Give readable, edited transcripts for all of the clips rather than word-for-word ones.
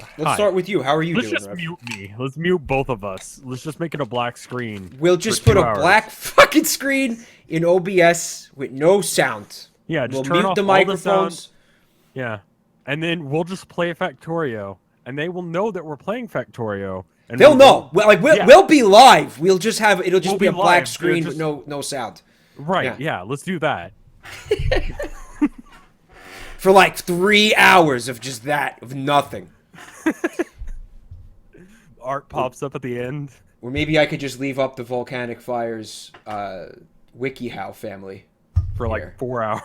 Let's Hi. start with you. How are you Let's doing, just Rev? mute me. Let's mute both of us. Let's just make it a black screen We'll for just put 2 a hours. black fucking screen in OBS with no sound. Yeah, We'll just turn mute off the all the sound. microphones. Yeah. And then we'll just play Factorio. And they will know that we're playing Factorio. And They'll we know. won't- We'll be live. We'll just have it'll just We'll be be a black live. screen with Just- no sound. Right, yeah, let's do that. For like 3 hours of just that, of nothing. Art pops up at the end. Or maybe I could just leave up the Volcanic Fires WikiHow family. For like Here. 4 hours.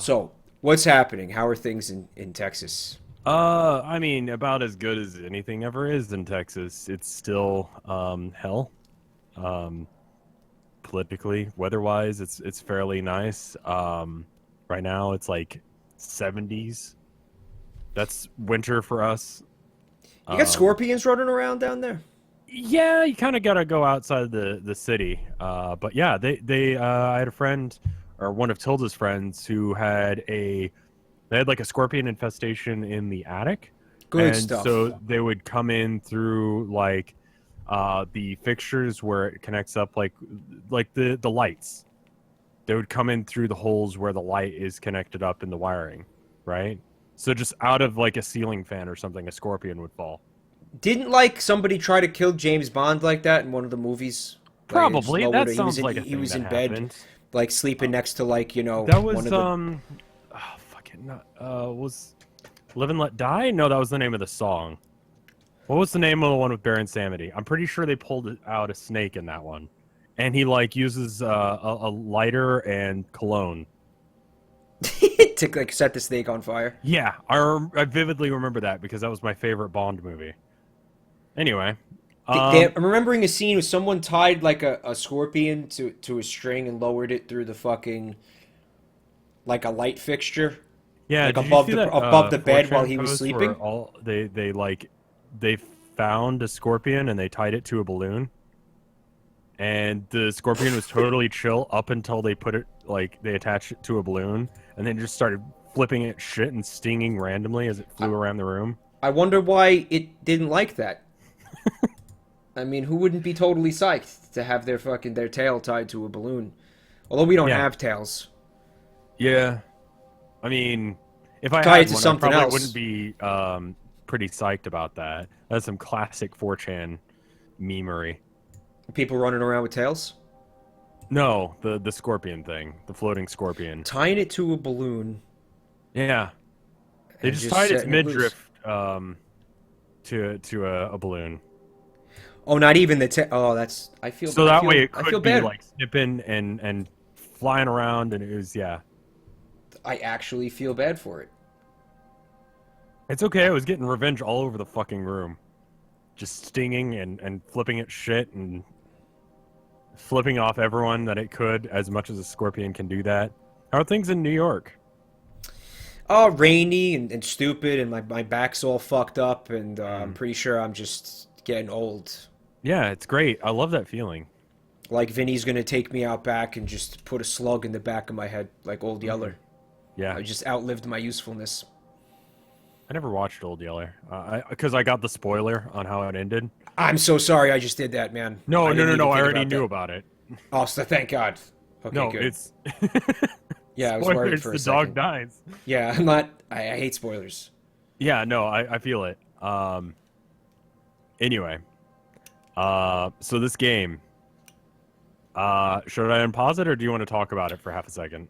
So, what's happening? How are things in Texas? I mean, about as good as anything ever is in Texas. It's still hell. Politically, weather-wise, it's fairly nice. Right now it's like 70s. That's winter for us. You got scorpions running around down there? Yeah, you kind of got to go outside the city. But yeah, they I had a friend, or one of Tilda's friends, who had like a scorpion infestation in the attic. Good And stuff. so they would come in through like the fixtures where it connects up, like the lights. They would come in through the holes where the light is connected up in the wiring, right? So just out of like a ceiling fan or something, a scorpion would fall. Didn't like somebody try to kill James Bond like that in one of the movies? Probably. Like, That he sounds was in, like a he thing was that in bed, happened. like sleeping next to like That was one of the... oh fuck it, not was Live and Let Die? No, that was the name of the song. What was the name of the one with Baron Samedi? I'm pretty sure they pulled out a snake in that one, and he like uses a lighter and cologne. to like set the snake on fire. Yeah, I vividly remember that because that was my favorite Bond movie. Anyway, I'm remembering a scene where someone tied like a scorpion to a string and lowered it through the fucking like a light fixture. yeah, like did you above see the that, above the bed 4chan while he was post sleeping. where all they found a scorpion and they tied it to a balloon, and the scorpion was totally chill up until they put it like they attached it to a balloon and then just started flipping it shit and stinging randomly as it flew around the room. I wonder why it didn't like that. I mean, who wouldn't be totally psyched to have their tail tied to a balloon? Although we don't Yeah. have tails. Yeah, I mean, if I Tie it had to one, I something probably else. wouldn't be pretty psyched about that. That's some classic 4chan memery. People running around with tails. No, the scorpion thing, the floating scorpion. Tying it to a balloon. Yeah, they and just tied its setting it loose. midriff to a balloon, Oh, not even the tail. Oh, that's... I feel... so I that feel, way it I could feel be bad. like snipping and flying around, and it was I actually feel bad for it. It's okay. I was getting revenge all over the fucking room, just stinging and flipping at shit and flipping off everyone that it could, as much as a scorpion can do that. How are things in New York? Oh, rainy and stupid, and my back's all fucked up, and I'm pretty sure I'm just getting old. Yeah, it's great. I love that feeling. Like Vinny's gonna take me out back and just put a slug in the back of my head, like Old Yeller. Yeah, I just outlived my usefulness. I never watched Old Yeller because I got the spoiler on how it ended. I'm so sorry I just did that, man. No. I didn't even I think already about knew that. about it. Oh, so thank God. Okay, No, good. it's Yeah, I was worried spoilers. for a The second. dog dies. Yeah, I'm not... I hate spoilers. Yeah, no, I feel it. Anyway, so this game, should I unpause it or do you want to talk about it for half a second?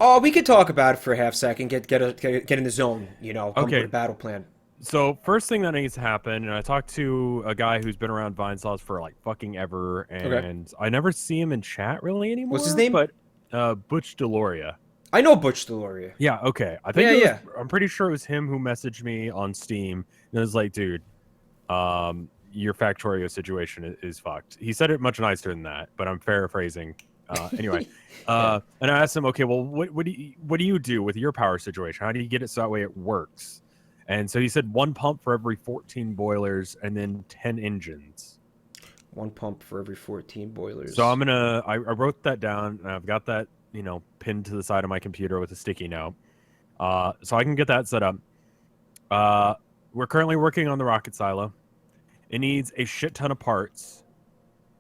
Oh, we could talk about it for a half second. Get in the zone. You know, come Okay. with a battle plan. So first thing that needs to happen, and I talked to a guy who's been around Vinesauce for like fucking ever, and I never see him in chat really anymore. What's his name? But Butch Deloria. I know Butch Deloria. Yeah, okay. I think Yeah, it was, yeah. I'm pretty sure it was him who messaged me on Steam and it was like, dude, your Factorio situation is fucked. He said it much nicer than that, but I'm paraphrasing. Anyway, and I asked him, okay, well, what do you do with your power situation? How do you get it so that way it works? And so he said 1 pump for every 14 boilers and then 10 engines. 1 pump for every 14 boilers. So I wrote that down and I've got that, pinned to the side of my computer with a sticky note. So I can get that set up. We're currently working on the rocket silo. It needs a shit ton of parts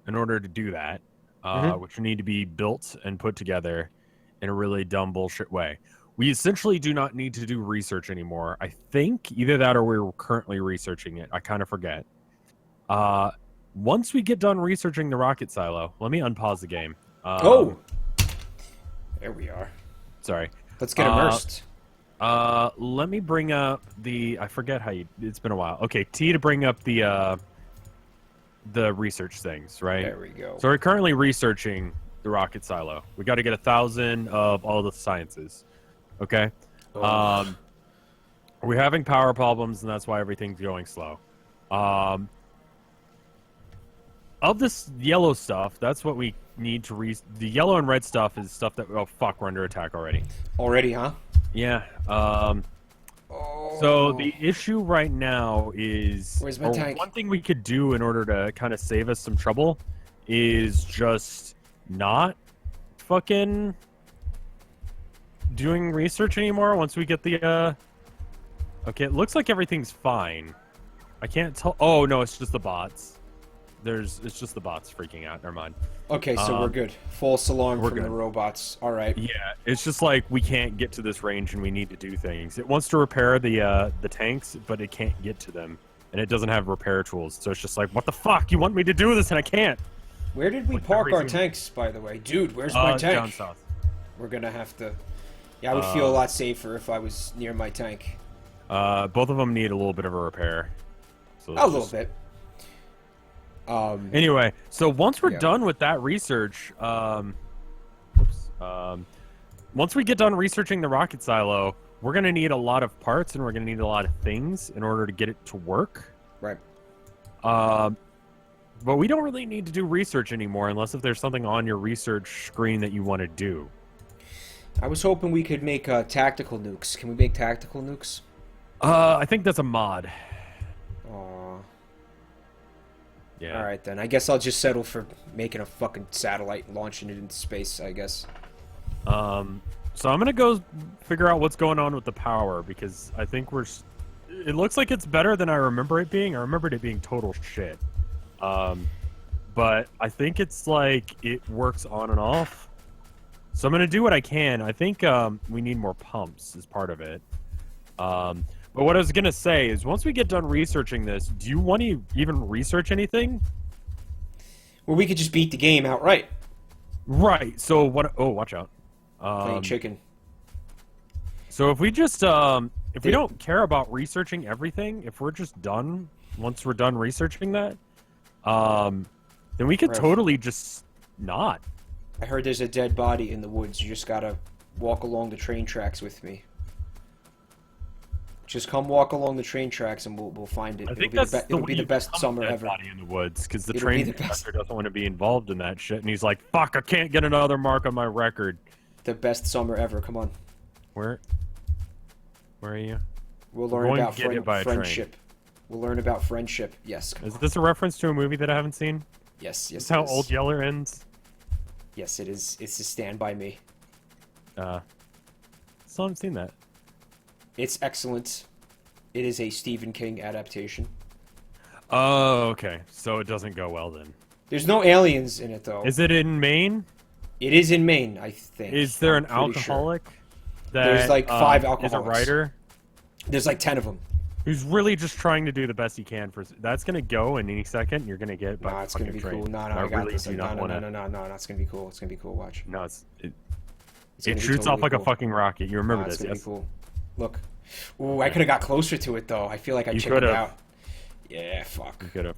in order to do that, Mm-hmm. which need to be built and put together in a really dumb bullshit way. We essentially do not need to do research anymore. I think either that or we're currently researching it. I kind of forget. Uh, Once we get done researching the rocket silo, let me unpause the game. Oh, there we are. Sorry. Let's get immersed. Let me bring up the. I forget how you. It's been a while. Okay, T to bring up the research things, right? There we go. So we're currently researching the rocket silo. We got to get 1,000 of all the sciences. Okay. Oh. We're having power problems, and that's why everything's going slow. Of this yellow stuff, that's what we need to the yellow and red stuff is stuff that, oh fuck, we're under attack already. Already, huh? Yeah. Oh. So the issue right now is, Where's my tank? One thing we could do in order to kind of save us some trouble is just not fucking doing research anymore once we get the okay, it looks like everything's fine. I can't tell. Oh no, it's just the bots. It's just the bots freaking out. Never mind. Okay, so we're good. False alarm from the robots. All right. Yeah, it's just like we can't get to this range and we need to do things. It wants to repair the tanks, but it can't get to them, and it doesn't have repair tools. So it's just like, what the fuck? You want me to do this and I can't. Where did we Like park our everything... tanks, by the way, dude? Where's my tank? Down south. We're gonna have to. Yeah, I would feel a lot safer if I was near my tank. Both of them need a little bit of a repair. So A little bit. Anyway, so once we're done with that research, once we get done researching the rocket silo, we're gonna need a lot of parts and we're gonna need a lot of things in order to get it to work. Right. But we don't really need to do research anymore unless if there's something on your research screen that you want to do. I was hoping we could make tactical nukes. Can we make tactical nukes? I think that's a mod. Aww. Yeah. Alright then. I guess I'll just settle for making a fucking satellite and launching it into space, I guess. So I'm gonna go figure out what's going on with the power because I think it looks like it's better than I remember it being. I remembered it being total shit. But I think it's like it works on and off. So I'm gonna do what I can. I think we need more pumps as part of it. But what I was gonna say is, once we get done researching this, do you want to even research anything? Well, we could just beat the game outright. Right. So what? Oh, watch out. Playing chicken. So if we just if we don't care about researching everything, if we're just done once we're done researching that, then we could totally just not. I heard there's a dead body in the woods. You just gotta walk along the train tracks with me. Just come walk along the train tracks and we'll find it. I think it'll be the best summer ever. Body in the woods because the train conductor doesn't want to be involved in that shit, and he's like, "Fuck, I can't get another mark on my record." The best summer ever. Come on. Where are you? We'll learn about friendship. We'll learn about friendship. Yes. Is this a reference to a movie that I haven't seen? Yes. Yes. Is how Old Yeller ends? Yes, it is. It's a Stand By Me. Still haven't seen that. It's excellent. It is a Stephen King adaptation. Oh, okay. So it doesn't go well then. There's no aliens in it, though. Is it in Maine? It is in Maine, I think. Is there an alcoholic? Sure. There's like 5 alcoholics. Is a writer? There's like 10 of them. Who's really just trying to do the best he can for. That's gonna go in any second. You're gonna get. Nah, it's gonna be cool. No, I got this. No, it's gonna be cool. It's gonna be cool. Watch. No, it shoots off like a fucking rocket. You remember this? It's gonna be cool. Look. Ooh, I could have got closer to it though. I feel like I chickened out. Yeah, fuck. You could have.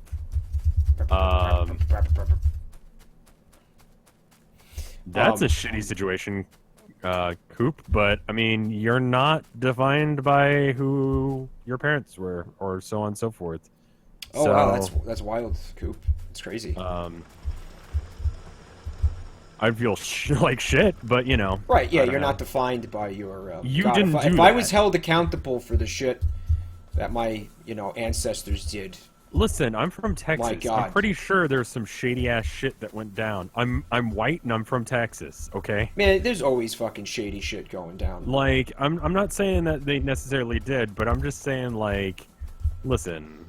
That's a shitty situation, Coop. But I mean, you're not defined by who your parents were, or so on and so forth. Oh so, wow, that's wild, Coop. It's crazy. I'd feel like shit, but you know. Right? Yeah, you're not defined by your. You God, didn't. If I was held accountable for the shit that my ancestors did, Listen, I'm from Texas. My God. I'm pretty sure there's some shady ass shit that went down. I'm white and I'm from Texas, okay? Man, there's always fucking shady shit going down. Like, I'm not saying that they necessarily did, but I'm just saying, like, listen.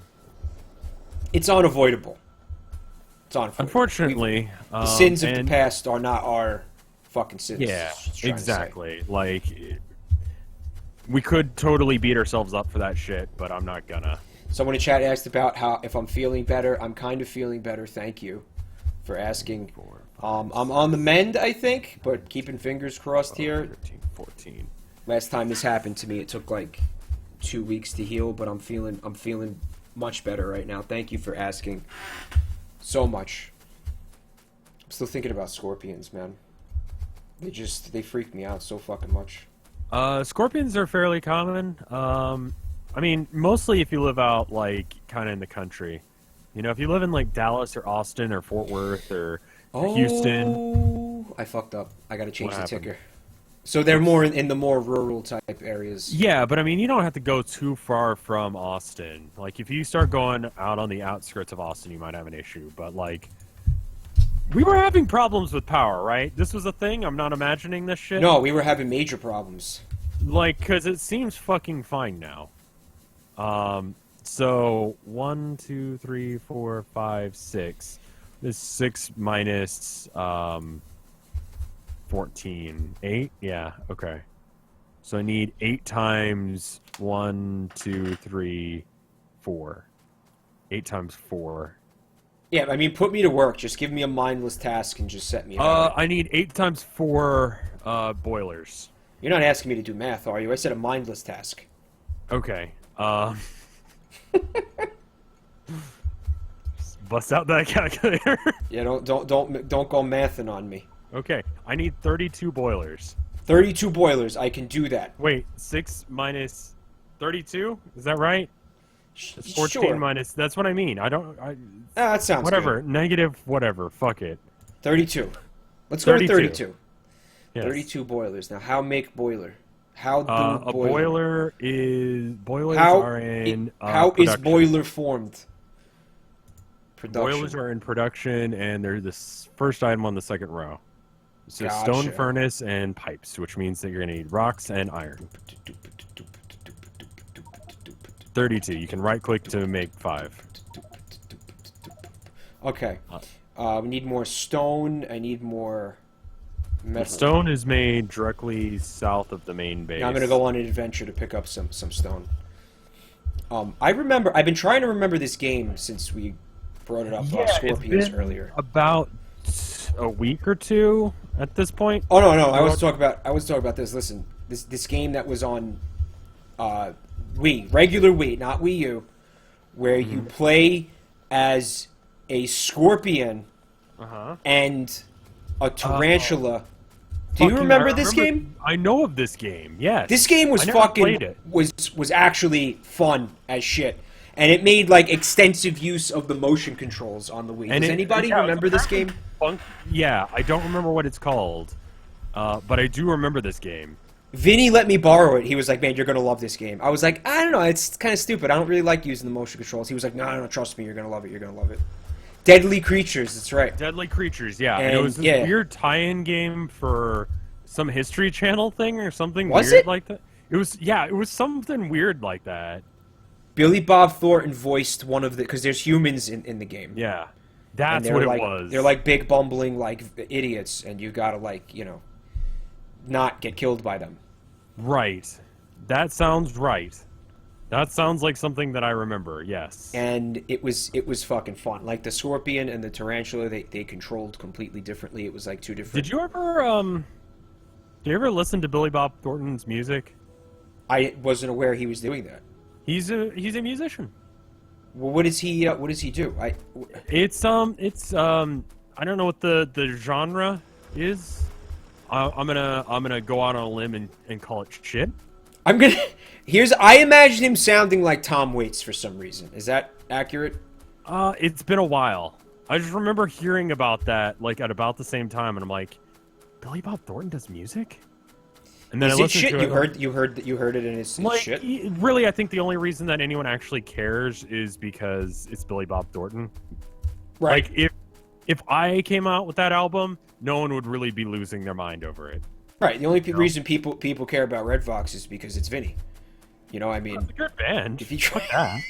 It's unavoidable. It's unavoidable. Unfortunately, the sins of the past are not our fucking sins. Yeah, exactly. Like, we could totally beat ourselves up for that shit, but I'm not gonna. Someone in chat asked about if I'm feeling better. I'm kind of feeling better. Thank you for asking. I'm on the mend, I think, but keeping fingers crossed here. 13, 14. Last time this happened to me, it took like 2 weeks to heal, but I'm feeling much better right now. Thank you for asking so much. I'm still thinking about scorpions, man. They freak me out so fucking much. Scorpions are fairly common. I mean, mostly if you live out, like, kind of in the country. You know, if you live in, like, Dallas or Austin or Fort Worth or Houston. I fucked up. I gotta change the ticker. So they're more in the more rural type areas. Yeah, but I mean, you don't have to go too far from Austin. Like, if you start going out on the outskirts of Austin, you might have an issue. But, like, we were having problems with power, right? This was a thing? I'm not imagining this shit? No, we were having major problems. Like, because it seems fucking fine now. So 1, 2, 3, 4, 5, 6. This 6 minus 14. 8? Yeah, okay. So I need 8 times 1, 2, 3, 4. 8 times 4. Yeah, I mean, put me to work. Just give me a mindless task and just set me up. I need 8 times 4 boilers. You're not asking me to do math, are you? I said a mindless task. Okay. Bust out that calculator. Yeah, don't go mathing on me. Okay, I need 32 boilers. 32 boilers. I can do that. Wait, 6 minus 32? Is that right? It's 14 sure. minus. That's what I mean. That sounds whatever. Good. Negative whatever. Fuck it. 32. Let's go 32. to 32. Yes. 32 boilers. Now, how make boiler? How do a boiler? Boilers how, are in how production. is boiler formed? Production. Boilers are in production, and they're the first item on the second row. So Gotcha. stone furnace and pipes, which means that you're going to need rocks and iron. 32. You can right-click to make 5. Okay. We need more stone. I need more metal. Stone is made directly south of the main base. Now I'm going to go on an adventure to pick up some stone. I've been trying to remember this game since we brought it up Scorpions earlier. About a week or two at this point. Oh no, I was talking about this. Listen, this game that was on Wii, regular Wii, not Wii U, where you play as a scorpion and a tarantula. Do you remember this game? I know of this game. Yes. This game was was actually fun as shit. And it made like extensive use of the motion controls on the Wii. Does anybody remember this game? Yeah, I don't remember what it's called, but I do remember this game. Vinny let me borrow it. He was like, "Man, you're gonna love this game." I was like, "I don't know, it's kind of stupid. I don't really like using the motion controls." He was like, "No, trust me, you're gonna love it. You're gonna love it." Deadly Creatures, that's right. Deadly Creatures, yeah. And it was this weird tie-in game for some History Channel thing or something weird like that. It was something weird like that. Billy Bob Thornton voiced one of the... Because there's humans in the game. Yeah. That's what it was. They're like big bumbling like idiots, and you gotta like, not get killed by them. Right. That sounds right. That sounds like something that I remember, yes. And it was fucking fun. Like the scorpion and the tarantula, they controlled completely differently. It was like two different... Did you ever listen to Billy Bob Thornton's music? I wasn't aware he was doing that. He's a musician. Well, what does he do? It's I don't know what the genre is. I'm gonna go out on a limb and call it shit. I imagine him sounding like Tom Waits for some reason. Is that accurate? It's been a while. I just remember hearing about that like at about the same time, and I'm like, Billy Bob Thornton does music? And then Is I it listened shit? to it. You heard it, and it's Like, shit. really, I think the only reason that anyone actually cares is because it's Billy Bob Thornton. Right. Like, if I came out with that album, no one would really be losing their mind over it. Right. The only reason people care about Red Fox is because it's Vinny. You know, I mean, It's a good band. if you Fuck that.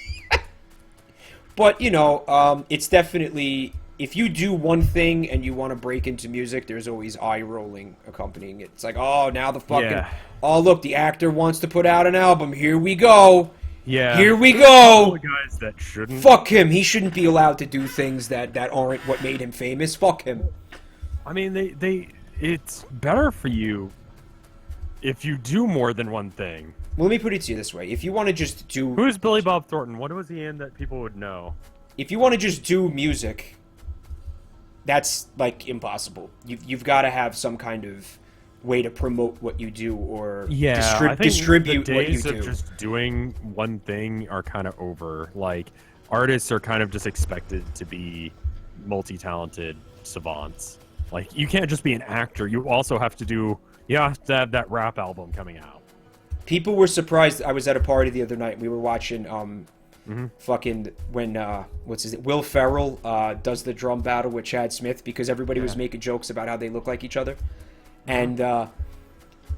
But, you know, it's definitely, if you do one thing and you want to break into music, there's always eye rolling accompanying it. It's like, oh, now the fucking, Yeah. oh, look, the actor wants to put out an album. Here we go. Yeah. Here we There's a couple go. of guys that shouldn't. Fuck him. He shouldn't be allowed to do things that aren't what made him famous. Fuck him. I mean, it's better for you if you do more than one thing. Well, let me put it to you this way. If you want to just do... Who's Billy Bob Thornton? What was he in that people would know? If you want to just do music, that's, like, impossible. You've got to have some kind of way to promote what you do or I think distribute the what you days of do. just doing one thing are kind of over. Like, artists are kind of just expected to be multi-talented savants. Like, you can't just be an actor. You also have to have that rap album coming out. People were surprised. I was at a party the other night. We were watching fucking when Will Ferrell does the drum battle with Chad Smith because everybody was making jokes about how they look like each other, and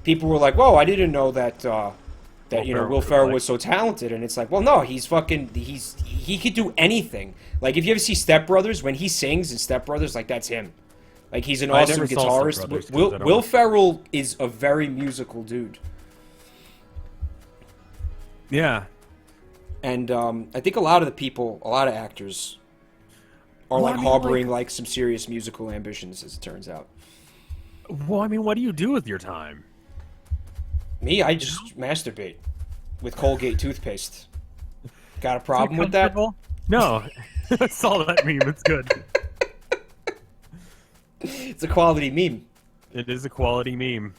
people were like, "Whoa, I didn't know that Will Ferrell was so talented." And it's like, well, no, he could do anything. Like if you ever see Step Brothers, when he sings in Step Brothers, like that's him. Like he's an awesome guitarist. Will Ferrell is a very musical dude. Yeah. And I think a lot of actors are harboring like some serious musical ambitions, as it turns out. Well, I mean, what do you do with your time? Me, I just masturbate with Colgate toothpaste. Got a problem with that? No. I saw that meme. It's good. It's a quality meme. It is a quality meme.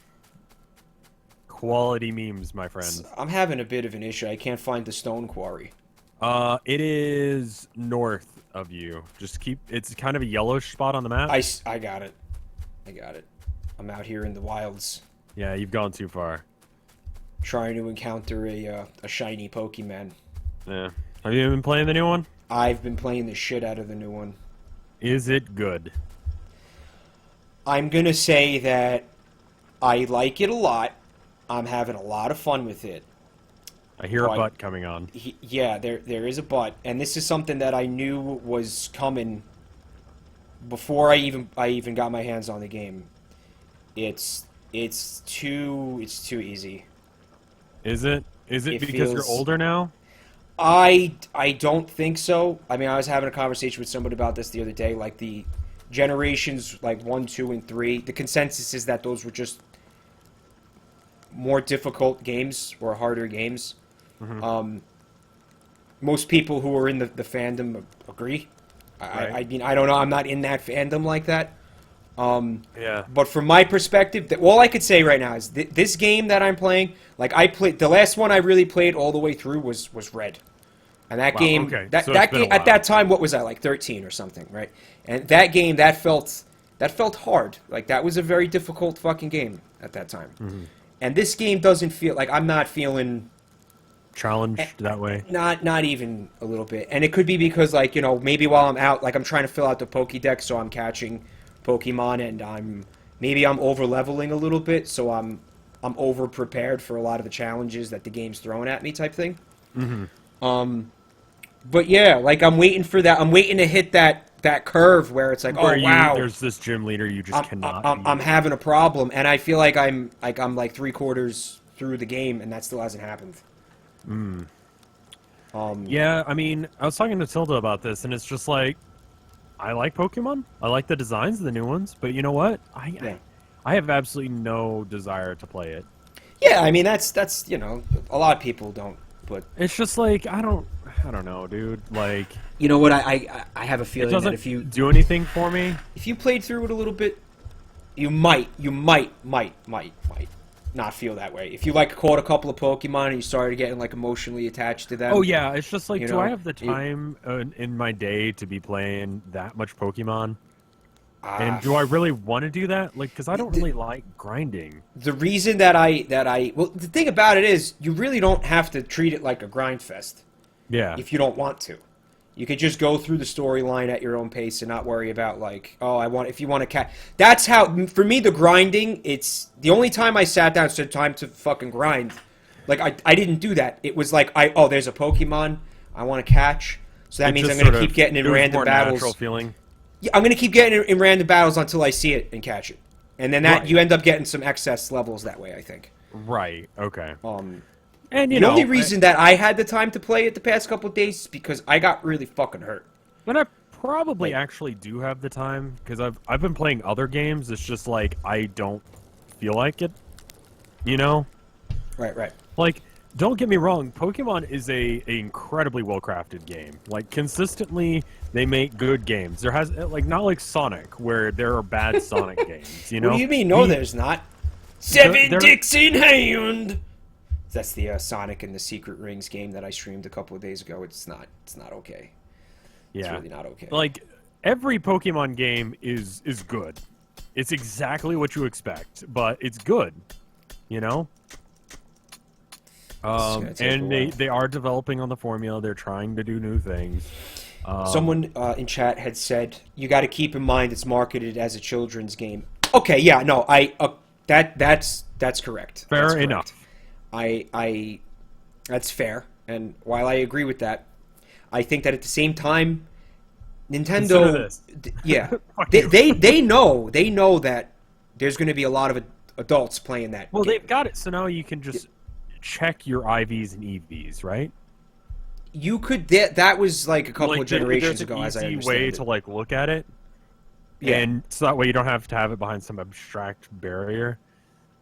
Quality memes, my friend. I'm having a bit of an issue. I can't find the stone quarry. It is north of you. It's kind of a yellowish spot on the map. I got it. I'm out here in the wilds. Yeah, you've gone too far. Trying to encounter a shiny Pokemon. Yeah. Have you been playing the new one? I've been playing the shit out of the new one. Is it good? I'm gonna say that I like it a lot. I'm having a lot of fun with it. I hear a butt coming on. Yeah, there is a butt, and this is something that I knew was coming before I even got my hands on the game. It's too easy. Is it? Is it because you're older now? I don't think so. I mean, I was having a conversation with somebody about this the other day. Like the generations, like 1, 2, and 3. The consensus is that those were just more difficult games or harder games. Mm-hmm. Most people who are in the fandom agree. Right. I mean, I don't know. I'm not in that fandom like that. Yeah. But from my perspective, all I could say right now is this game that I'm playing. Like I played the last one I really played all the way through was Red, and that game that game at that time, what was I, like 13 or something, right? And that game that felt hard. Like that was a very difficult fucking game at that time. Mm-hmm. And this game doesn't feel like I'm not feeling challenged that way. Not even a little bit. And it could be because like, you know, maybe while I'm out, like I'm trying to fill out the Pokédex, so I'm catching Pokemon, and I'm over leveling a little bit, so I'm over prepared for a lot of the challenges that the game's throwing at me, type thing. Mm-hmm. But yeah, like I'm waiting for that. I'm waiting to hit that curve where it's like, wow, there's this gym leader you just cannot. I'm having a problem, and I feel like I'm 3/4 through the game, and that still hasn't happened. Yeah, I mean, I was talking to Tilda about this, and it's just like, I like Pokemon. I like the designs of the new ones, but you know what? I have absolutely no desire to play it. Yeah, I mean that's you know, a lot of people don't, but it's just like I don't know, dude. Like, you know what? I have a feeling that if you do anything for me, if you played through it a little bit, you might not feel that way. If you like caught a couple of Pokemon and you started getting like emotionally attached to them. Oh yeah, it's just like, do know, I have the time in my day to be playing that much Pokemon? And do I really want to do that? Like, because I don't really like grinding. The reason that well, the thing about it is, you really don't have to treat it like a grind fest. Yeah. If you don't want to. You could just go through the storyline at your own pace and not worry about, like, oh, if you want to catch. That's how, for me, the grinding, it's the only time I sat down and said time to fucking grind. Like, I didn't do that. It was like, there's a Pokemon I want to catch. So that means I'm going to keep getting in random battles. Natural feeling. Yeah, I'm going to keep getting in random battles until I see it and catch it. And then you end up getting some excess levels that way, I think. Right, okay. And the only reason that I had the time to play it the past couple of days is because I got really fucking hurt. And I probably actually do have the time, because I've been playing other games. It's just like I don't feel like it, you know? Right. Like, don't get me wrong, Pokemon is a incredibly well-crafted game. Like, consistently, they make good games. There has, like, not like Sonic, where there are bad Sonic games, you know? What do you mean? No, there's not. Seven dicks in hand! That's the Sonic and the Secret Rings game that I streamed a couple of days ago. It's not okay. Yeah. It's really not okay. Like, every Pokemon game is good. It's exactly what you expect, but it's good, you know? And they are developing on the formula. They're trying to do new things. Someone in chat had said, you got to keep in mind it's marketed as a children's game. Okay, yeah, no, that's correct. Fair enough. That's fair, and while I agree with that, I think that at the same time, Nintendo, yeah, they know that there's going to be a lot of adults playing that. Well, game. They've got it, so now you can just check your IVs and EVs, right? You could. That was like a couple of generations ago, as I understand it. There's an easy way to like look at it, and so that way you don't have to have it behind some abstract barrier,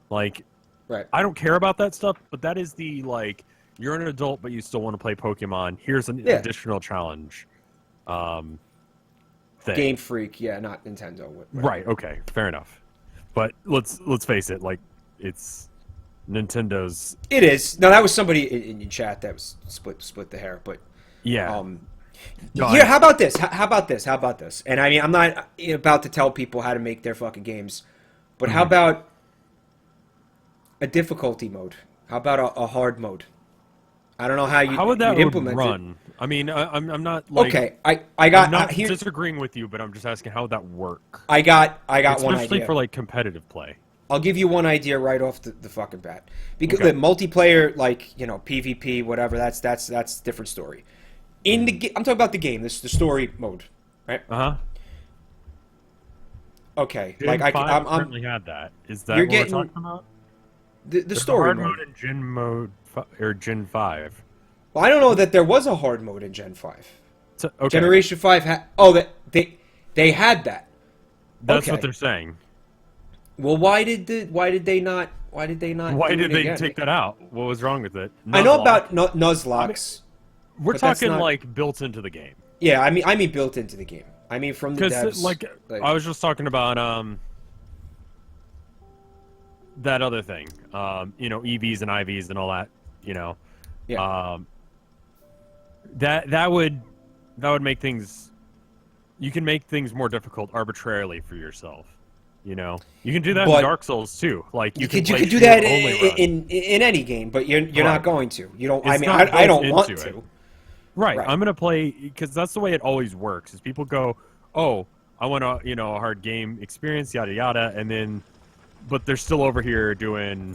like. Right. I don't care about that stuff, but that is the, like, you're an adult, but you still want to play Pokemon. Here's an additional challenge thing. Game Freak, yeah, not Nintendo. Right, okay, fair enough. But let's face it, like, it's Nintendo's... It is. No, that was somebody in chat that was split the hair, but... Yeah. Yeah, how about this? How about this? And I mean, I'm not about to tell people how to make their fucking games, but how about... a difficulty mode? How about a hard mode? I don't know how would that implement run? it. I mean, I'm not like okay. I'm not disagreeing with you, but I'm just asking how would that work? I got one idea. Especially for like competitive play. I'll give you one idea right off the fucking bat. Because the multiplayer, like PvP, whatever, that's a different story. I'm talking about the game. This is the story mode, right? Okay, Gen 5 I'm currently had that. Is that what we're talking about? The story mode in Gen mode or Gen 5. Well, I don't know that there was a hard mode in Gen 5. So, okay. Generation 5 had... they had that. That's what they're saying. Well, why did they not Why did they take that out? What was wrong with it? Nuzlocke. I know about Nuzlocks. We're talking like built into the game. Yeah, I mean built into the game. I mean from the devs. Like I was just talking about that other thing, EVs and IVs and all that, Yeah. That would make things. You can make things more difficult arbitrarily for yourself. You can do that in Dark Souls too. Like you can do that in any game, but you're not going to. You don't. I don't want to. Right. I'm gonna play because that's the way it always works. Is people go, oh, I want a a hard game experience, yada yada, and then, but they're still over here doing,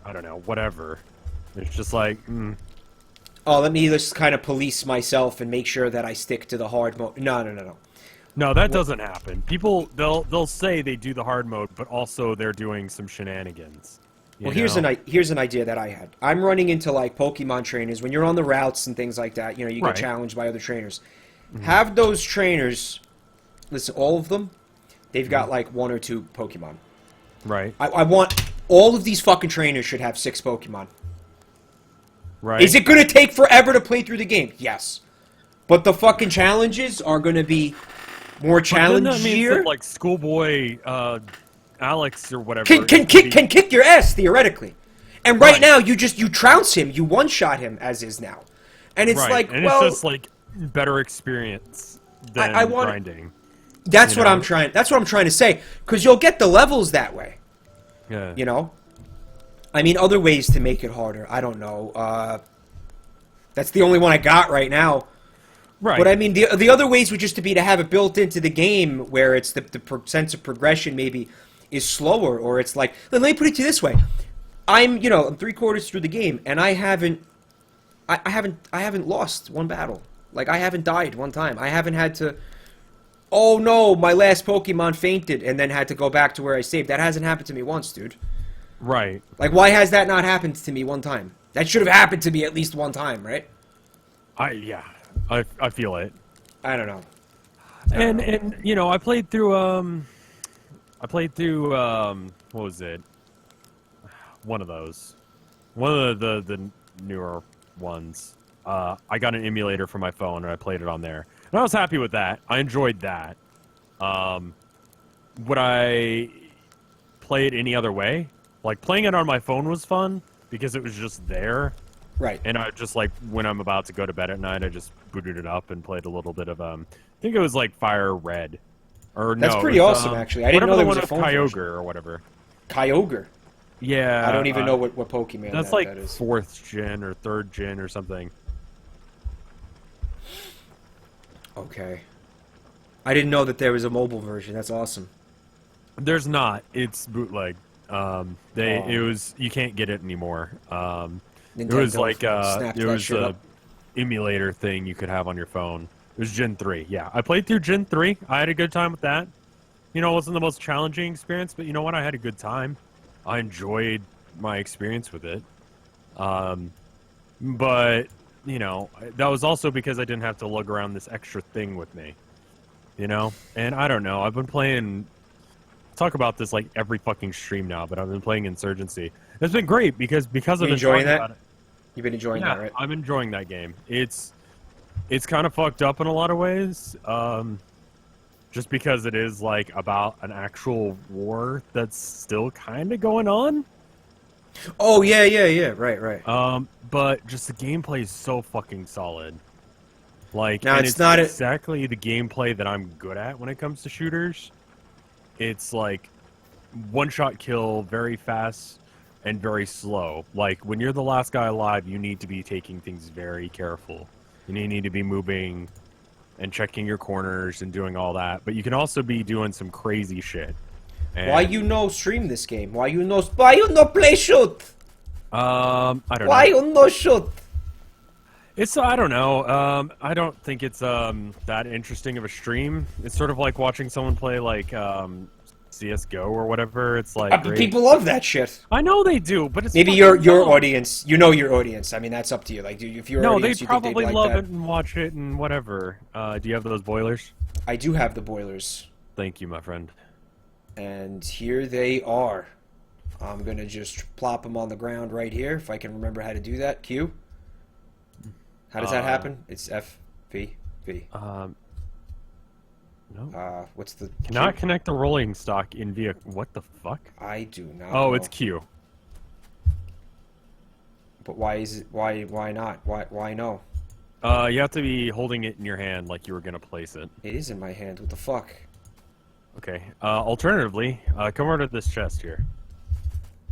I don't know, whatever. It's just like, oh, let me just kind of police myself and make sure that I stick to the hard mode. No. No, that doesn't happen. People, they'll say they do the hard mode, but also they're doing some shenanigans. Well, here's an idea that I had. I'm running into like Pokemon trainers when you're on the routes and things like that. You get challenged by other trainers. Mm-hmm. Have those trainers, listen, all of them, they've got like 1 or 2 Pokemon. Right. I want all of these fucking trainers should have 6 Pokemon. Right. Is it going to take forever to play through the game? Yes. But the fucking challenges are going to be more challenging. That means that, like Schoolboy Alex or whatever can kick your ass theoretically, and right now you trounce him, you one shot him as is now, and it's like, and well, it's just like better experience than grinding. That's what I'm trying. That's what I'm trying to say. Because you'll get the levels that way. Yeah. You know. I mean, other ways to make it harder. I don't know. That's the only one I got right now. Right. But I mean, the other ways would just to be to have it built into the game where it's the sense of progression maybe is slower, or it's like, let me put it to you this way: I'm 3/4 through the game and I haven't lost one battle. Like, I haven't died one time. I haven't had to. Oh no, my last Pokemon fainted and then had to go back to where I saved. That hasn't happened to me once, dude. Right. Like, why has that not happened to me one time? That should have happened to me at least one time, right? I feel it. I don't know. And I played through what was it? One of those. One of the newer ones. I got an emulator for my phone and I played it on there. And I was happy with that. I enjoyed that. Would I play it any other way? Like, playing it on my phone was fun because it was just there. Right. And I just, like, when I'm about to go to bed at night, I just booted it up and played a little bit of, I think it was, like, Fire Red. Or That's no, pretty awesome, actually. I didn't know there was a phone version. version. Kyogre or whatever. Kyogre? Yeah. I don't even know what Pokemon that's that is. 4th gen or 3rd gen or something. Okay. I didn't know that there was a mobile version. That's awesome. There's not. It's bootleg. It was, you can't get it anymore. It was like it was a emulator thing you could have on your phone. It was Gen 3. Yeah, I played through Gen 3. I had a good time with that. It wasn't the most challenging experience, but you know what? I had a good time. I enjoyed my experience with it. But that was also because I didn't have to lug around this extra thing with me. And I don't know. I've been playing. Talk about this like every fucking stream now, but I've been playing Insurgency. It's been great because of enjoying that. You've been enjoying that, right? I'm enjoying that game. It's kind of fucked up in a lot of ways, just because it is like about an actual war that's still kind of going on. Oh yeah, right. But just the gameplay is so fucking solid. Like, now, and it's not exactly the gameplay that I'm good at when it comes to shooters. It's like one-shot kill, very fast and very slow. Like, when you're the last guy alive, you need to be taking things very careful. You need to be moving and checking your corners and doing all that. But you can also be doing some crazy shit. And why stream this game? Why you play shoot? I don't know. Why you no shoot? I don't know. I don't think it's that interesting of a stream. It's sort of like watching someone play like CS:GO or whatever. It's like people love that shit. I know they do, but it's maybe your audience. Your audience. I mean, that's up to you. Like, if your audience, they probably like love that. it and watch it and whatever. Do you have those boilers? I do have the boilers. Thank you, my friend. And here they are. I'm gonna just plop them on the ground right here, if I can remember how to do that. Q. How does that happen? It's F, V, V. No. What's the... Cannot Q? connect the rolling stock in via... What the fuck? I do not Oh, know. it's Q. But why is it... Why not? Why no? You have to be holding it in your hand like you were gonna place it. It is in my hand. What the fuck? Okay. Alternatively, come over to this chest here.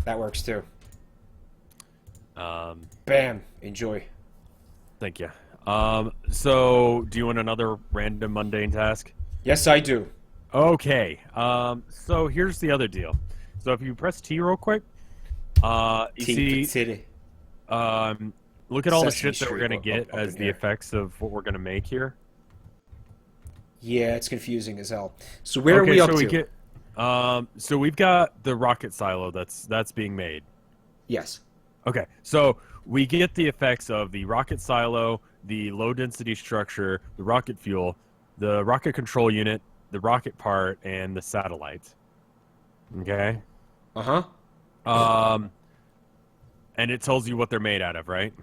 That works too. Bam. Enjoy. Thank you. So, do you want another random mundane task? Yes, I do. Okay. So here's the other deal. So if you press T real quick, you see, look at all the shit that we're gonna get as the effects of what we're gonna make here. Yeah, it's confusing as hell. So where are we up to? So we've got the rocket silo that's being made. Yes. Okay, so we get the effects of the rocket silo, the low density structure, the rocket fuel, the rocket control unit, the rocket part, and the satellite. Okay? Uh-huh. And it tells you what they're made out of, right?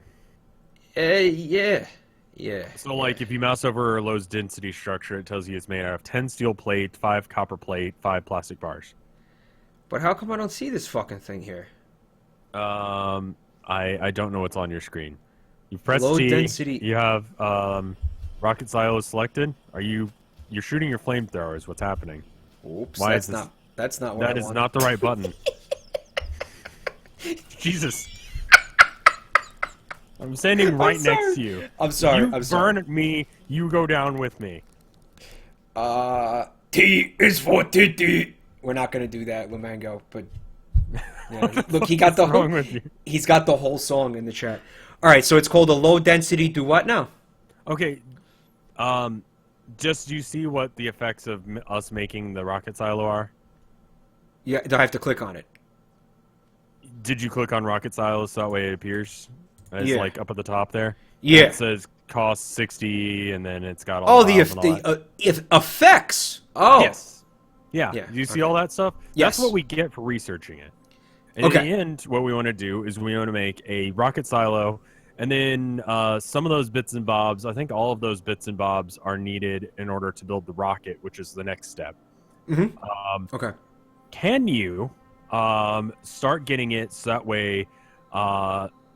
Yeah. So, like, if you mouse over a low density structure, it tells you it's made out of 10 steel plate, 5 copper plate, 5 plastic bars. But how come I don't see this fucking thing here? I don't know what's on your screen. You press Low T, density. you have rocket silo selected. Are you You're shooting your flamethrower is what's happening. Oops, Why that's is this? not that's not what That I is wanted. not the right button. Jesus. I'm standing right next to you. I'm sorry. You burn me, you go down with me. T is for titty. We're not gonna do that, Lamango. But yeah, look, he got the whole. He's got the whole song in the chat. All right, so it's called a low density. Do what now? Okay. Just do you see what the effects of us making the rocket silo are? Yeah, do I have to click on it? Did you click on rocket silo so that way it appears as like up at the top there? Yeah. It says cost 60, and then it's got all. The effects. Oh. Yes. Yeah. Do you see all that stuff? Yes. That's what we get for researching it. And in the end, what we want to do is we want to make a rocket silo, and then some of those bits and bobs, I think all of those bits and bobs are needed in order to build the rocket, which is the next step. Okay. Can you start getting it so that way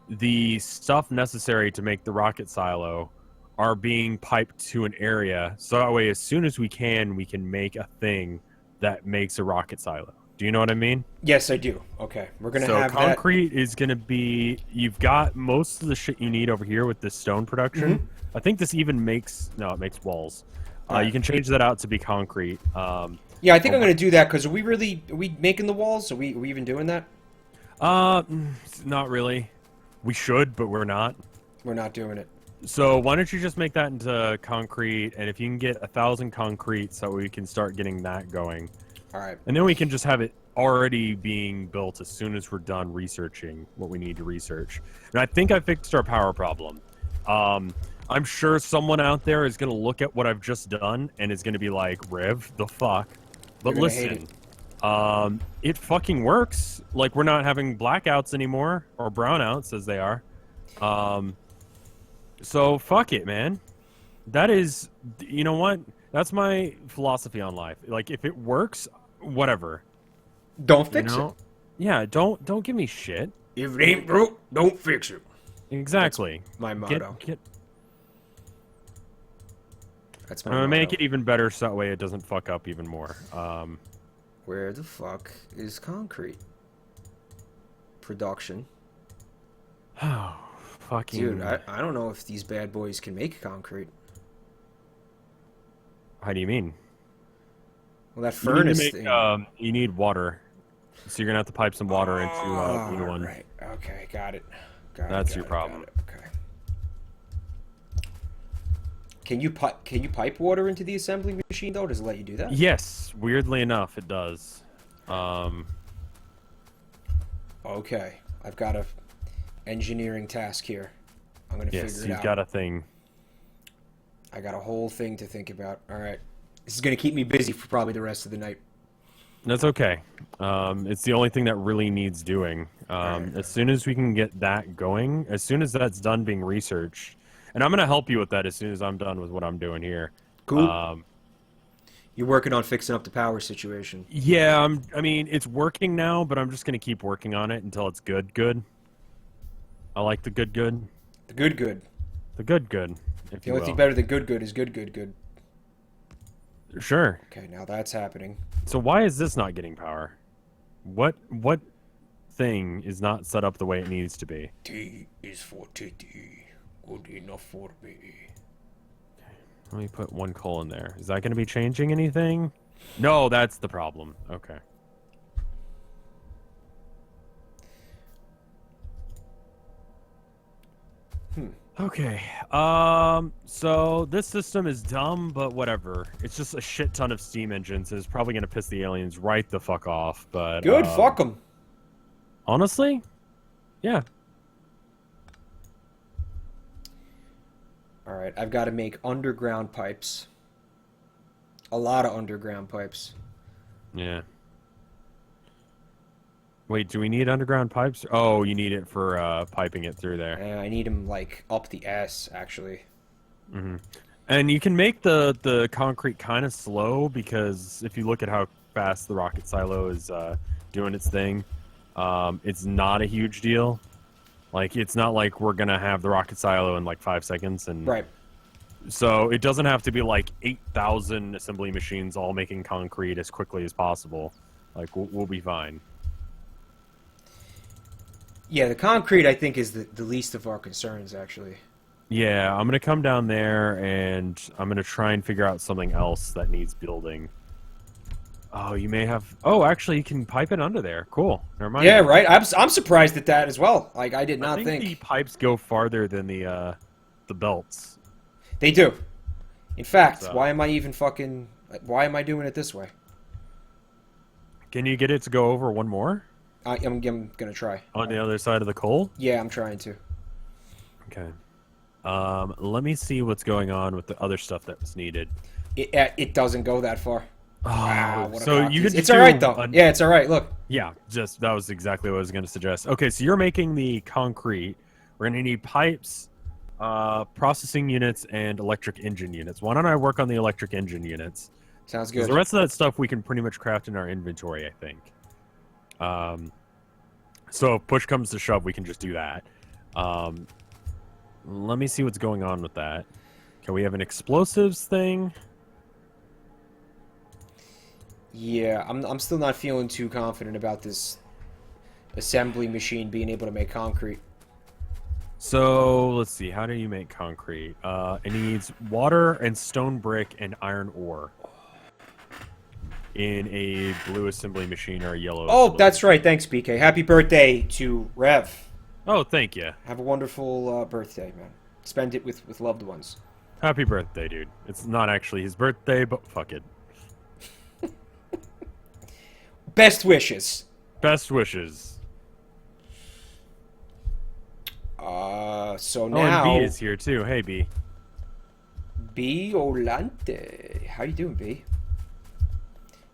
the stuff necessary to make the rocket silo are being piped to an area, so that way as soon as we can make a thing that makes a rocket silo? Do you know what I mean? Yes, I do. Okay, we're gonna have concrete is gonna be. You've got most of the shit you need over here with this stone production. I think this even makes it makes walls. You can change that out to be concrete. Yeah, I think I'm gonna do that because are we making the walls? Are we even doing that? Not really. We should, but we're not. We're not doing it. So why don't you just make that into concrete, and if you can get 1,000 concrete, so we can start getting that going. All right. And then we can just have it already being built as soon as we're done researching what we need to research. And I think I fixed our power problem. I'm sure someone out there is going to look at what I've just done and is going to be like, Rev, the fuck? But listen, it fucking works. Like, we're not having blackouts anymore, or brownouts as they are. So fuck it, man. That is, you know what? That's my philosophy on life. Like, if it works, whatever. Don't fix it. Yeah, don't give me shit. If it ain't broke, don't fix it. Exactly. That's my motto. That's my motto. I'm gonna make it even better so that way it doesn't fuck up even more. Where the fuck is concrete? Production. Oh, fucking... Dude, I don't know if these bad boys can make concrete. How do you mean? Well, that furnace thing. You need water. So you're going to have to pipe some water into E1. Right. Okay, got it. That's your problem. Okay. Can you pipe water into the assembling machine, though? Does it let you do that? Yes. Weirdly enough, it does. Okay. I've got a engineering task here. I'm going to figure it out. Yes, you've got a thing. I got a whole thing to think about. All right. This is going to keep me busy for probably the rest of the night. That's okay. It's the only thing that really needs doing. As soon as we can get that going, as soon as that's done being researched, and I'm going to help you with that as soon as I'm done with what I'm doing here. Cool. You're working on fixing up the power situation. Yeah, I mean, it's working now, but I'm just going to keep working on it until it's good. I like the good. The good. The good, if the you will. only thing better than good is good. Sure. Okay, now that's happening. So why is this not getting power? What thing is not set up the way it needs to be? T is for titty. Good enough for me. Okay, let me put one coal in there. Is that going to be changing anything? No, that's the problem. Okay. Okay. So this system is dumb, but whatever. It's just a shit ton of steam engines. It's probably gonna piss the aliens right the fuck off. But good, fuck them. Honestly, yeah. All right, I've got to make underground pipes. A lot of underground pipes. Yeah. Wait, do we need underground pipes? Oh, you need it for piping it through there. I need them like up the ass, actually. Mm-hmm. And you can make the concrete kind of slow because if you look at how fast the rocket silo is doing its thing, it's not a huge deal. Like, it's not like we're gonna have the rocket silo in like 5 seconds and right. So it doesn't have to be like 8,000 assembly machines all making concrete as quickly as possible. Like, we'll be fine. Yeah, the concrete I think is the least of our concerns actually. Yeah, I'm gonna come down there and I'm gonna try and figure out something else that needs building. Oh, you may have. Oh, actually, you can pipe it under there. Cool. Never mind. Yeah, right. I'm surprised at that as well. Like I did I not think the think pipes go farther than the belts. they do. In fact, So, why am I even fucking? Why am I doing it this way? can you get it to go over one more I'm gonna try. on the other side of the coal? Yeah, I'm trying to. Okay. Let me see what's going on with the other stuff that was needed. It doesn't go that far. Wow, what a So cock you tease. can It's all right though. Yeah, it's all right. Look. Yeah, just that was exactly what I was going to suggest. Okay, so you're making the concrete. We're going to need pipes, processing units, and electric engine units. Why don't I work on the electric engine units? Sounds 'Cause good. the rest of that stuff we can pretty much craft in our inventory, I think. So if push comes to shove, we can just do that. Let me see what's going on with that. Okay, we have an explosives thing. Yeah, I'm still not feeling too confident about this assembly machine being able to make concrete. So let's see. How do you make concrete? It needs water and stone brick and iron ore in a blue assembly machine or a yellow. Oh, assembly that's machine. right. Thanks, BK. Happy birthday to Rev. Oh, thank you. Have a wonderful birthday, man. Spend it with loved ones. Happy birthday, dude. It's not actually his birthday, but fuck it. Best wishes. Best wishes. So Oh, now and B is here too. Hey, B. B Olante. How you doing, B?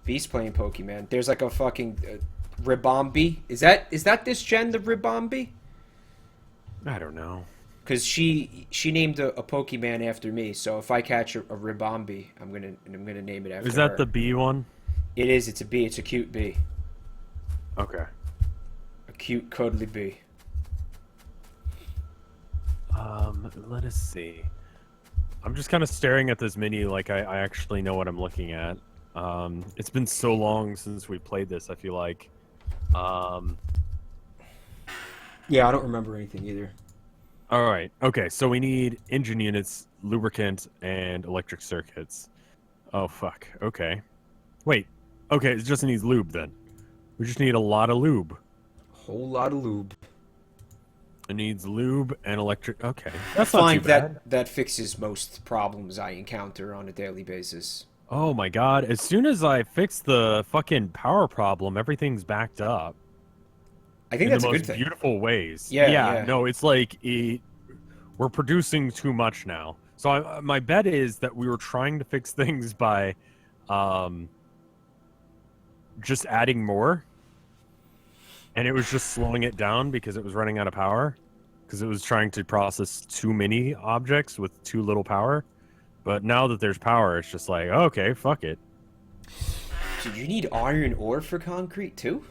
B's playing Pokemon. There's like a fucking Ribombi. Is that this gen, the Ribombi? I don't know. Because she named a Pokemon after me. So if I catch a Ribombi, I'm gonna name it after her. Is that the B one? It is. It's a bee. It's a cute bee. Okay. A cute, cuddly bee. Let us see. I'm just kind of staring at this menu like I actually know what I'm looking at. It's been so long since we played this, I feel like. Yeah, I don't remember anything either. Alright, okay, so we need engine units, lubricant, and electric circuits. Oh, fuck. Okay. Wait. Okay, it just needs lube, then. We just need a lot of lube. Whole lot of lube. It needs lube and electric... Okay, that's I not too find bad. that fixes most problems I encounter on a daily basis. Oh my god, as soon as I fix the fucking power problem, everything's backed up. I think In that's the a most good thing. beautiful ways. Yeah. No, it's like we're producing too much now. So my bet is that we were trying to fix things by just adding more, and it was just slowing it down because it was running out of power, because it was trying to process too many objects with too little power. But now that there's power, it's just like, okay, fuck it. So you need iron ore for concrete too?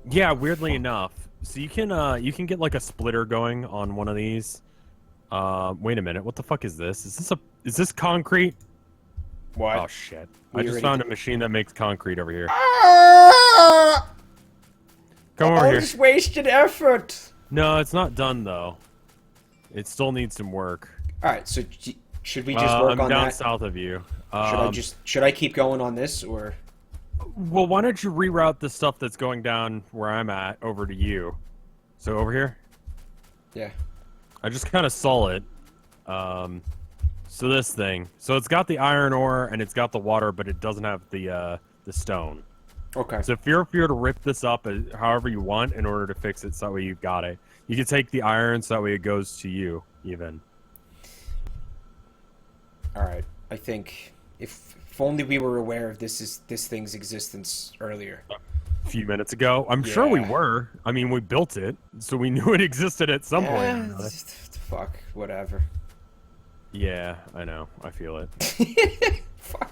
Yeah, weirdly enough. So you can get like a splitter going on one of these. Wait a minute, what the fuck is this? Is this concrete? What? Oh shit. I just found a machine that makes concrete over here. Come over All here. this wasted effort. No, it's not done though. It still needs some work. All right, so should we just work I'm on down that? south of you. Should I keep going on this or? Well, why don't you reroute the stuff that's going down where I'm at over to you? So over here? Yeah. I just kind of saw it. So this thing. So it's got the iron ore and it's got the water, but it doesn't have the stone. Okay. So feel free to rip this up however you want in order to fix it so that way you've got it. You can take the iron so that way it goes to you, even. All right. I think if only we were aware of this thing's existence earlier. A few minutes ago. I'm sure we were. I mean, we built it, so we knew it existed at some point. or another. Fuck, whatever. Yeah, I know. I feel it. Fuck.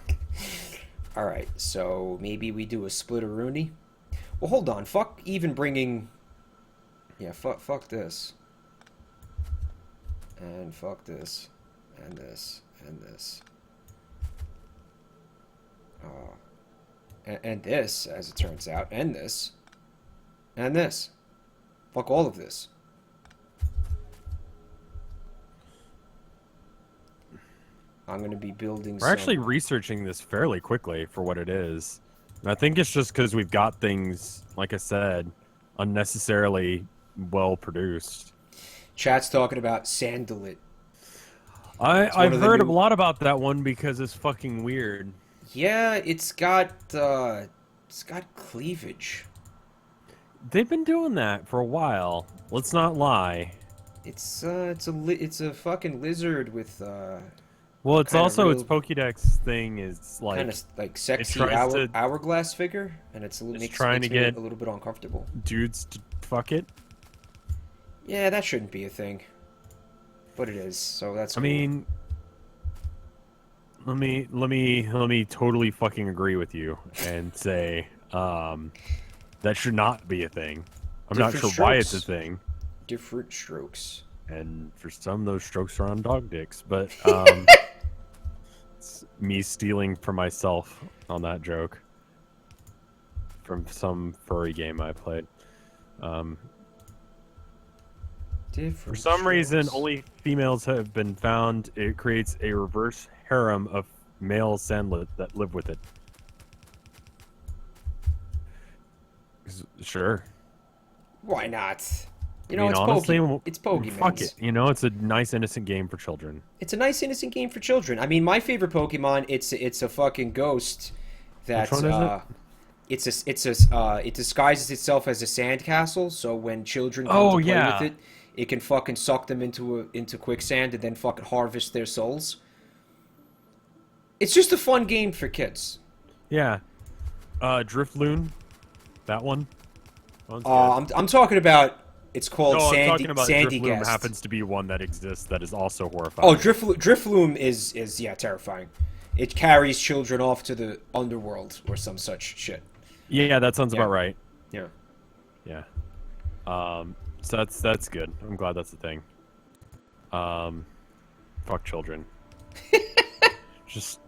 All right, so maybe we do a splitteroonie. Well, hold on. Fuck even bringing. Yeah, fuck this. And fuck this. And this. and this. And this, as it turns out, and this. And this. Fuck all of this. I'm going to be building We're actually researching this fairly quickly for what it is. And I think it's just because we've got things, like I said, unnecessarily well produced. Chat's talking about Sandalit. I've heard a lot about that one because it's fucking weird. Yeah, it's got cleavage. They've been doing that for a while. Let's not lie. It's a fucking lizard with Well, it's also its Pokédex thing is like kind of like sexy hourglass figure, and makes me a little bit uncomfortable. Dudes to fuck it. Yeah, that shouldn't be a thing, but it is. So that's. I mean, let me totally fucking agree with you and say that should not be a thing. I'm not sure why it's a thing. Different strokes. And for some, those strokes are on dog dicks, but it's me stealing for myself on that joke from some furry game I played. For some reason, only females have been found. It creates a reverse harem of male sandlet that live with it. Sure. Why not? You know, I mean, honestly, it's Pokemon. Fuck it. You know, it's a nice, innocent game for children. It's a nice, innocent game for children. I mean, my favorite Pokemon, it's a fucking ghost that it disguises itself as a sandcastle. So when children come to play with it, it can fucking suck them into quicksand and then fucking harvest their souls. It's just a fun game for kids. Yeah. Drifloon, that one. I'm talking about. It's called Sandy. I'm talking about Sandy Drifloon Guest. happens to be one that exists that is also horrifying. Oh, Drifloon is terrifying. It carries children off to the underworld or some such shit. Yeah, that sounds about right. Yeah. Yeah. So that's good. I'm glad that's the thing. Fuck children. Just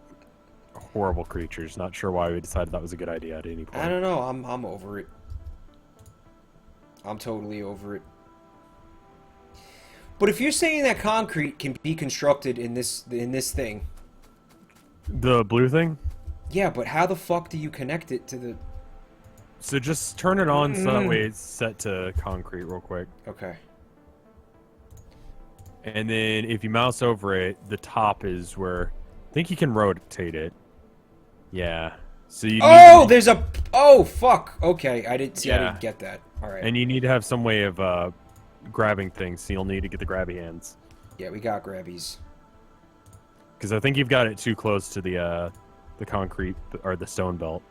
horrible creatures. Not sure why we decided that was a good idea at any point. I don't know. I'm over it. I'm totally over it. But if you're saying that concrete can be constructed in this thing, the blue thing? Yeah, but how the fuck do you connect it to the? So just turn it on so that way it's set to concrete real quick. Okay. And then if you mouse over it, the top is where I think you can rotate it. Yeah. So you. There's a. Oh fuck. Okay, I didn't get that. All right. And you need to have some way of grabbing things, so you'll need to get the grabby hands. Yeah, we got grabbies. Because I think you've got it too close to the concrete or the stone belt.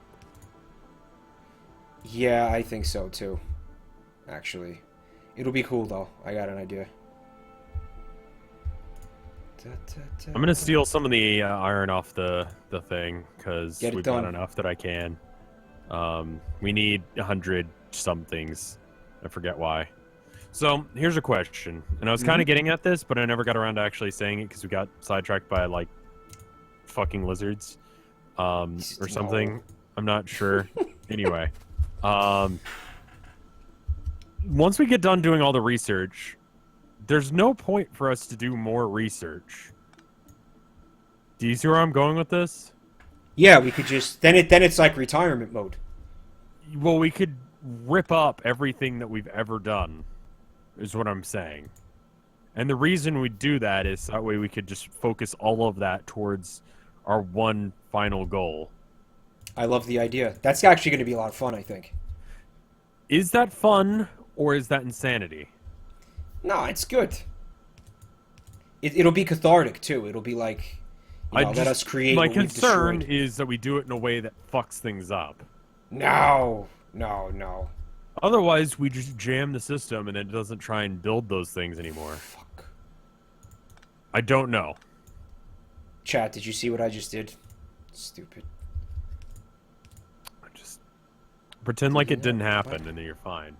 Yeah, I think so too. Actually, it'll be cool though. I got an idea. I'm gonna steal some of the iron off the thing because we've got enough that I can. We need 100 somethings. I forget why. So here's a question, and I was kind of getting at this, but I never got around to actually saying it because we got sidetracked by like fucking lizards, or something. I'm not sure. Anyway, once we get done doing all the research, there's no point for us to do more research. Do you see where I'm going with this? Yeah, we could just then it's like retirement mode. Well, we could rip up everything that we've ever done, is what I'm saying. And the reason we do that is that way we could just focus all of that towards our one final goal. I love the idea. That's actually going to be a lot of fun, I think. Is that fun, or is that insanity? No, it's good. It'll be cathartic, too. It'll be like, let us create my what we've destroyed. My concern is that we do it in a way that fucks things up. No. Otherwise, we just jam the system and it doesn't try and build those things anymore. Fuck. I don't know. Chat, did you see what I just did? Stupid. Just pretend like it didn't happen and then you're fine.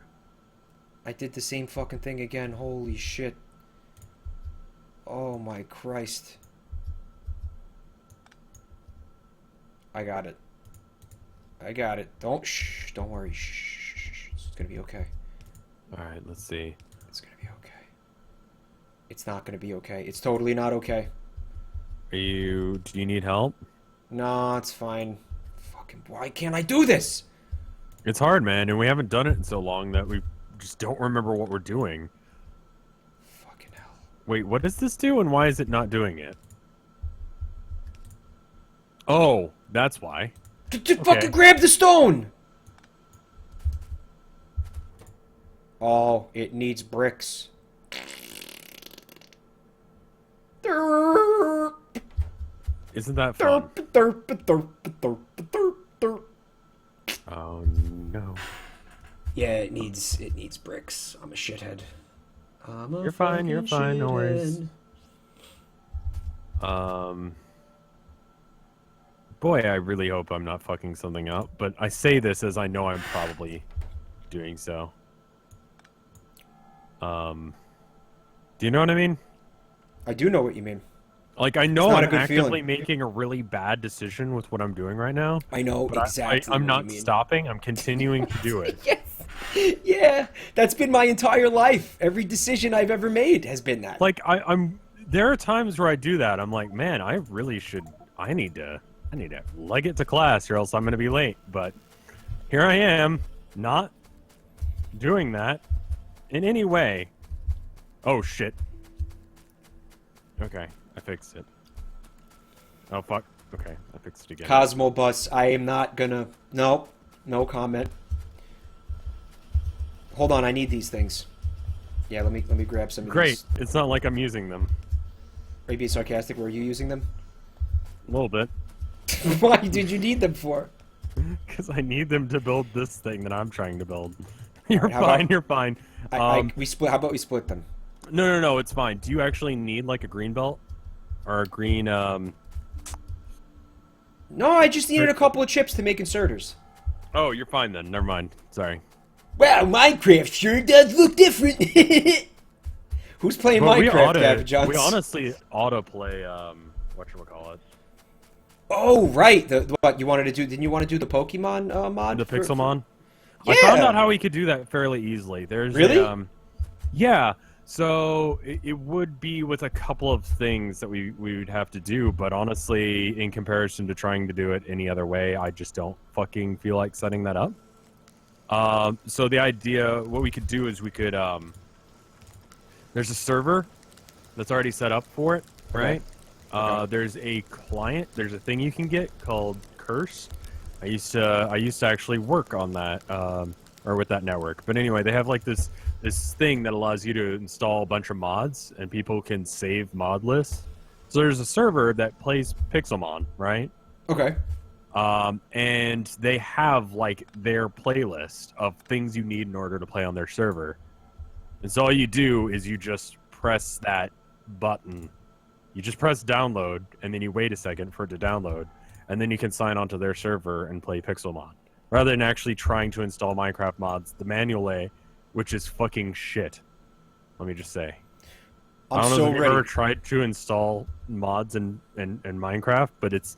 I did the same fucking thing again. Holy shit. Oh my Christ. I got it. I got it. Don't worry. Shh. It's gonna be okay. All right, let's see. It's gonna be okay. It's not gonna be okay. It's totally not okay. Do you need help? No, it's fine. Fucking, why can't I do this? It's hard, man, and we haven't done it in so long that we just don't remember what we're doing. Fucking hell. Wait, what does this do, and why is it not doing it? Oh, that's why. Just fucking grab the stone! Oh, it needs bricks. Isn't that fun? Oh no. Yeah, it needs bricks. I'm a shithead. You're fine, no worries. Boy, I really hope I'm not fucking something up, but I say this as I know I'm probably doing so. Do you know what I mean? I do know what you mean. Like, I know not I'm a good actively feeling. making a really bad decision with what I'm doing right now. I know but exactly. I'm what not you mean. stopping. I'm continuing to do it. Yes. Yeah, that's been my entire life. Every decision I've ever made has been that. Like, I'm. There are times where I do that. I'm like, man, I really should. I need to leg it to class, or else I'm gonna be late. But here I am, not doing that in any way. Oh shit. Okay, I fixed it. Oh fuck. Okay, I fixed it again. Cosmo Bus, I am not gonna... No comment. Hold on, I need these things. Yeah, let me grab some of Great. these. It's not like I'm using them. Are you being sarcastic? Were you using them? A little bit. Why did you need them for? Because I need them to build this thing that I'm trying to build. You're Alright, how fine, about- you're fine. How about we split them? No, it's fine. Do you actually need, like, a green belt? Or a green, No, I just needed a couple of chips to make inserters. Oh, you're fine then. Never mind. Sorry. Wow, Minecraft sure does look different. Who's playing Well, Minecraft, Gavin Johns? we honestly auto-play, whatchamacallit. Oh, right. What you wanted to do? Didn't you want to do the Pokemon mod? The Pixelmon? Yeah. I found out how we could do that fairly easily. There's Really? Yeah. So it would be with a couple of things that we would have to do, but honestly, in comparison to trying to do it any other way, I just don't fucking feel like setting that up. So the idea, what we could do is we could, there's a server that's already set up for it, right? Okay. There's a client, there's a thing you can get called Curse. I used to actually work on that, or with that network. But anyway, they have like this thing that allows you to install a bunch of mods, and people can save mod lists. So there's a server that plays Pixelmon, right? Okay. And they have like their playlist of things you need in order to play on their server. And so all you do is you just press that button. You just press download, and then you wait a second for it to download, and then you can sign onto their server and play Pixelmon. Rather than actually trying to install Minecraft mods the manual way, which is fucking shit. Let me just say. I don't know if you've ever tried to install mods in Minecraft, but it's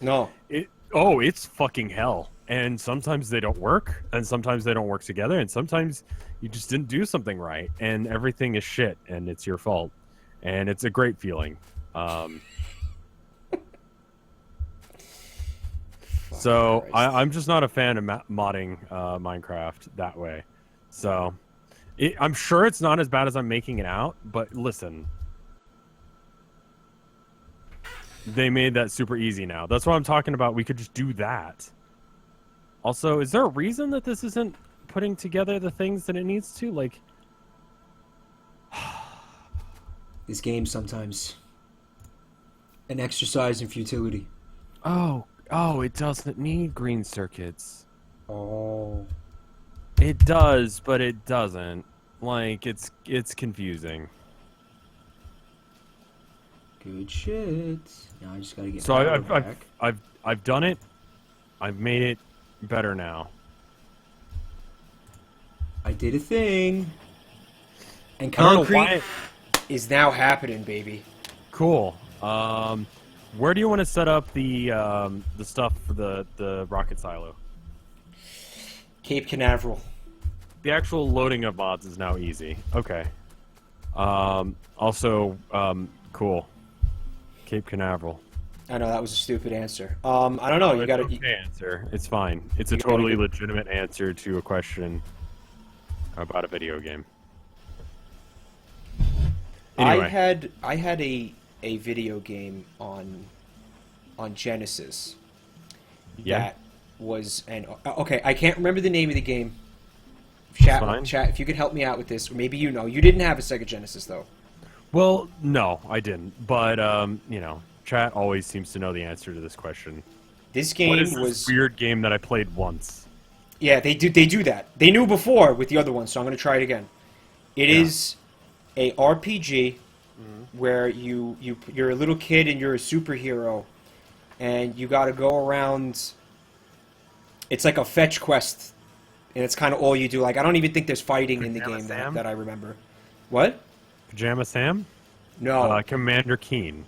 it's fucking hell. And sometimes they don't work, and sometimes they don't work together, and sometimes you just didn't do something right, and everything is shit, and it's your fault. And it's a great feeling. So I'm just not a fan of modding Minecraft that way. So I'm sure it's not as bad as I'm making it out, but listen. They made that super easy now. That's what I'm talking about. We could just do that. Also, is there a reason that this isn't putting together the things that it needs to? Like, this game sometimes an exercise in futility. Oh, it doesn't need green circuits. Oh. It does, but it doesn't. Like, it's confusing. Good shit. Now I just gotta get. So I've done it. I've made it better now. I did a thing. And I don't know concrete is now happening, baby. Cool. Where do you want to set up the stuff for the rocket silo? Cape Canaveral. The actual loading of mods is now easy. Okay. Also, cool. Cape Canaveral. I know that was a stupid answer. I don't know. You got to okay answer. It's fine. It's a totally legitimate answer to a question about a video game. Anyway. I had a video game on Genesis. Yeah. That was okay. I can't remember the name of the game. Chat, if you could help me out with this, or maybe you know. You didn't have a Sega Genesis though. Well, no, I didn't. But you know, chat always seems to know the answer to this question. This game what is was this weird game that I played once. Yeah, they do that. They knew before with the other one, so I'm going to try it again. It is a RPG where you're a little kid and you're a superhero, and you got to go around. It's like a fetch quest, and it's kind of all you do. Like I don't even think there's fighting in the game that I remember. What? Pajama Sam? No. Commander Keen.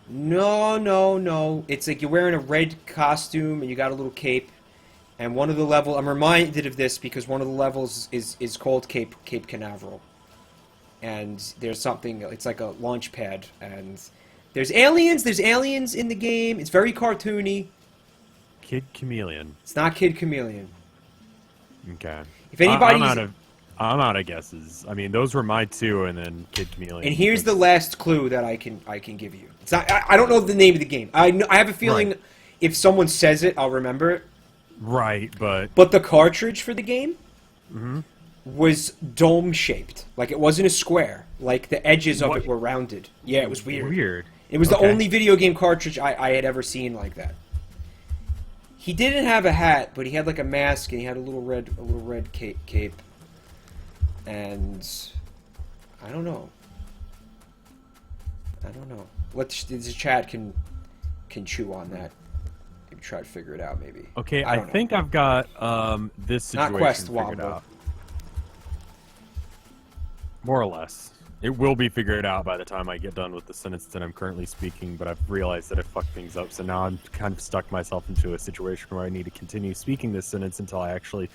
No. It's like you're wearing a red costume and you got a little cape. And one of the levels, I'm reminded of this because one of the levels is called Cape Canaveral. And there's something, it's like a launch pad. And there's aliens in the game. It's very cartoony. Kid Chameleon. It's not Kid Chameleon. Okay. If anybody's... I'm out of guesses. I mean, those were my two, and then Kid Chameleon. And here's the last clue that I can give you. It's not. I don't know the name of the game. I have a feeling if someone says it, I'll remember it. Right, but the cartridge for the game was dome shaped. Like it wasn't a square. Like the edges of it were rounded. Yeah, it was weird. It was the only video game cartridge I had ever seen like that. He didn't have a hat, but he had like a mask and he had a little red cape. And I don't know. The chat can chew on that. Maybe try to figure it out. Maybe. Okay, I think I've got this situation not Quest figured Wombo. out. More or less. It will be figured out by the time I get done with the sentence that I'm currently speaking, but I've realized that I fucked things up, so now I'm kind of stuck myself into a situation where I need to continue speaking this sentence until I actually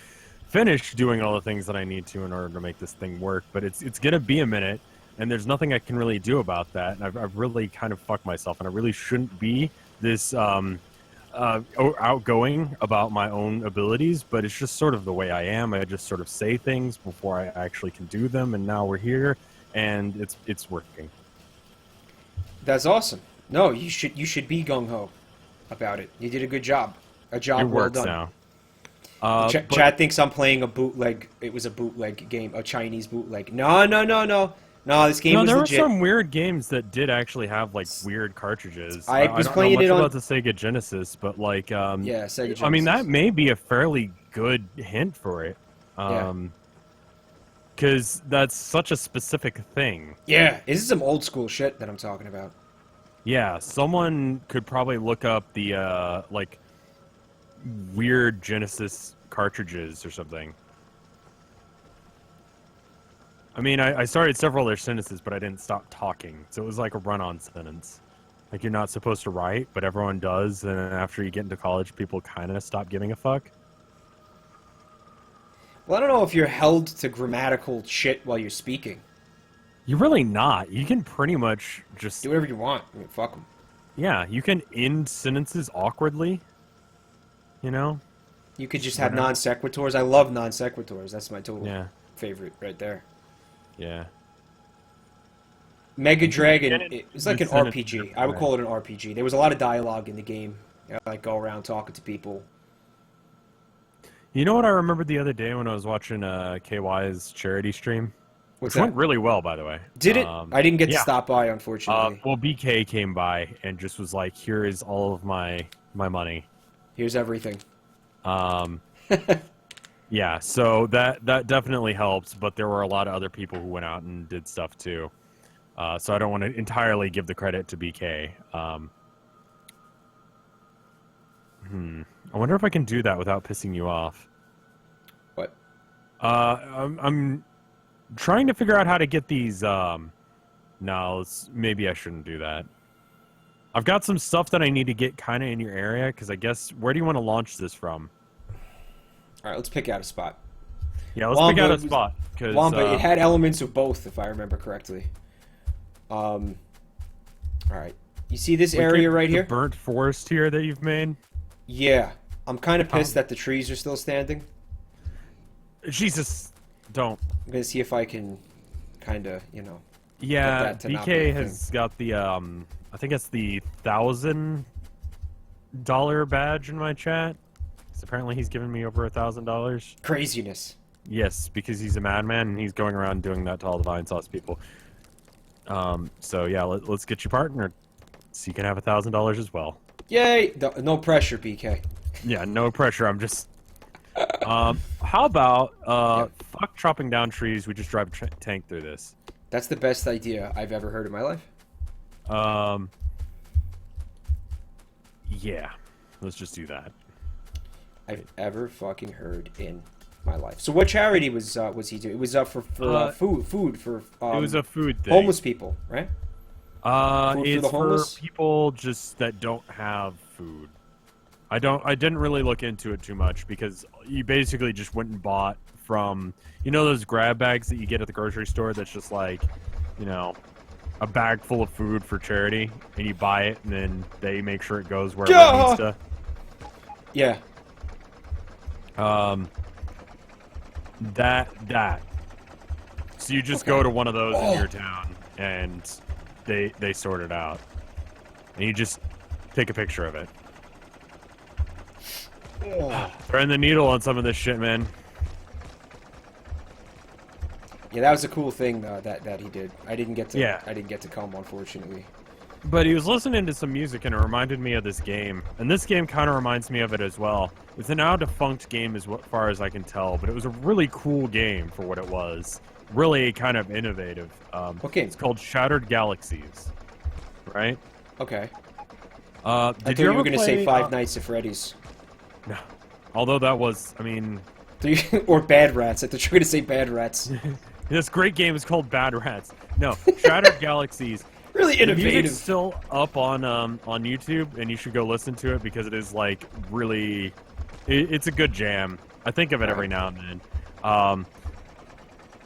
finish doing all the things that I need to in order to make this thing work. But it's gonna be a minute, and there's nothing I can really do about that. And I've really kind of fucked myself, and I really shouldn't be this outgoing about my own abilities. But it's just sort of the way I am. I just sort of say things before I actually can do them, and now we're here, and it's working. That's awesome. No, you should be gung ho about it. You did a good job. A job well done. Now. Chad thinks I'm playing a bootleg. It was a bootleg game, a Chinese bootleg. No. This game was legit. There were some weird games that did actually have like weird cartridges. I was playing it on about the Sega Genesis, but like, Sega Genesis. I mean, that may be a fairly good hint for it, because that's such a specific thing. Yeah, this is some old school shit that I'm talking about. Yeah, someone could probably look up the like weird Genesis cartridges or something. I mean, I started several of their sentences, but I didn't stop talking, so it was like a run-on sentence. Like, you're not supposed to write, but everyone does, and then after you get into college, people kind of stop giving a fuck. Well, I don't know if you're held to grammatical shit while you're speaking. You're really not. You can pretty much just... do whatever you want. I mean, fuck them. Yeah, you can end sentences awkwardly. You know? You could just have non sequiturs. I love non sequiturs. That's my total favorite right there. Yeah. Mega Dragon, it's like an RPG. I would call it an RPG. There was a lot of dialogue in the game. I like go around talking to people. You know what I remembered the other day when I was watching KY's charity stream? Which went really well, by the way. Did it? I didn't get to stop by, unfortunately. Well, BK came by and just was like, here is all of my money. Here's everything. Yeah, so that definitely helps, but there were a lot of other people who went out and did stuff too. So I don't want to entirely give the credit to BK. I wonder if I can do that without pissing you off. What? I'm trying to figure out how to get these. No, maybe I shouldn't do that. I've got some stuff that I need to get kind of in your area, because I guess, where do you want to launch this from? All right, let's pick out a spot. Yeah, let's pick out a spot. Wamba, it had elements of both, if I remember correctly. All right. You see this area right here? The burnt forest here that you've made? Yeah. I'm kind of pissed that the trees are still standing. Jesus, don't. I'm going to see if I can kind of, Yeah, get that to not be BK a has got the, I think it's the $1,000 badge in my chat. So apparently he's given me over $1,000. Craziness. Yes, because he's a madman and he's going around doing that to all the Vine Sauce people. So yeah, let's get you partnered so you can have $1,000 as well. Yay! No pressure, BK. Yeah, no pressure. I'm just. How about fuck chopping down trees? We just drive a tank through this. That's the best idea I've ever heard in my life. Yeah, let's just do that. I've ever fucking heard in my life. So what charity was he doing? It was for food for. It was a food thing. Homeless people, right? It's for people just that don't have food. I didn't really look into it too much because you basically just went and bought from, those grab bags that you get at the grocery store that's just like, a bag full of food for charity, and you buy it and then they make sure it goes where it needs to. Yeah. That. So you just go to one of those in your town and they sort it out. And you just take a picture of it. Threading the needle on some of this shit, man. Yeah, that was a cool thing that he did. I didn't get to. Yeah. I didn't get to come, unfortunately. But he was listening to some music and it reminded me of this game. And this game kind of reminds me of it as well. It's a now defunct game as far as I can tell, but it was a really cool game for what it was. Really kind of innovative. Okay. It's called Shattered Galaxies. Right? Okay. I thought you were going to say Five Nights at Freddy's. No. Although that was, or Bad Rats. I thought you were going to say Bad Rats. This great game is called Bad Rats. No, Shattered Galaxies. Really innovative. The music's still up on YouTube, and you should go listen to it because it is like really, it's a good jam. I think of it every now and then.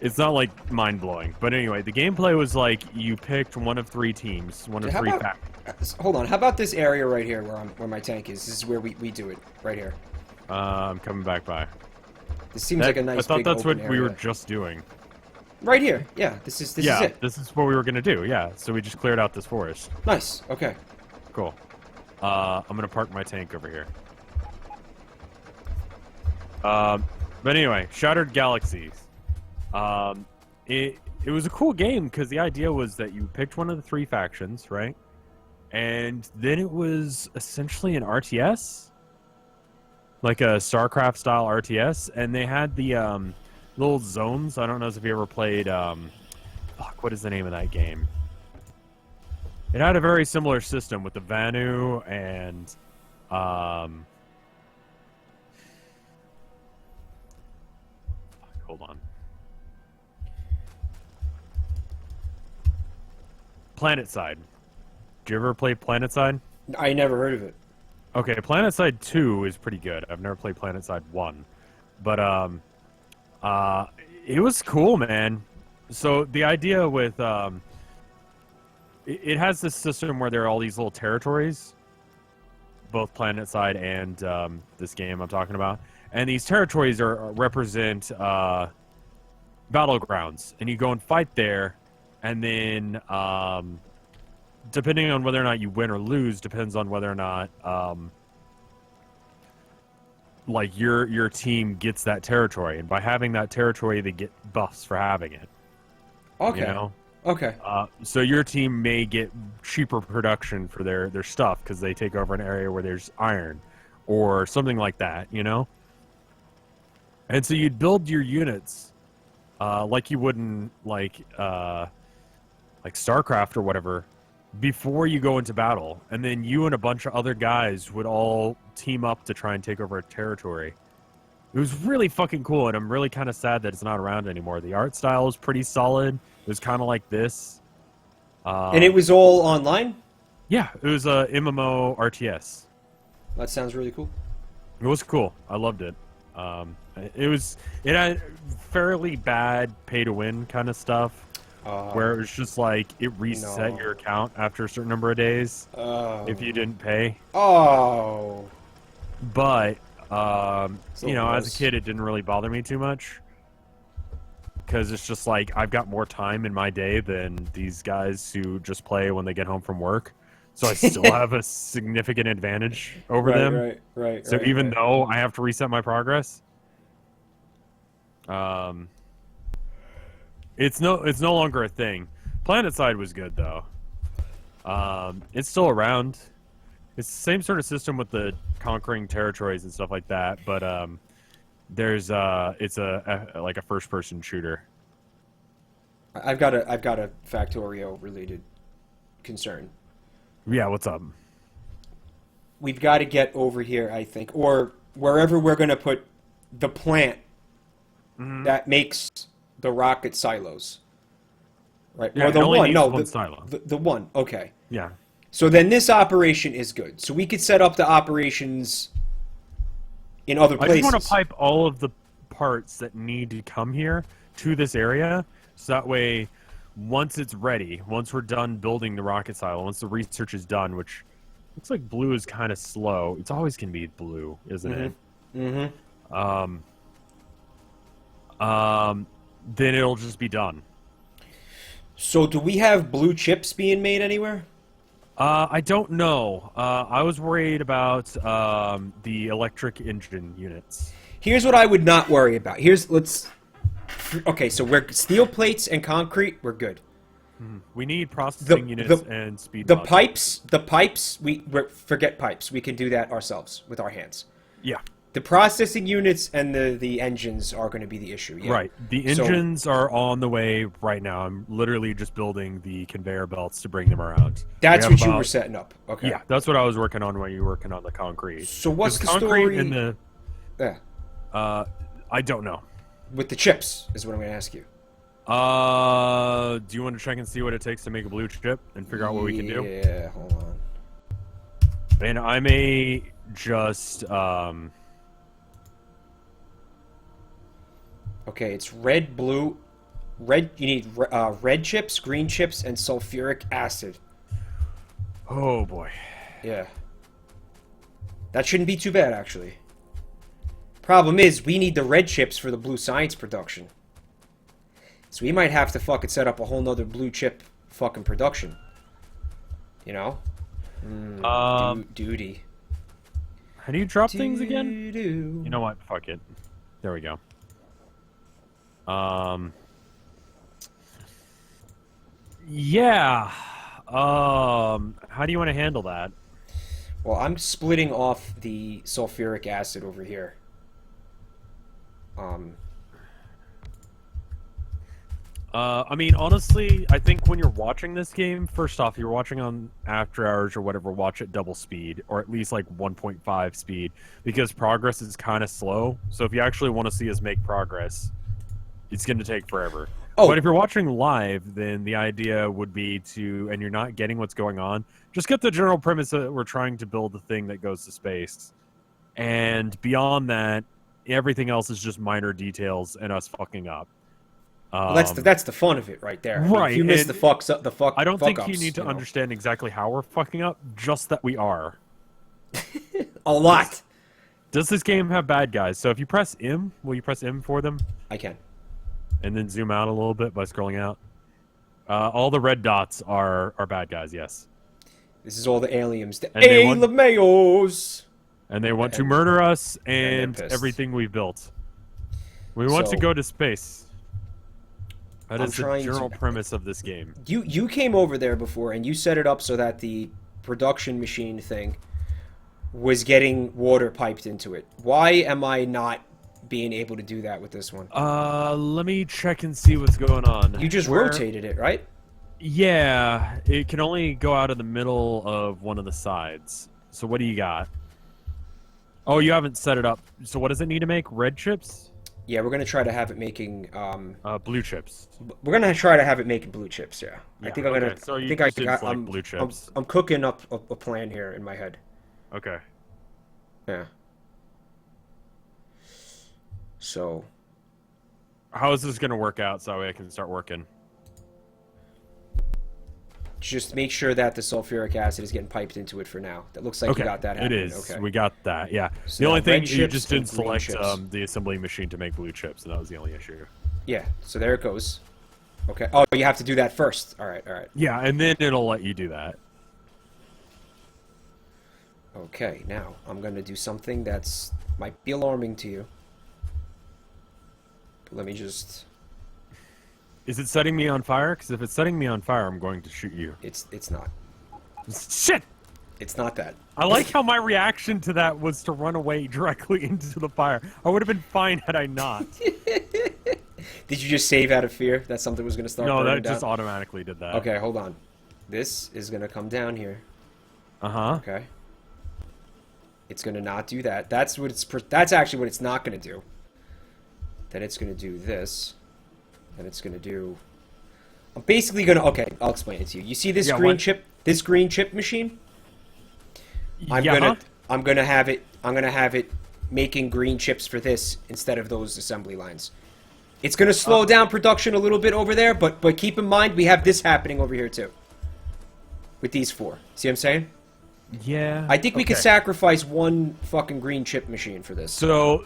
It's not like mind blowing, but anyway, the gameplay was like you picked one of three teams, one of three packs. Hold on, how about this area right here where my tank is? This is where we do it right here. I'm coming back by. This seems like a nice. I thought that's what we were area. just doing. Right here, yeah. This is it. This is what we were gonna do. Yeah, so we just cleared out this forest. Nice. Okay. Cool. I'm gonna park my tank over here. But anyway, Shattered Galaxies. It was a cool game because the idea was that you picked one of the three factions, right? And then it was essentially an RTS, like a StarCraft style RTS, and they had the little zones. I don't know if you ever played. What is the name of that game? It had a very similar system with the Vanu and hold on. PlanetSide. Did you ever play PlanetSide? I never heard of it. Okay, PlanetSide 2 is pretty good. I've never played PlanetSide 1. But it was cool, man. So the idea with it has this system where there are all these little territories, both PlanetSide and this game I'm talking about. And these territories represent battlegrounds, and you go and fight there, and then depending on whether or not you win or lose depends on whether or not like your team gets that territory, and by having that territory they get buffs for having it. Okay. You know? Okay. So your team may get cheaper production for their stuff because they take over an area where there's iron or something like that, you know? And so you'd build your units like you would in like StarCraft or whatever before you go into battle. And then you and a bunch of other guys would all team up to try and take over a territory. It was really fucking cool, and I'm really kind of sad that it's not around anymore. The art style is pretty solid. It was kind of like this. And it was all online? Yeah, it was a MMO RTS. That sounds really cool. It was cool. I loved it. It had fairly bad pay to win kind of stuff, where it was just like it reset your account after a certain number of days if you didn't pay. Oh. But So you know, gross. as a kid, it didn't really bother me too much because it's just like I've got more time in my day than these guys who just play when they get home from work. So I still have a significant advantage over them. Right. So even though I have to reset my progress, it's no longer a thing. PlanetSide was good though. It's still around. It's the same sort of system with the conquering territories and stuff like that, but it's like a first person shooter. I've got a Factorio related concern. Yeah, what's up? We've got to get over here, I think, or wherever we're going to put the plant that makes the rocket silos. Right? Yeah, or the it only one. needs No, one the, silo. the one. Okay. Yeah. So then this operation is good. So we could set up the operations in other I places. just want to pipe all of the parts that need to come here to this area, so that way, once it's ready, once we're done building the rocket silo, once the research is done, which looks like blue is kind of slow. It's always going to be blue, isn't it? Mm-hmm. Then it'll just be done. So do we have blue chips being made anywhere? I don't know. I was worried about the electric engine units. Here's what I would not worry about. Okay, so we're steel plates and concrete. We're good. We need processing units and speed. The pipes. Forget pipes. We can do that ourselves with our hands. Yeah. The processing units and the engines are going to be the issue. Yeah. Right. The engines are on the way right now. I'm literally just building the conveyor belts to bring them around. That's what you were setting up. Okay. Yeah, that's what I was working on when you were working on the concrete. So what's the concrete story? in the? Yeah. I don't know. With the chips is what I'm going to ask you. Do you want to check and see what it takes to make a blue chip and figure out what we can do? Yeah, hold on. And I may just Okay, it's red, blue, red. You need red chips, green chips, and sulfuric acid. Oh boy. Yeah. That shouldn't be too bad, actually. Problem is, we need the red chips for the blue science production. So we might have to fucking set up a whole nother blue chip fucking production. You know? Duty. How do you drop things again? You know what? Fuck it. There we go. Yeah. How do you want to handle that? Well, I'm splitting off the sulfuric acid over here. I mean, honestly, I think when you're watching this game, first off, you're watching on After Hours or whatever, watch at double speed, or at least like 1.5 speed, because progress is kind of slow. So if you actually want to see us make progress, it's going to take forever. Oh. But if you're watching live, then the idea would be to, and you're not getting what's going on, just get the general premise that we're trying to build the thing that goes to space. And beyond that, everything else is just minor details and us fucking up. Well, that's the fun of it right there. Right. If you miss the fuck I don't think you ups, need to understand exactly how we're fucking up, just that we are. A lot. Does this game have bad guys? So if you press M, will you press M for them? I can. And then zoom out a little bit by scrolling out. All the red dots are bad guys, yes. This is all the aliens. The And they LeMayos. And they want to murder us and everything we've built. We want to go to space. That is the general premise of this game. You came over there before and you set it up so that the production machine thing was getting water piped into it. Why am I not being able to do that with this one? Let me check and see what's going on. You just rotated it, right? Yeah, it can only go out of the middle of one of the sides. So what do you got? Oh, you haven't set it up. So what does it need to make? Red chips? Yeah, we're gonna try to have it making. Blue chips. We're gonna try to have it making blue chips. Yeah, I Yeah. think I'm gonna. Okay. So I you think I just didn't select I'm blue I'm chips. I'm cooking up a plan here in my head. Okay. Yeah. So How is this gonna work out so I can start working? just make sure that the sulfuric acid is getting piped into it for now. That looks like you Okay. got that It happening. is. Okay. We got that. Yeah. So The only now thing red you chips just and didn't green select chips. the assembly machine to make blue chips, and that was the only issue. Yeah. So there it goes. Okay. Oh, you have to do that first. All right. All right. Yeah, and then it'll let you do that. Okay. Now I'm gonna do something that's might be alarming to you. But let me just. Is it setting me on fire? Because if it's setting me on fire, I'm going to shoot you. It's not. Shit! It's not that. I like how my reaction to that was to run away directly into the fire. I would have been fine had I not. Did you just save out of fear that something was gonna start? No, burning that down? just automatically did that. Okay, hold on. This is gonna come down here. Uh-huh. Okay. It's gonna not do that. That's what it's. That's actually what it's not gonna do. Then it's gonna do this. Then it's gonna do. I'm basically gonna. Okay, I'll explain it to you. You see this green chip? This green chip machine? I'm gonna have it. I'm gonna have it making green chips for this instead of those assembly lines. It's gonna slow down production a little bit over there, but keep in mind we have this happening over here too. With these four. See what I'm saying? Yeah. I think we could sacrifice one fucking green chip machine for this. So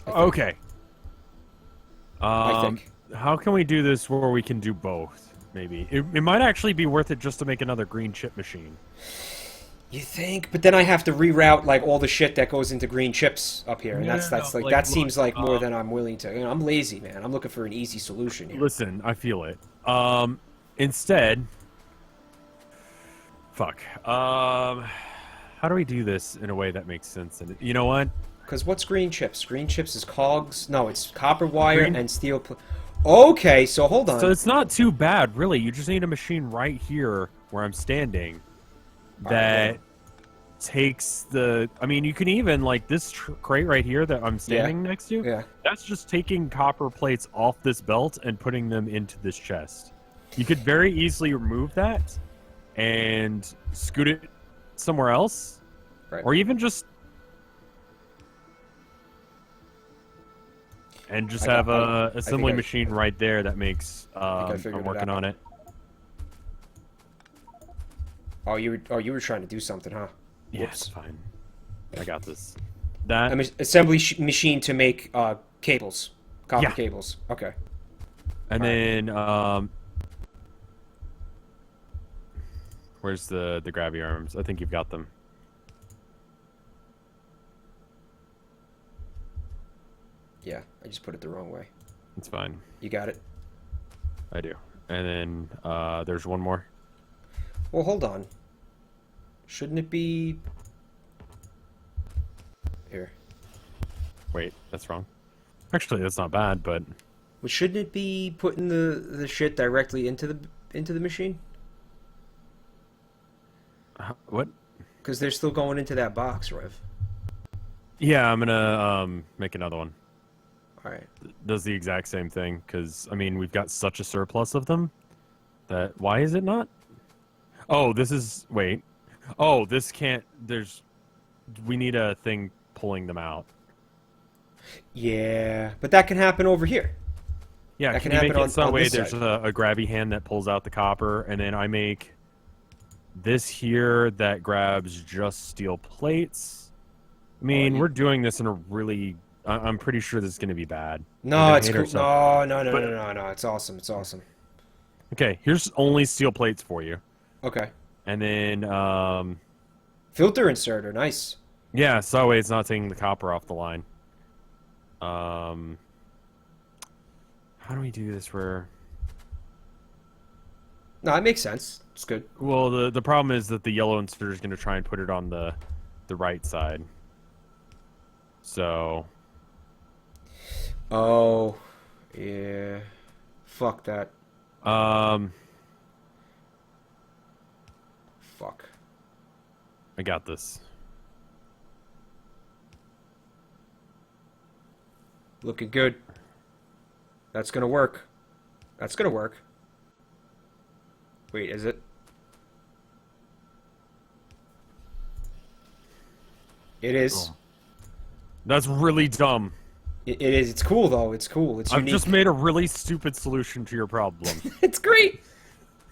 okay. I think. How can we do this where we can do both? Maybe it might actually be worth it just to make another green chip machine. You think? But then I have to reroute like all the shit that goes into green chips up here, and that's like that seems like more than I'm willing to. You know, I'm lazy, man. I'm looking for an easy solution here. Listen, I feel it. Instead, fuck. How do we do this in a way that makes sense? And you know what? Because what's green chips? Green chips is cogs. No, it's copper wire and steel. Okay, so hold on. So it's not too bad, really. You just need a machine right here where I'm standing that takes the. I mean, you can even like this crate right here that I'm standing next to. Yeah. That's just taking copper plates off this belt and putting them into this chest. You could very easily remove that and scoot it somewhere else, Right. or even just. And just have a assembly machine right there that makes. I'm working on it. Oh, you were trying to do something, huh? Yes, fine. I got this. That assembly machine to make cables, copper cables. Okay. And then where's the grabby arms? I think you've got them. Yeah, I just put it the wrong way. It's fine. You got it? I do. And then there's one more. Well, hold on. Shouldn't it be... Here. Wait, that's wrong. Actually, that's not bad, but... Well, shouldn't it be putting the shit directly into the machine? What? Because they're still going into that box, Rev. Yeah, I'm gonna make another one. All right. Does the exact same thing, because, I mean, we've got such a surplus of them that... Why is it not? Oh, this is... Wait. Oh, this can't... There's... We need a thing pulling them out. Yeah, but that can happen over here. Yeah, that can you make it so that way there's side. a grabby hand that pulls out the copper, and then I make this here that grabs just steel plates? I mean, we're doing this in a really... I'm pretty sure this is going to be bad. No, it's cool. No. It's awesome. It's awesome. Okay, here's only steel plates for you. Okay. And then... Filter inserter. Nice. Yeah, so that way it's not taking the copper off the line. How do we do this where... No, it makes sense. It's good. Well, the problem is that the yellow inserter is going to try and put it on the right side. So... Oh, yeah. Fuck that. Fuck. I got this. Looking good. That's gonna work. That's gonna work. Wait, is it? It is. Oh. That's really dumb. It is. It's cool though. It's cool. It's I've unique. just made a really stupid solution to your problem. It's great.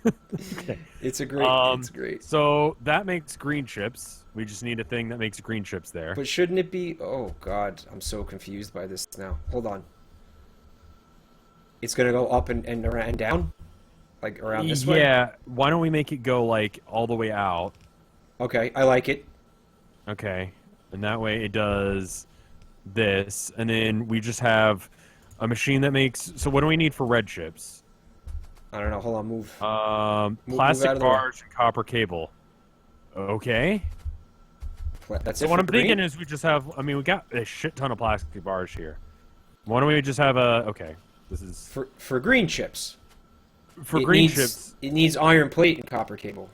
Okay. It's a great. It's great. So that makes green chips. We just need a thing that makes green chips there. But shouldn't it be? Oh God, I'm so confused by this now. Hold on. It's gonna go up and around and down, like around this way. Yeah. Why don't we make it go like all the way out? Okay, I like it. Okay. And that way it does this, and then we just have a machine that makes. So what do we need for red chips? I don't know. Hold on. Move. Plastic out of the way. bars and copper cable. Okay. That's So it what for I'm thinking green? is we just have. I mean, we got a shit ton of plastic bars here. Why don't we just have a? Okay, this is For green chips. for It green needs, chips, It needs iron plate and copper cable.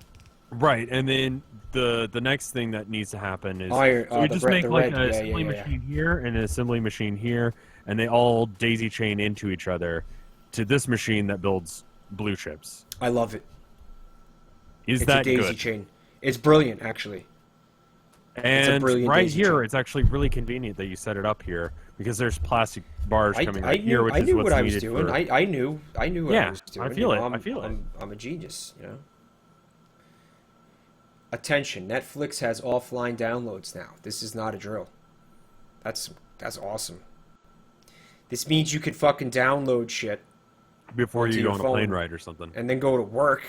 right? And then the next thing that needs to happen is Iron. so we just make the like red. an assembly machine here and an assembly machine here, and they all daisy chain into each other to this machine that builds blue chips. I love it. Is It's a that daisy good? chain. It's brilliant, actually. And brilliant right daisy here, chain. it's actually really convenient that you set it up here because there's plastic bars coming I right knew, here, which I is knew what's what I was needed doing. for. I knew what Yeah, I was doing. I feel You know, it. I feel it. I'm a genius. You know. Attention! Netflix has offline downloads now. This is not a drill. That's awesome. This means you can fucking download shit Before onto you go your on a plane phone. ride or something, and then go to work.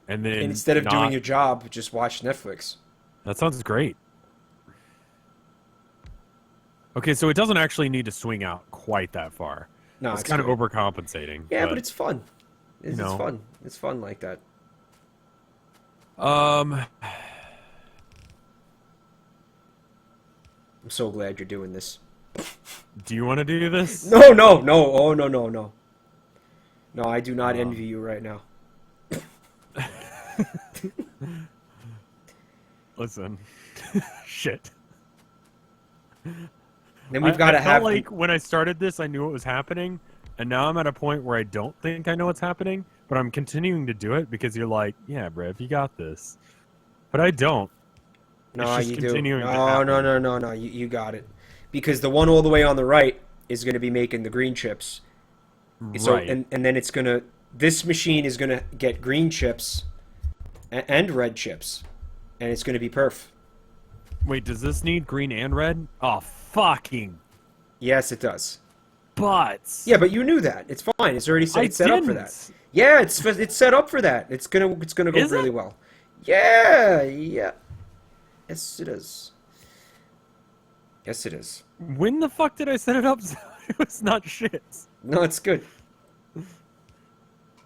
and then And instead of not, doing your job, just watch Netflix. that sounds great. Okay, so it doesn't actually need to swing out quite that far. No, It's kind good. of overcompensating. Yeah, but it's fun. It's know. fun. It's fun like that. um. I'm so glad you're doing this. Do you want to do this? No. Oh, no. No, I do not envy you right now. Listen, shit. Then we've got to I have. felt like when I started this, I knew what was happening, and now I'm at a point where I don't think I know what's happening, but I'm continuing to do it because you're like, yeah, Brev, you got this, but I don't. No, it's just you do. continuing to No. happen. You got it. Because the one all the way on the right is going to be making the green chips. So Right. and then it's gonna. This machine is gonna get green chips and red chips, and it's gonna be perf. Wait, does this need green and red? Oh, fucking Yes, it does. butts. Yeah, but you knew that. It's fine. It's already set, I it's set up for didn't. that. Yeah, it's set up for that. It's gonna go Is really it? well. Yeah. Yes, it is. Yes, it is. When the fuck did I set it up? So it was not shit. No, it's good.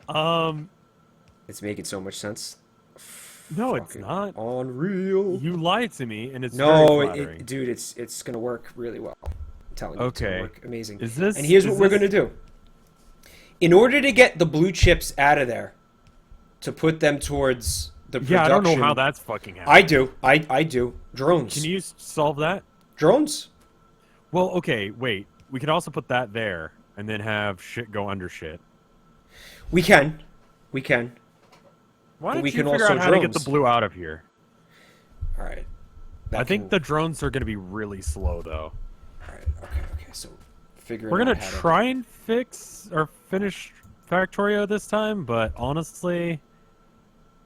Um, It's making so much sense. no, it's Fucking not. Unreal. You lied to me, and it's No, very flattering. dude, it's gonna work really well. I'm telling you, it's Okay. gonna work amazing. Is this? And here's is what we're this- gonna do. In order to get the blue chips out of there, to put them towards the production. Yeah, I don't know how that's fucking happening. I do. I do. Drones. Can you solve that? Drones? Well, okay, wait. We could also put that there, and then have shit go under shit. We can. We can. Why But don't we you can figure also out how to get the drones. blue out of here? All right. I think the drones are going to be really slow, though. All right. Okay. So, figure. We're going to try and fix or finish Factorio this time, but honestly,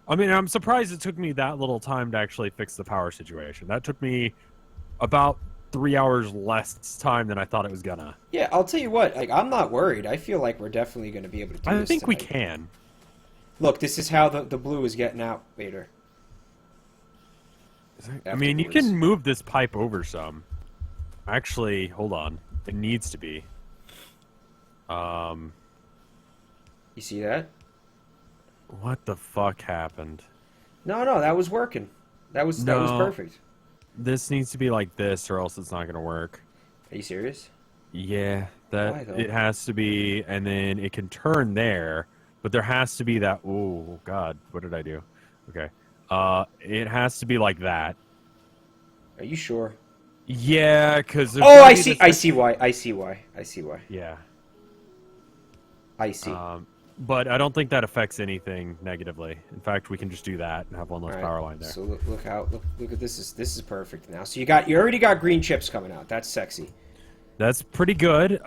I mean, I'm surprised it took me that little time to actually fix the power situation. That took me about 3 hours less time than I thought it was gonna. Yeah, I'll tell you what. Like, I'm not worried. I feel like we're definitely going to be able to do I this think we tonight. can. Look, this is how the blue is getting out later. I mean, you Afterwards. can move this pipe over some. Actually, hold on. It needs to be. You see that? What the fuck happened? No, that was working. That was No. perfect. This needs to be like this, or else it's not gonna work. Are you serious? Yeah, Why, that though? it has to be, and then it can turn there, but there has to be that. Oh God, what did I do? Okay, it has to be like that. Are you sure? Yeah, because Oh, I see. I see why. I see why. I see why. Yeah. I see. But I don't think that affects anything negatively. In fact, we can just do that and have one less power line there. So look out. Look at this. This is perfect now. So you already got green chips coming out. That's sexy. That's pretty good.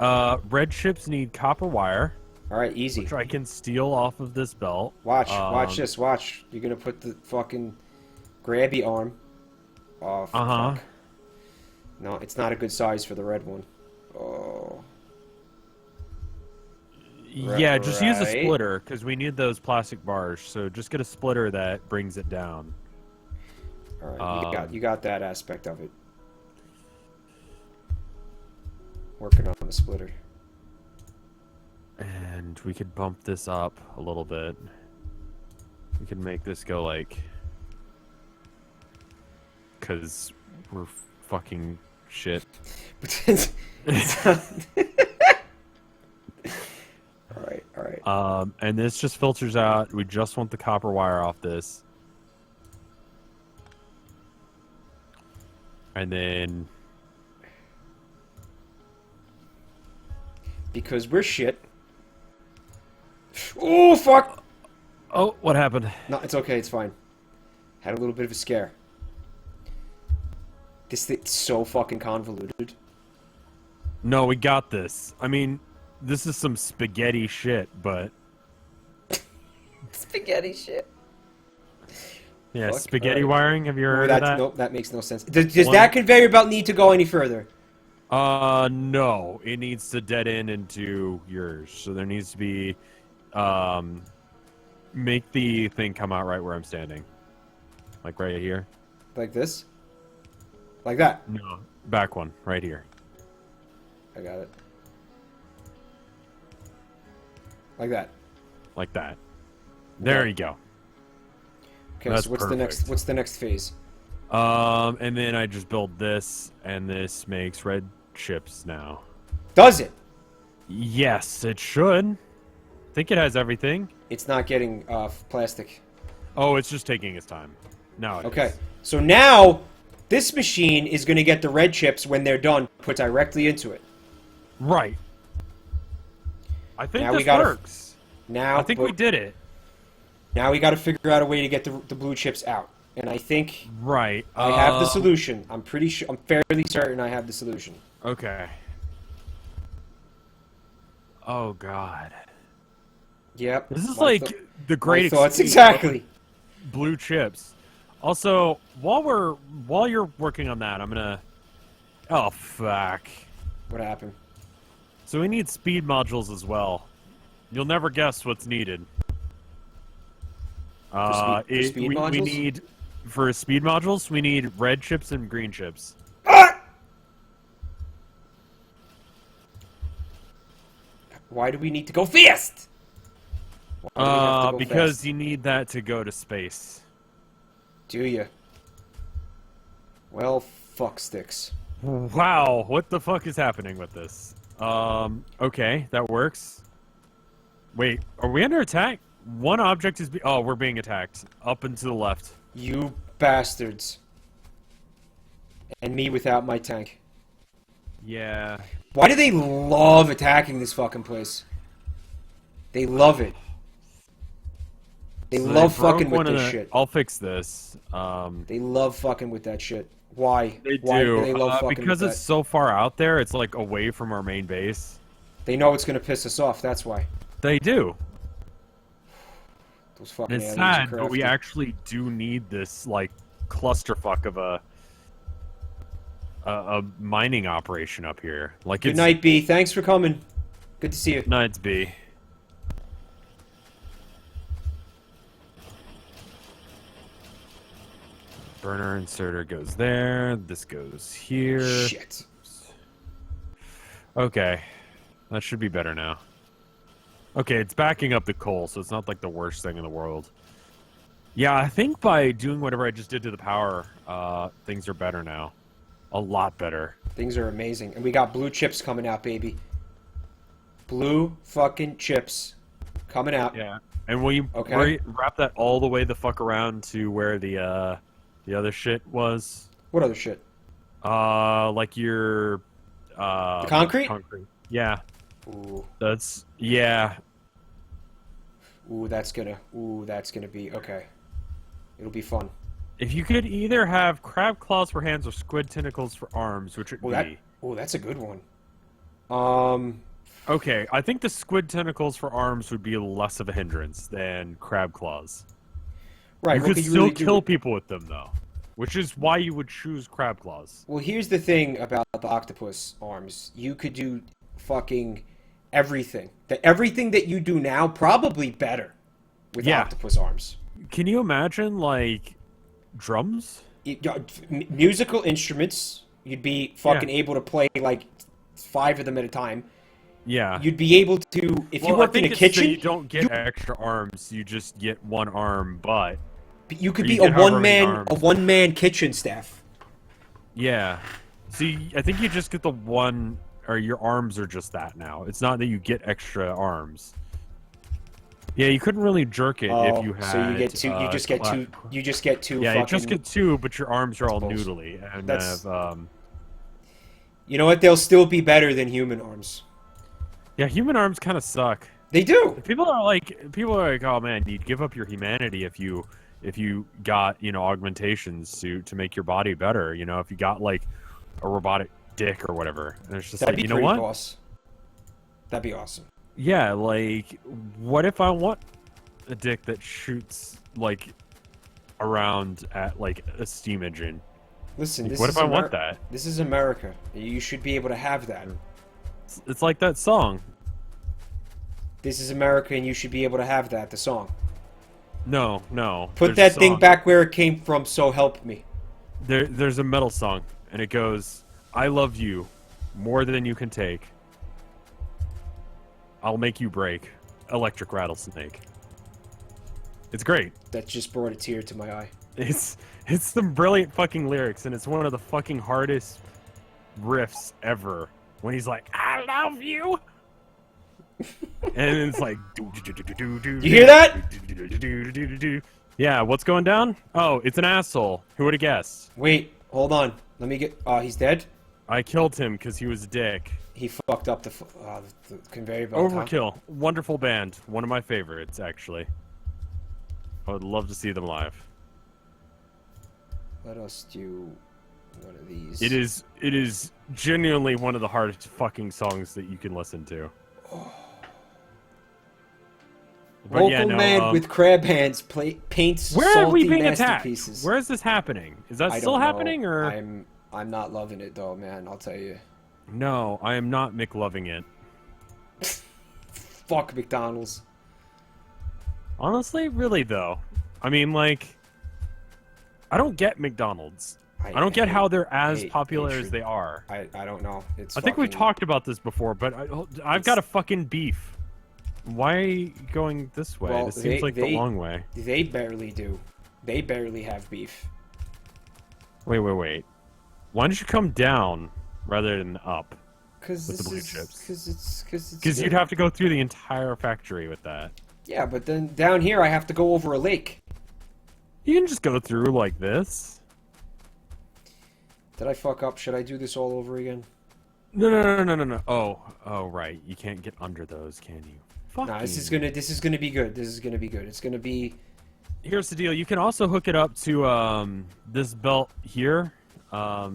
Red chips need copper wire. All right, easy. Which I can steal off of this belt. Watch this. Watch. You're gonna put the fucking grabby arm. Oh, fuck. No, it's not a good size for the red one. Oh. Yeah, just use a splitter, because we need those plastic bars. So just get a splitter that brings it down. Alright, you got that aspect of it. Working on the splitter. And we could bump this up a little bit. We could make this go like... Because we're fucking shit. Alright. And this just filters out. We just want the copper wire off this. And then... Because we're shit. Oh, fuck! Oh, what happened? No, it's okay, it's fine. Had a little bit of a scare. This thing's so fucking convoluted. No, we got this. I mean, this is some spaghetti shit, but... Spaghetti shit. Yeah, fuck, spaghetti wiring, have you heard of that? Nope, that makes no sense. Does that conveyor belt need to go any further? No. It needs to dead end into yours. So there needs to be, make the thing come out right where I'm standing. Like right here. Like this? Like that? No. Back one. Right here. I got it. Like that? Like that. There you go. Okay, that's so what's the next phase? And then I just build this, and this makes red chips now. Does it? Yes, it should. I think it has everything. It's not getting plastic. Oh, it's just taking its time. Now it is. So now this machine is going to get the red chips when they're done, put directly into it. Right. I think this works. I think we did it. Now we got to figure out a way to get the blue chips out. And I think I have the solution. I'm pretty sure. I'm fairly certain I have the solution. Okay. Oh God. Yep. This is like the great thoughts exactly. Blue chips. Also, while you're working on that, I'm gonna. Oh fuck. What happened? So we need speed modules as well. You'll never guess what's needed. For speed modules? We need for speed modules. We need red chips and green chips. Ah! Why do we need to go fast? Because you need that to go to space. Do you? Well, fuck sticks. Wow, what the fuck is happening with this? Okay, that works. Wait, are we under attack? One object is oh, we're being attacked. Up and to the left. You bastards. And me without my tank. Yeah. Why do they love attacking this fucking place? They love it. They love fucking with this shit. I'll fix this. They love fucking with that shit. Why? They Why do. do they love fucking because with it's that? so far out there, it's like away from our main base. They know it's gonna piss us off, that's why. They do. Those fucking it's sad, but we actually do need this, like, clusterfuck of a mining operation up here. Like, Good night, B. Thanks for coming. Good to see you. Nights, B. Burner inserter goes there. This goes here. Shit. Okay. That should be better now. Okay, it's backing up the coal, so it's not like the worst thing in the world. Yeah, I think by doing whatever I just did to the power, things are better now. A lot better. Things are amazing. And we got blue chips coming out, baby. Blue fucking chips coming out. Yeah. And will you wrap that all the way the fuck around to where the other shit was? What other shit? Like your The concrete? concrete. Yeah, Ooh, that's yeah. ooh, that's gonna be okay. It'll be fun. If you could either have crab claws for hands or squid tentacles for arms, which would Oh, be? that's a good one. Um, Okay, I think the squid tentacles for arms would be less of a hindrance than crab claws. right. You What could could you still really do? kill people with them though, which is why you would choose crab claws. Well, here's the thing about the octopus arms. You could do fucking everything. Everything that you do now, probably better with Yeah. octopus arms. Can you imagine like drums? Musical instruments, you'd be Yeah. fucking able to play like 5 of them at a time. Yeah. You'd be able to, if you Well, I worked in a think it's that kitchen, you don't get extra arms. You just get one arm, but you could or be you get however many a arms. one man kitchen staff. Yeah. See, I think you just get the one, or your arms are just that now. It's not that you get extra arms. Yeah, you couldn't really jerk it if you had. So you get two. You just get two. You just get two. Yeah, fucking, you just get two, but your arms are all bullshit. noodly and That's- have. You know what? They'll still be better than human arms. Yeah, human arms kind of suck. They do. People are like, oh man, you'd give up your humanity if you got augmentations to make your body better. You know, if you got like a robotic dick or whatever. And it's just That'd like, be you know pretty what? boss. That'd be awesome. Yeah, like, what if I want a dick that shoots like around at like a steam engine? Listen, Like, this what is if I want that? This is America. You should be able to have that. It's like that song. This is America, and you should be able to have that. The song. No, no. Put there's a that thing song. back where it came from. So help me. There's a metal song, and it goes, "I love you more than you can take. I'll make you break, electric rattlesnake." It's great. That just brought a tear to my eye. It's some brilliant fucking lyrics, and it's one of the fucking hardest riffs ever. When he's like, "I love you," and it's like, You hear that? Yeah, what's going down? Oh, it's an asshole. Who would have guessed? Wait, hold on. Let me get. Oh, he's dead. I killed him because he was a dick. He fucked up the conveyor belt. huh? Overkill. Wonderful band. One of my favorites, actually. I would love to see them live. Let us do one of these. It is genuinely one of the hardest fucking songs that you can listen to. But Vocal yeah, no, man with crab hands paints where are we salty being attacked? masterpieces. Where is this happening? Is that I still don't know. happening, or I'm not loving it though, man. I'll tell you. no? I am not McLoving it. Fuck McDonald's. Honestly, really though. I mean, like, I don't get McDonald's. I don't get how they're as popular as they are. I don't know. It's. I think we've fucking- talked about this before, but I've got a fucking beef. Why are you going this way? Well, this seems like the long way. They barely do. They barely have beef. Wait. Why don't you come down rather than up? Because With the blue chips. Because Because you'd have to go through the entire factory with that. Yeah, but then down here I have to go over a lake. You can just go through like this. Did I fuck up? Should I do this all over again? No. Oh, right. You can't get under those, can you? Fuck Nah, you. this is gonna be good. This is gonna be good. It's gonna be. Here's the deal. You can also hook it up to this belt here. I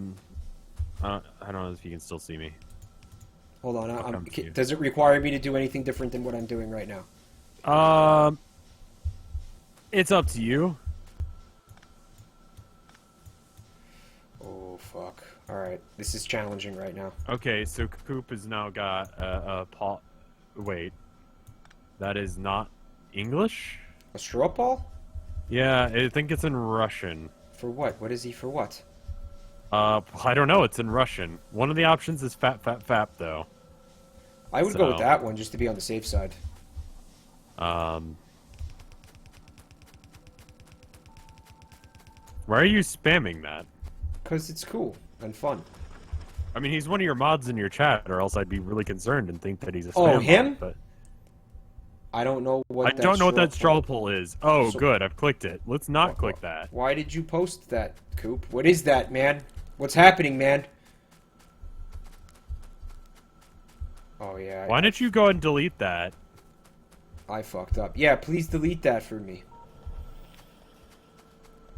don't know if you can still see me. Hold on. I'll come to you. Does it require me to do anything different than what I'm doing right now? It's up to you. Oh fuck! All right, this is challenging right now. Okay, so Coop has now got a pot. Wait, that is not English? A straw ball? Yeah, I think it's in Russian. For what? What is he for? What? I don't know. It's in Russian. One of the options is fap, though. I would go with So- that one just to be on the safe side. Why are you spamming that? Cause it's cool and fun. I mean, he's one of your mods in your chat, or else I'd be really concerned and think that he's a spam Oh, him? bot, but I don't know what. I don't know what that straw straw poll is. Oh, So- good. I've clicked it. Let's not click that. Why did you post that, Coop? What is that, man? What's happening, man? Oh, yeah. Why didn't you go and delete that? I fucked up. Yeah, please delete that for me.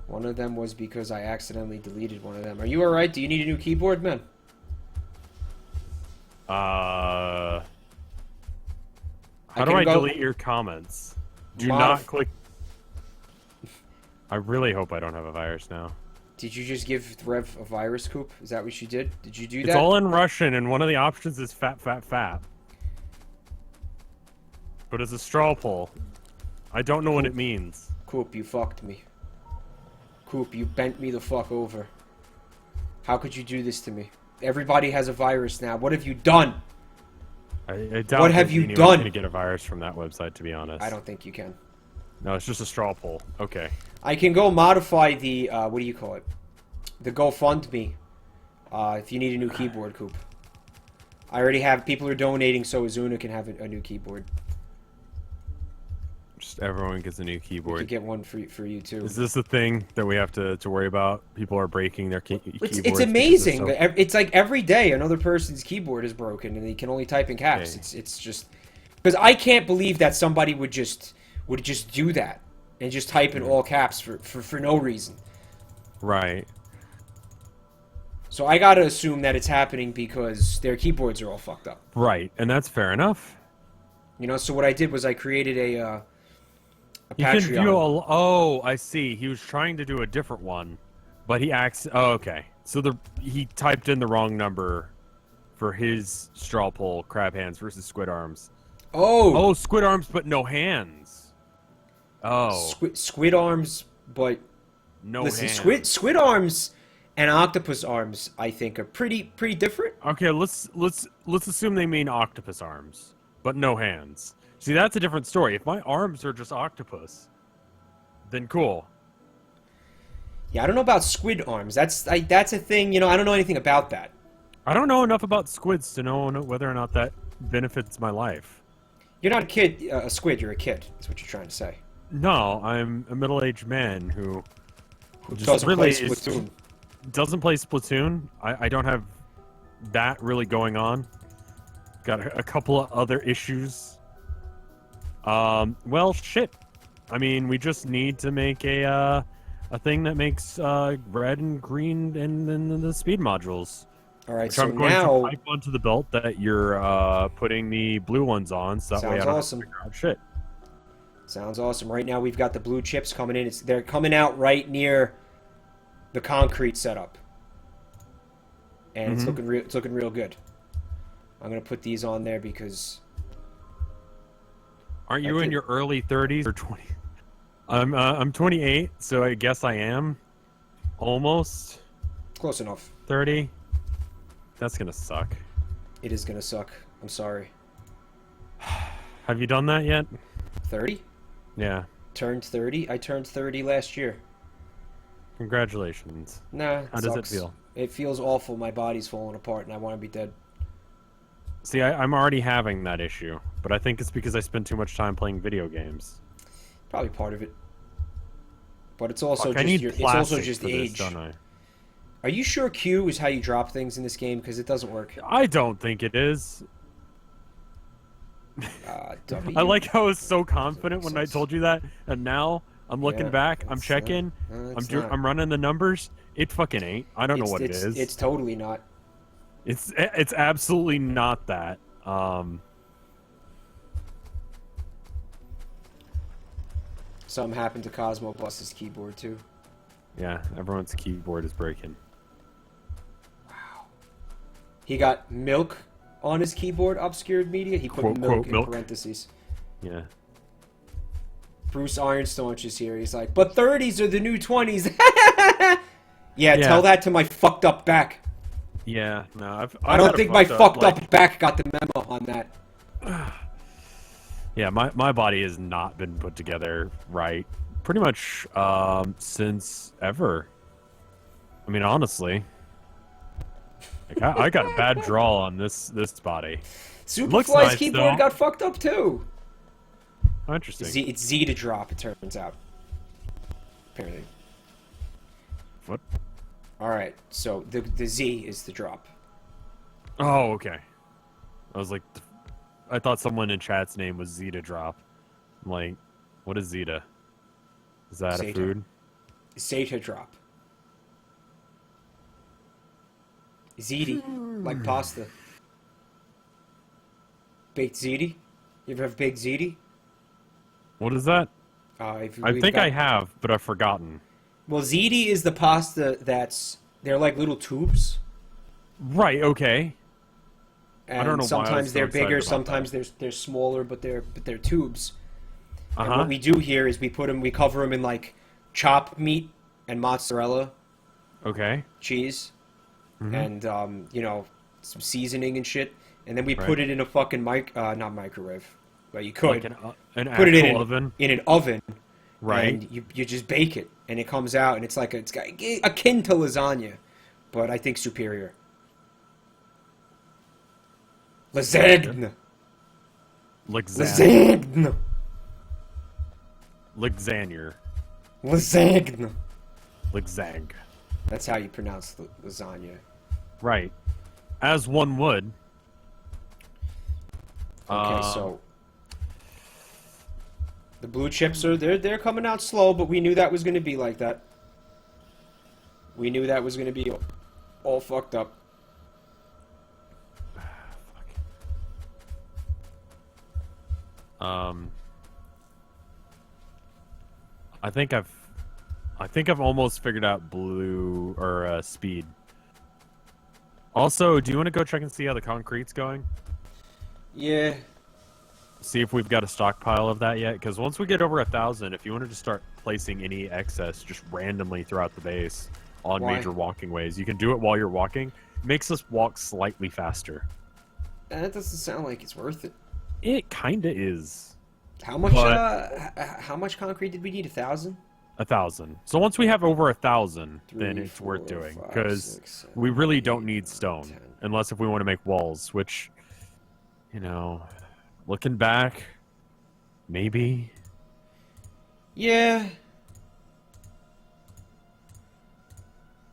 One of them was because I accidentally deleted one of them. Are you alright? Do you need a new keyboard, man? How do I delete your comments? Do not click... I really hope I don't have a virus now. Did you just give Rev a virus, Coop? Is that what you did? Did you do that? It's all in Russian, and one of the options is fat. But it's a straw poll. I don't know what it means. Coop, you fucked me. Coop, you bent me the fuck over. How could you do this to me? Everybody has a virus now. What have you done? I doubt what have you anyone's done? Gonna get a virus from that website, to be honest. I don't think you can. No, it's just a straw poll. Okay. I can go modify the, what do you call it? The GoFundMe. If you need a new keyboard, Coop. I already have, people are donating so Azuna can have a new keyboard. Just everyone gets a new keyboard. You get one for you too. Is this a thing that we have to worry about? People are breaking their keyboards. It's amazing. It's like every day another person's keyboard is broken and they can only type in caps. Okay. It's just because I can't believe that somebody would just do that and just type in all caps for no reason. Right. So I gotta assume that it's happening because their keyboards are all fucked up. Right, and that's fair enough. You know, so what I did was I created a you Patreon. can view oh, I see. He was trying to do a different one, but he oh, okay. So he typed in the wrong number for his straw poll, crab hands versus squid arms. Oh, squid arms, but no hands. Oh, squid arms, but no hands. Squid arms and octopus arms, I think, are pretty different. Okay, let's assume they mean octopus arms, but no hands. See, that's a different story. If my arms are just octopus, then cool. Yeah, I don't know about squid arms. That's a thing. You know, I don't know anything about that. I don't know enough about squids to know whether or not that benefits my life. You're not a squid. You're a kid. That's what you're trying to say. No, I'm a middle-aged man who just doesn't really play Splatoon. Doesn't play Splatoon. I don't have that really going on. Got a couple of other issues. Well, shit. I mean, we just need to make a thing that makes red and green and then the speed modules. All right, which so I'm going now to pipe onto the belt that you're putting the blue ones on, so that way I don't have to figure out shit. Sounds awesome. Right now we've got the blue chips coming in. They're coming out right near the concrete setup, and it's looking real good. I'm gonna put these on there because. Aren't you in your early 30s or 20? I'm 28, so I guess I am almost close enough. 30. That's gonna suck. It is gonna suck. I'm sorry. Have you done that yet? 30? Yeah. Turned 30? I turned 30 last year. Congratulations. Nah. How does it feel? It feels awful. My body's falling apart, and I want to be dead. See, I'm already having that issue, but I think it's because I spend too much time playing video games. Probably part of it. But it's also just age. Don't I? Are you sure Q is how you drop things in this game? Because it doesn't work. I don't think it is. I like how I was so confident when I told you that, and now I'm looking back, I'm checking, I'm running the numbers. It fucking ain't. I don't know what it is. It's totally not. It's absolutely not that. Something happened to Cosmo Bus's keyboard too. Yeah, everyone's keyboard is breaking. Wow. He got milk on his keyboard, obscured media. He put milk in parentheses. Yeah. Bruce Ironstaunch is here. He's like, but 30s are the new 20s. yeah, tell that to my fucked up back. Yeah, no, I don't think my fucked up back got the memo on that. Yeah, my body has not been put together right pretty much since ever. I mean, honestly. Like, I got a bad draw on this body. Superfly's keyboard got fucked up too. Oh, interesting. It's Z to drop, it turns out. Apparently. What? All right. So the Z is the drop. Oh, okay. I was like, I thought someone in chat's name was Zeta Drop. I'm like, what is Zeta? Is that Zeta. a food? Zeta drop. Ziti, like pasta. Baked ziti. You ever have baked ziti? What is that? I think I have, but I've forgotten. Well, ziti is the pasta they're like little tubes. Right. Okay. And I don't know sometimes why I was so they're bigger, excited about sometimes they're smaller, but they're tubes. And Uh-huh. what we do here is we cover them in like chopped meat and mozzarella, Okay. cheese, Mhm. and you know, some seasoning and shit, and then we Right. put it in a fucking not microwave, but you could Like an put it actual oven. in an oven, Right. and you just bake it, and it comes out, and it's akin to lasagna, but I think superior. Lasagne. Lasagna. Lasagne. Lasagna. Lasagne. Lasag. That's how you pronounce lasagna. Right. As one would. Okay, so the blue chips they're coming out slow, but we knew that was going to be like that. We knew that was going to be all fucked up. I think I've almost figured out blue or speed. Also, do you want to go check and see how the concrete's going? Yeah. See if we've got a stockpile of that yet. Because once we get over 1,000, if you wanted to start placing any excess just randomly throughout the base on Why? major walking ways, you can do it while you're walking. Makes us walk slightly faster. That doesn't sound like it's worth it. It kinda is. How much? But- How much concrete did we need? 1,000. 1,000. So once we have over 1,000, then 3, it's 4, worth doing 5, because 6, 7, we really don't 8, need stone 10. unless if we want to make walls. Which, you know, looking back, maybe. Yeah.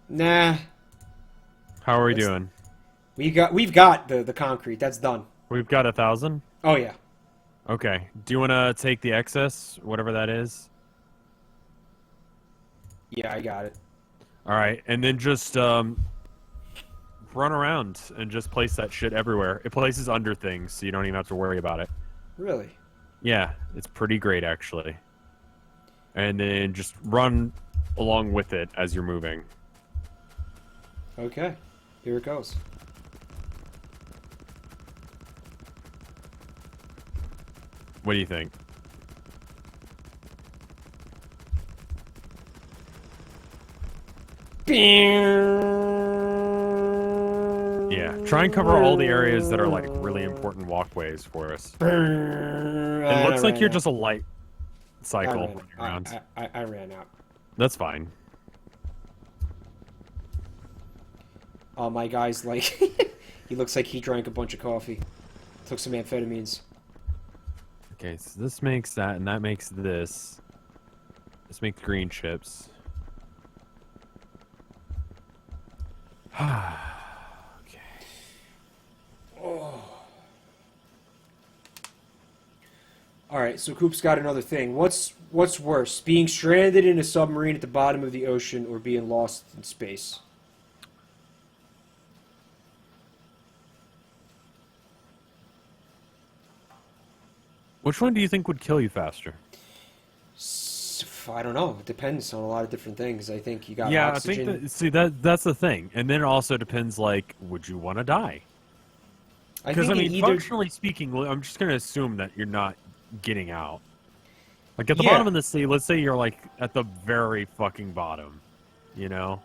Nah. How are we Let's- doing? We've got the concrete. That's done. We've got 1,000. Oh yeah. Okay. Do you want to take the excess, whatever that is? Yeah, I got it. All right, and then just run around and just place that shit everywhere. It places under things, so you don't even have to worry about it. Really? Yeah, it's pretty great actually. And then just run along with it as you're moving. Okay. Here it goes. What do you think? Yeah, try and cover all the areas that are like really important walkways for us. It looks like you're just a light cycle running around. I ran out. That's fine. Oh, my guy's like... he looks like he drank a bunch of coffee. Took some amphetamines. Okay, so this makes that, and that makes this. This makes green chips. Okay. Oh. Alright, so Coop's got another thing. What's worse? Being stranded in a submarine at the bottom of the ocean or being lost in space? Which one do you think would kill you faster? I don't know. It depends on a lot of different things. I think you got Yeah, oxygen. I think see that's the thing, and then it also depends. Like, would you want to die? Because I mean, functionally speaking, I'm just gonna assume that you're not getting out. Like at the bottom of the sea, let's say you're like at the very fucking bottom, you know.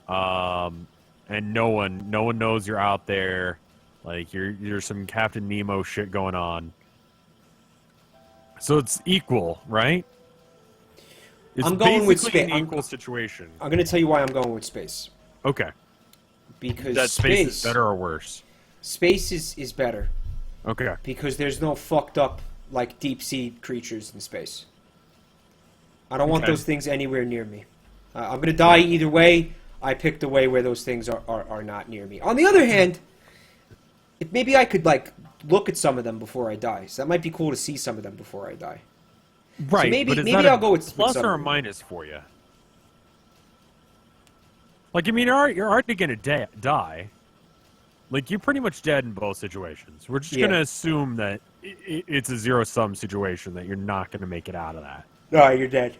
And no one knows you're out there. Like you're some Captain Nemo shit going on. So it's equal, right? It's I'm going with basically space. an equal situation. I'm going to tell you why I'm going with space. Okay. Because That space is better or worse? Space is better. Okay. Because there's no fucked up, like, deep sea creatures in space. I don't want those things anywhere near me. I'm going to die either way. I picked a way where those things are not near me. On the other hand, if maybe I could like look at some of them before I die. So that might be cool to see some of them before I die. Right, so maybe but is maybe that I'll go with plus some or a minus for you? Like, I mean, you're already gonna die. Like, you're pretty much dead in both situations. We're just gonna assume that it's a zero-sum situation, that you're not gonna make it out of that. No, you're dead.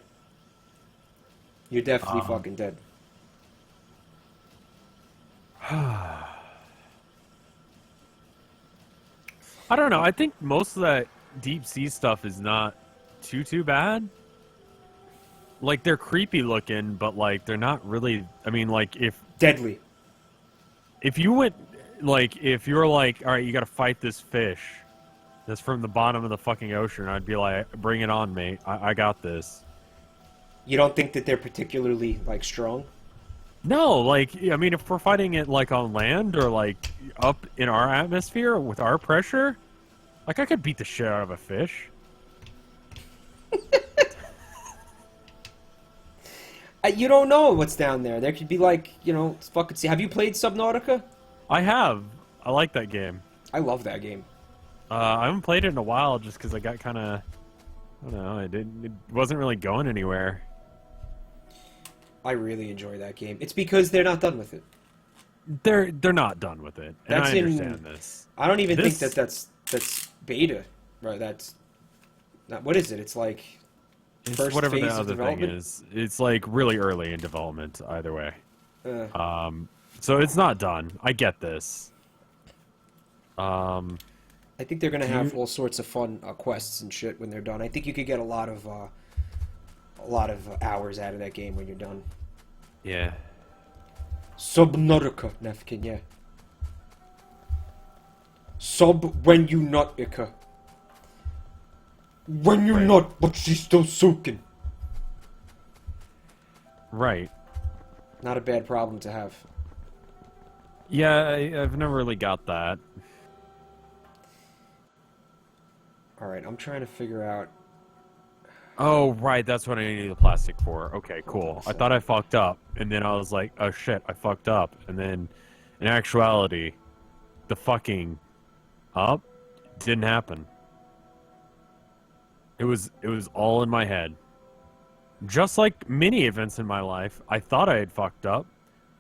You're definitely fucking dead. I don't know. I think most of that deep sea stuff is not too bad. Like, they're creepy looking, but like they're not really. I mean, like deadly. If you went, like, if you were like, all right, you got to fight this fish that's from the bottom of the fucking ocean, I'd be like, bring it on, mate. I got this. You don't think that they're particularly like strong? No, like, I mean, if we're fighting it like on land or like up in our atmosphere with our pressure, like, I could beat the shit out of a fish. You don't know what's down there. There could be like, fucking. Have you played Subnautica? I have. I like that game. I love that game. I haven't played it in a while just because I got kind of, I don't know, it wasn't really going anywhere. I really enjoy that game. It's because they're not done with it. They're not done with it, and I understand this. I don't even think that's beta, right? That's not. What is it? It's like first whatever phase the of other thing development? is. It's like really early in development, either way. So it's not done. I get this. I think they're gonna have all sorts of fun quests and shit when they're done. I think you could get a lot of hours out of that game when you're done. Yeah. Subnautica, Nefkin, yeah. Sub when you not Ika. When you're not, but she's still soaking. Right. Not a bad problem to have. Yeah, I've never really got that. Alright, I'm trying to figure out... Oh, right, that's what I needed the plastic for. Okay, cool. I thought I fucked up, and then I was like, oh shit, I fucked up. And then, in actuality, the fucking up didn't happen. It was all in my head. Just like many events in my life, I thought I had fucked up,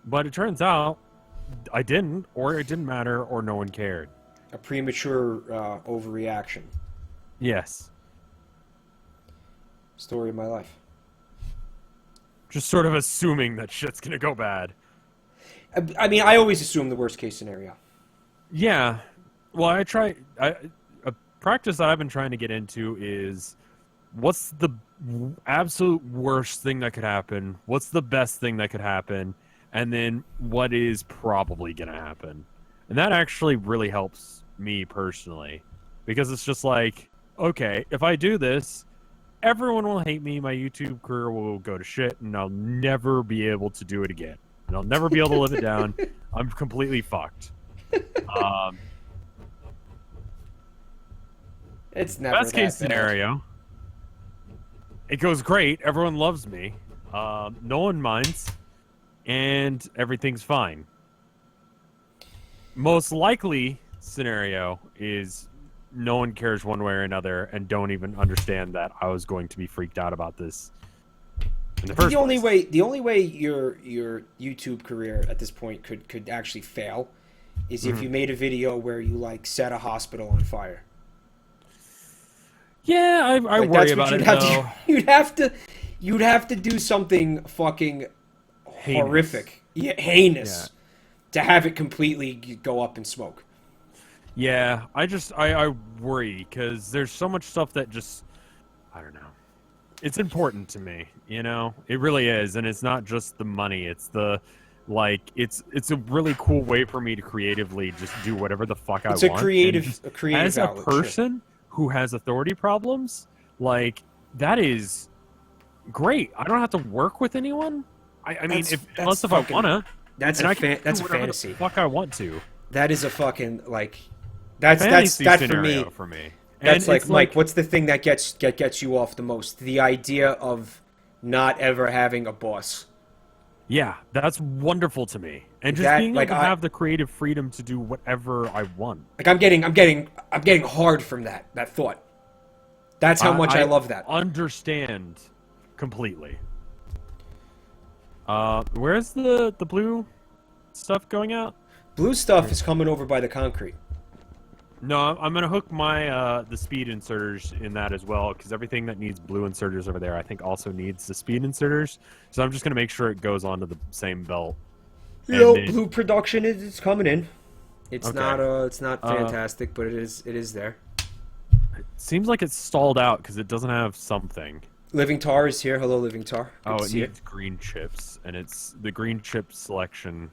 but it turns out I didn't, or it didn't matter, or no one cared. A premature overreaction. Yes. Story of my life. Just sort of assuming that shit's gonna go bad. I mean, I always assume the worst case scenario. Yeah. Well, a practice that I've been trying to get into is, what's the absolute worst thing that could happen? What's the best thing that could happen? And then what is probably gonna happen? And that actually really helps me personally. Because it's just like, okay, if I do this, everyone will hate me, my YouTube career will go to shit, and I'll never be able to do it again. And I'll never be able to live it down. I'm completely fucked. It's never best case scenario, it goes great, everyone loves me, no one minds, and everything's fine. Most likely scenario is no one cares one way or another and don't even understand that I was going to be freaked out about this in the first place. The only way your YouTube career at this point could actually fail is if you made a video where you like set a hospital on fire. Yeah, I worry about it though. You'd have to do something fucking horrific, heinous, to have it completely go up in smoke. Yeah, I worry because there's so much stuff that just, I don't know. It's important to me, you know? It really is, and it's not just the money. It's the, like, it's a really cool way for me to creatively just do whatever the fuck I want. It's a creative as outlet, a person who has authority problems, like, that is great. I don't have to work with anyone. I mean, unless if I wanna. That's a fantasy. The fuck I want to. That is a fucking like. That's for me. That's like, Mike, what's the thing that gets you off the most? The idea of not ever having a boss. Yeah, that's wonderful to me. And just That being able like to have the creative freedom to do whatever I want. I'm getting hard from that thought. That's how much I I love that. understand completely. Where's the blue stuff going out? Blue stuff is coming over by the concrete. No, I'm gonna hook my the speed inserters in that as well, because everything that needs blue inserters over there, I think, also needs the speed inserters. So I'm just gonna make sure it goes onto the same belt. You And know, then, blue production is coming in. It's okay. not fantastic, but it is there. It seems like it's stalled out because it doesn't have something. Living Tar is here. Hello, Living Tar. Good to It see needs green chips, and it's the green chip selection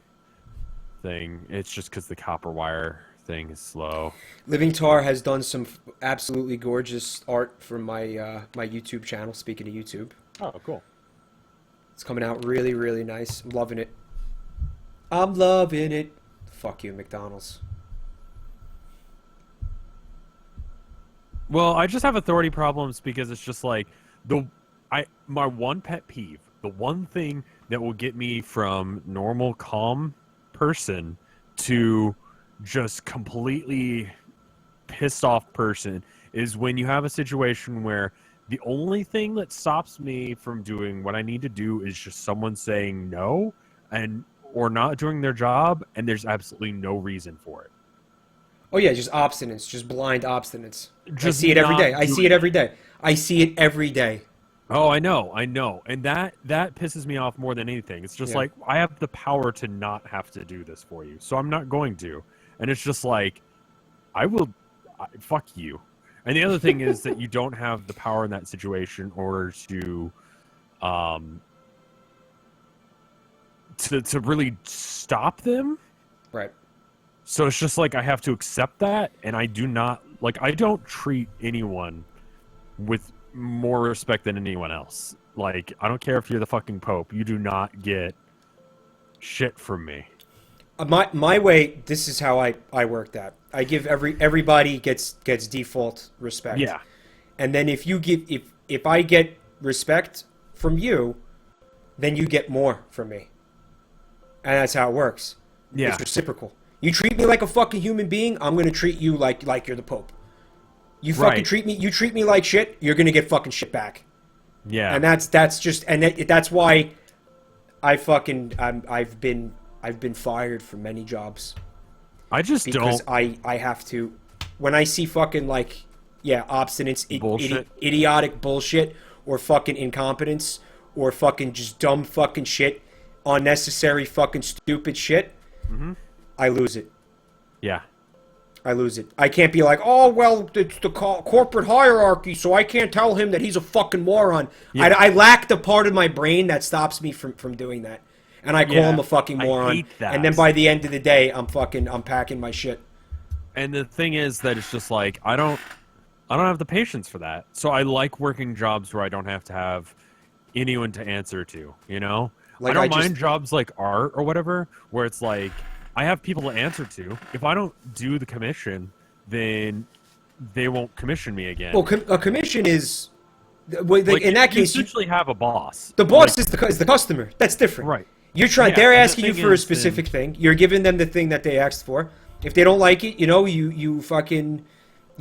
thing. It's just because the copper wire thing is slow. Living Tar has done some absolutely gorgeous art for my my YouTube channel. Speaking of YouTube, Oh, cool. it's coming out really, really nice. I'm loving it. I'm loving it. Fuck you, McDonald's. Well, I just have authority problems because it's just like my one pet peeve, the one thing that will get me from normal calm person to just completely pissed off person is when you have a situation where the only thing that stops me from doing what I need to do is just someone saying no and or not doing their job, and there's absolutely no reason for it. Oh yeah, just obstinance, just blind obstinance. I Just see it every not day. I see doing it every day. I see it every day. Oh, I know, and that pisses me off more than anything. It's just Yeah. like I have the power to not have to do this for you, so I'm not going to. And it's just like fuck you. And the other thing is that you don't have the power in that situation in order um, to really stop them. Right. So it's just like I have to accept that, and I don't treat anyone with more respect than anyone else. Like, I don't care if you're the fucking Pope, you do not get shit from me. My way. This is how I work that. I give everybody gets default respect. Yeah. And then if I get respect from you, then you get more from me. And that's how it works. Yeah. It's reciprocal. You treat me like a fucking human being, I'm gonna treat you like you're the Pope. You fucking Right. treat me like shit, you're gonna get fucking shit back. Yeah. And that's why I've been fired from many jobs I just because don't. I have to when I see fucking obstinance, Bullshit. idiotic bullshit or fucking incompetence or fucking just dumb fucking shit, unnecessary fucking stupid shit. Mm-hmm. I lose it. Yeah. I lose it. I can't be like, oh, well, it's the corporate hierarchy, so I can't tell him that he's a fucking moron. Yeah. I lack the part of my brain that stops me from doing that. And I call him a fucking moron. I hate that. And then by the end of the day, I'm packing my shit. And the thing is that it's just like I don't have the patience for that. So I like working jobs where I don't have to have anyone to answer to, you know? Like, I don't mind jobs like art or whatever, where it's like I have people to answer to. If I don't do the commission, then they won't commission me again. Well, a commission is... in that case, you essentially have a boss. the boss is the customer. That's different. Right. You're trying. Yeah, they're and the asking you thing for a is, specific thing. You're giving them the thing that they asked for. If they don't like it, you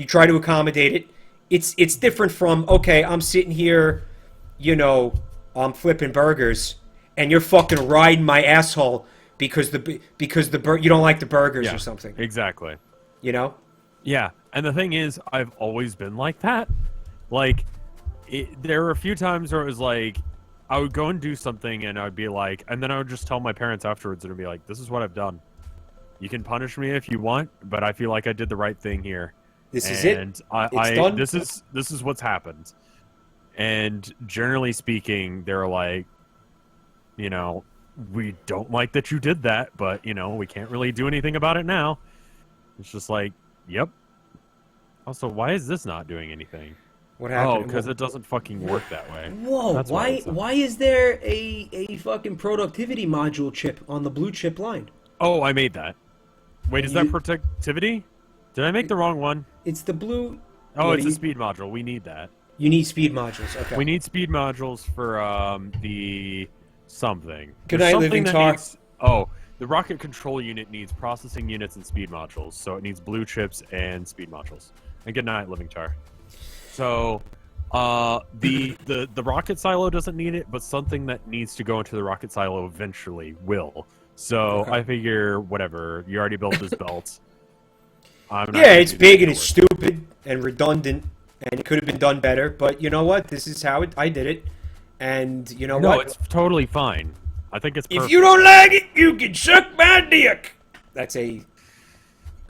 try to accommodate it. It's different from, okay, I'm sitting here, I'm flipping burgers, and you're fucking riding my asshole because you don't like the burgers Yeah, or something. exactly. You know? Yeah, and the thing is, I've always been like that. Like, there were a few times where it was like, I would go and do something, and I'd be like, and then I would just tell my parents afterwards, and I'd be like, this is what I've done. You can punish me if you want, but I feel like I did the right thing here. This is it. And It's done. This is what's happened. And generally speaking, they're like, we don't like that you did that, but we can't really do anything about it now. It's just like, yep. Also, why is this not doing anything? What happened? Oh, because it doesn't fucking work that way. Whoa! That's why Why is there a fucking productivity module chip on the blue chip line? Oh, I made that. Wait, is You- that productivity? Did I make the wrong one? It's the blue. Oh, What it's do a you- speed module. We need that. You need speed modules. Okay. We need speed modules for the something. Good There's night, something Living that Tar. needs. Oh, the rocket control unit needs processing units and speed modules, so it needs blue chips and speed modules. And good night, Living Tar. So, the rocket silo doesn't need it, but something that needs to go into the rocket silo eventually will. So Okay. I figure, whatever. You already built this belt. Yeah, it's big and it's stupid and redundant, and it could have been done better. But you know what? This is how I did it, and you know what? No, it's totally fine. I think it's perfect. If you don't like it, you can suck my dick. That's a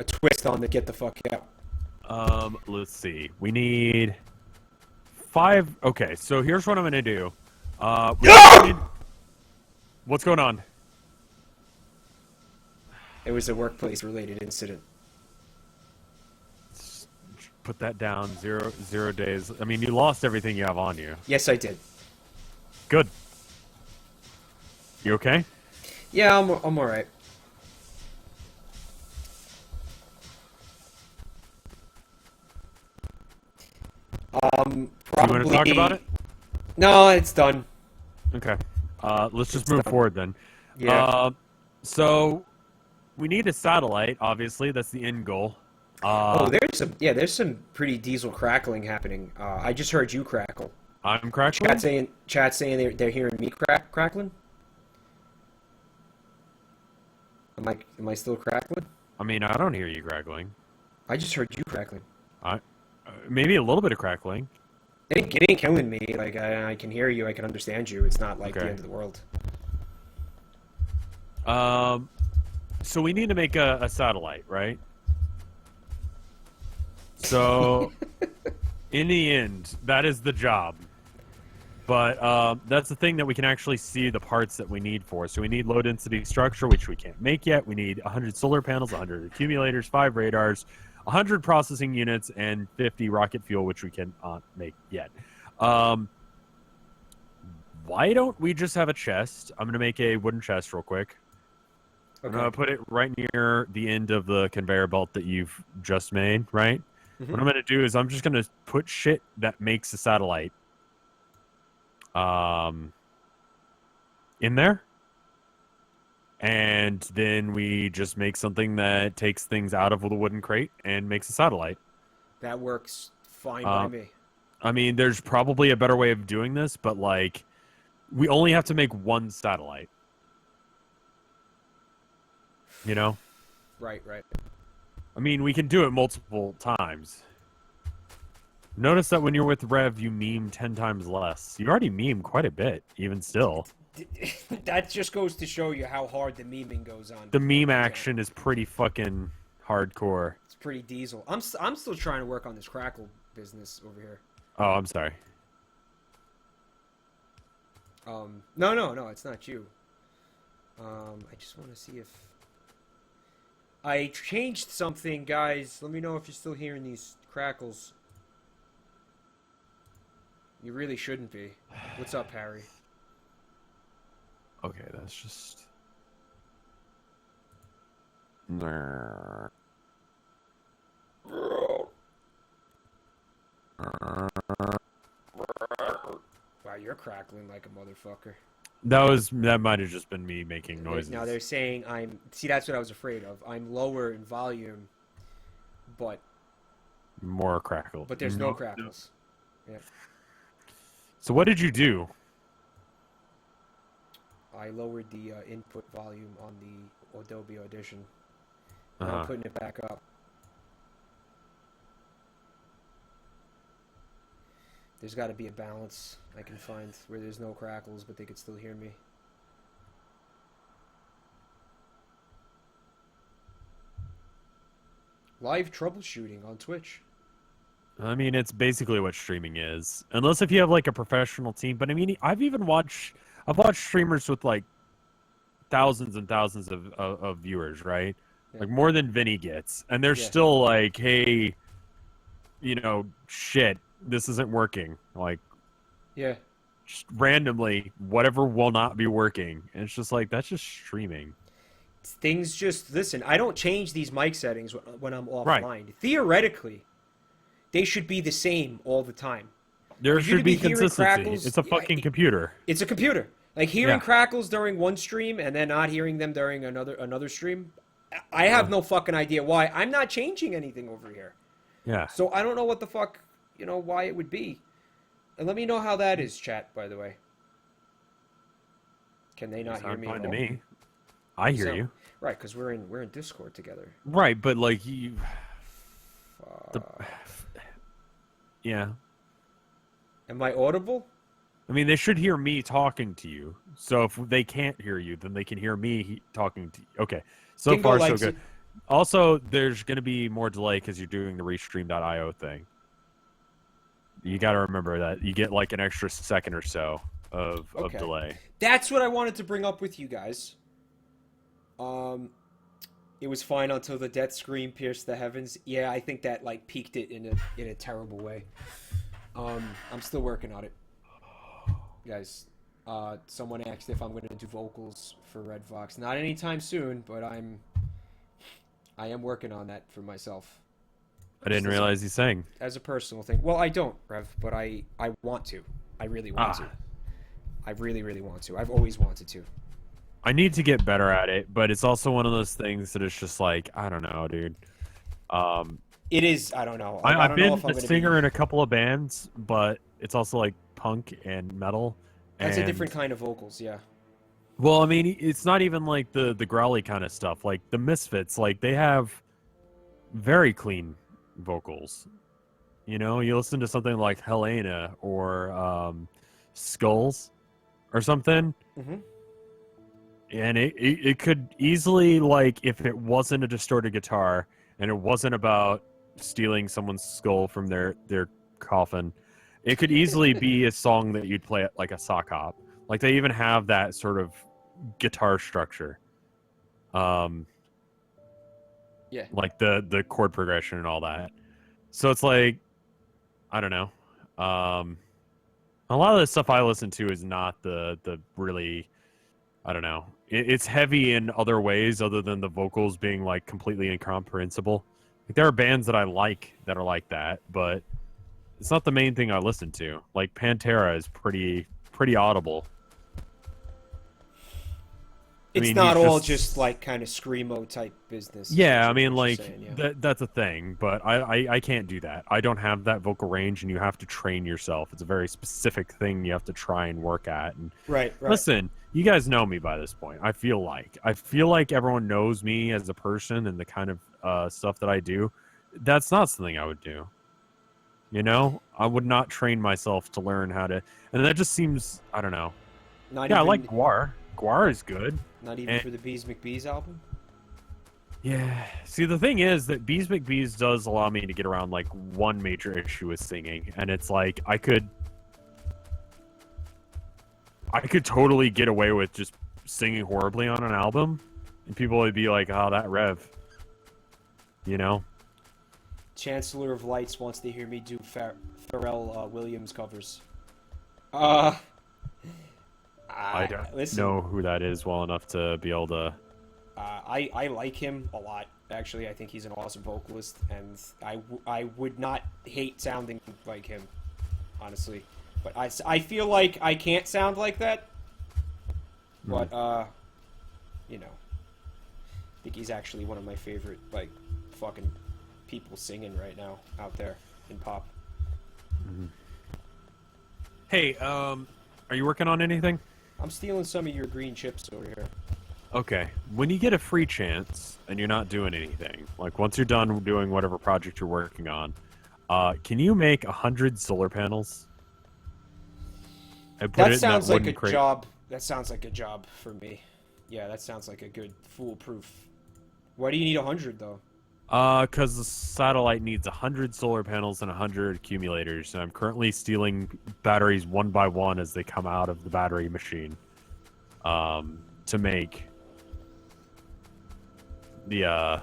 twist on the get the fuck out. Let's see. We need 5. Okay, so here's what I'm gonna do. What's going on? It was a workplace-related incident. Put that down. 0 days. I mean, you lost everything you have on you. Yes, I did. Good. You okay? Yeah, I'm all right. Probably. You want to talk about it? No, it's done. Okay. Let's just move forward then. Yeah. So we need a satellite. Obviously, that's the end goal. There's some pretty diesel crackling happening. I just heard you crackle. I'm crackling. Chat saying they're hearing me crackling. Am I still crackling? I mean, I don't hear you crackling. I just heard you crackling. Maybe a little bit of crackling. It ain't killing me. Like I can hear you. I can understand you. It's not like the end of the world. So we need to make a satellite, right? So, in the end, that is the job. But that's the thing that we can actually see the parts that we need for. So we need low-density structure, which we can't make yet. We need 100 solar panels, 100 accumulators, 5 radars, 100 processing units, and 50 rocket fuel, which we cannot make yet. Why don't we just have a chest? I'm going to make a wooden chest real quick. Okay. I'm going to put it right near the end of the conveyor belt that you've just made, right? Mm-hmm. What I'm going to do is I'm just going to put shit that makes a satellite in there. And then we just make something that takes things out of the wooden crate and makes a satellite. That works fine by me. I mean, there's probably a better way of doing this, but, like, we only have to make one satellite. You know? Right. I mean, we can do it multiple times. Notice that when you're with Rev, you meme 10 times less. You already meme quite a bit, even still. That just goes to show you how hard the memeing goes on. The meme action is pretty fucking hardcore. It's pretty diesel. I'm still trying to work on this crackle business over here. Oh, I'm sorry. No, it's not you. I just want to see if I changed something, guys. Let me know if you're still hearing these crackles. You really shouldn't be. What's up, Harry? Okay, that's just... Wow, you're crackling like a motherfucker. That might have just been me making noises. Now they're saying see, that's what I was afraid of. I'm lower in volume, but more crackle. But there's no crackles. No. Yeah. So what did you do? I lowered the input volume on the Adobe Audition. And I'm putting it back up. There's got to be a balance I can find where there's no crackles, but they could still hear me. Live troubleshooting on Twitch. I mean, it's basically what streaming is. Unless if you have, like, a professional team. But, I mean, I've watched streamers with, like, thousands and thousands of viewers, right? Yeah. Like, more than Vinny gets. And they're still like, hey, you know, shit, this isn't working. Like, yeah, just randomly, whatever will not be working. And it's just like, that's just streaming. Things just, listen, I don't change these mic settings when I'm offline. Right. Theoretically, they should be the same all the time. There should be consistency. It's a fucking computer. It's a computer. Like hearing crackles during one stream and then not hearing them during another stream. I have no fucking idea why. I'm not changing anything over here. Yeah. So I don't know what the fuck, why it would be. And let me know how that is, chat, by the way. Can they not hear me? Fine to me. I hear you. Right, because we're in Discord together. Right, but like you. Yeah. Am I audible? I mean, they should hear me talking to you. So if they can't hear you, then they can hear me talking to you. Okay. So Dingo far, so likes good. it. Also, there's going to be more delay because you're doing the restream.io thing. You got to remember that. You get like an extra second or so of delay. That's what I wanted to bring up with you guys. It was fine until the death scream pierced the heavens. Yeah, I think that like peaked it in a terrible way. I'm still working on it. Guys, someone asked if I'm going to do vocals for Red Fox. Not anytime soon, but I am working on that for myself. I didn't realize you sang. As a personal thing. Well, I don't, Rev, but I want to. I really want to. I really, really want to. I've always wanted to. I need to get better at it, but it's also one of those things that it's just like, I don't know, dude. It is, I don't know. I've been a singer in a couple of bands, but it's also like punk and metal. That's a different kind of vocals, yeah. Well, I mean, it's not even like the growly kind of stuff. Like the Misfits, like they have very clean vocals. You listen to something like Helena or Skulls or something. Mm-hmm. And it could easily, like, if it wasn't a distorted guitar and it wasn't about stealing someone's skull from their coffin, it could easily be a song that you'd play at like a sock hop. Like they even have that sort of guitar structure. Yeah. Like the chord progression and all that. So it's like, I don't know. A lot of the stuff I listen to is not the really, I don't know. It's heavy in other ways other than the vocals being like completely incomprehensible. Like there are bands that I like that are like that, but it's not the main thing I listen to. Like Pantera is pretty audible. It's not all just like kind of screamo type business. Yeah, I mean, like that's a thing, but I can't do that. I don't have that vocal range, and you have to train yourself. It's a very specific thing you have to try and work at. And right. Listen, you guys know me by this point. I feel like everyone knows me as a person and the kind of stuff that I do. That's not something I would do. I would not train myself to learn how to, and that just seems, I don't know. I like Guar. Guar is good. Not even for the Bees McBees album? Yeah. See, the thing is that Bees McBees does allow me to get around, like, one major issue with singing. And it's like, I could totally get away with just singing horribly on an album. And people would be like, oh, that Rev. Chancellor of Lights wants to hear me do Pharrell Williams covers. I don't know who that is well enough to be able to... I like him a lot, actually. I think he's an awesome vocalist, and I would not hate sounding like him, honestly. But I feel like I can't sound like that. But, I think he's actually one of my favorite, like, fucking people singing right now out there in pop. Mm-hmm. Hey, are you working on anything? I'm stealing some of your green chips over here. Okay. When you get a free chance and you're not doing anything, like once you're done doing whatever project you're working on, can you make 100 solar panels? And put that it sounds in that like a crate? job. That sounds like a job for me. Yeah, that sounds like a good foolproof. Why do you need 100 though? Because the satellite needs 100 solar panels and 100 accumulators, and I'm currently stealing batteries one by one as they come out of the battery machine, to make the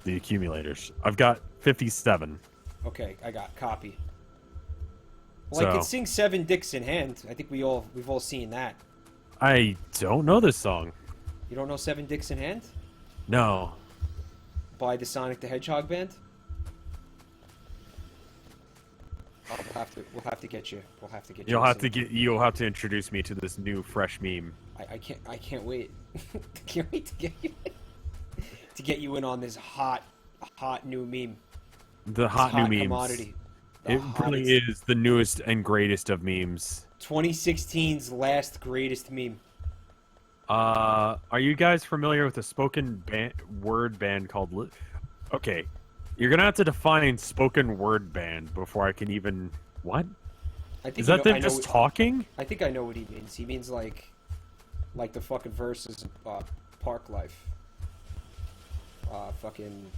accumulators. I've got 57. Okay, I got copy. Well, I could sing Seven Dicks in Hand. I think we've all seen that. I don't know this song. You don't know Seven Dicks in Hand? No. By the Sonic the Hedgehog band? We'll have to get you. We'll have to get you. You'll have to introduce me to this new fresh meme. I can't wait. Can't wait to get you in on this hot new meme. The hot new memes. Commodity. It really is the newest and greatest of memes. 2016's last greatest meme. Are you guys familiar with a spoken word band called? Okay, you're gonna have to define spoken word band before I can even. What? Is that them just talking? I think I know what he means. He means like the fucking verses of Park Life. Fucking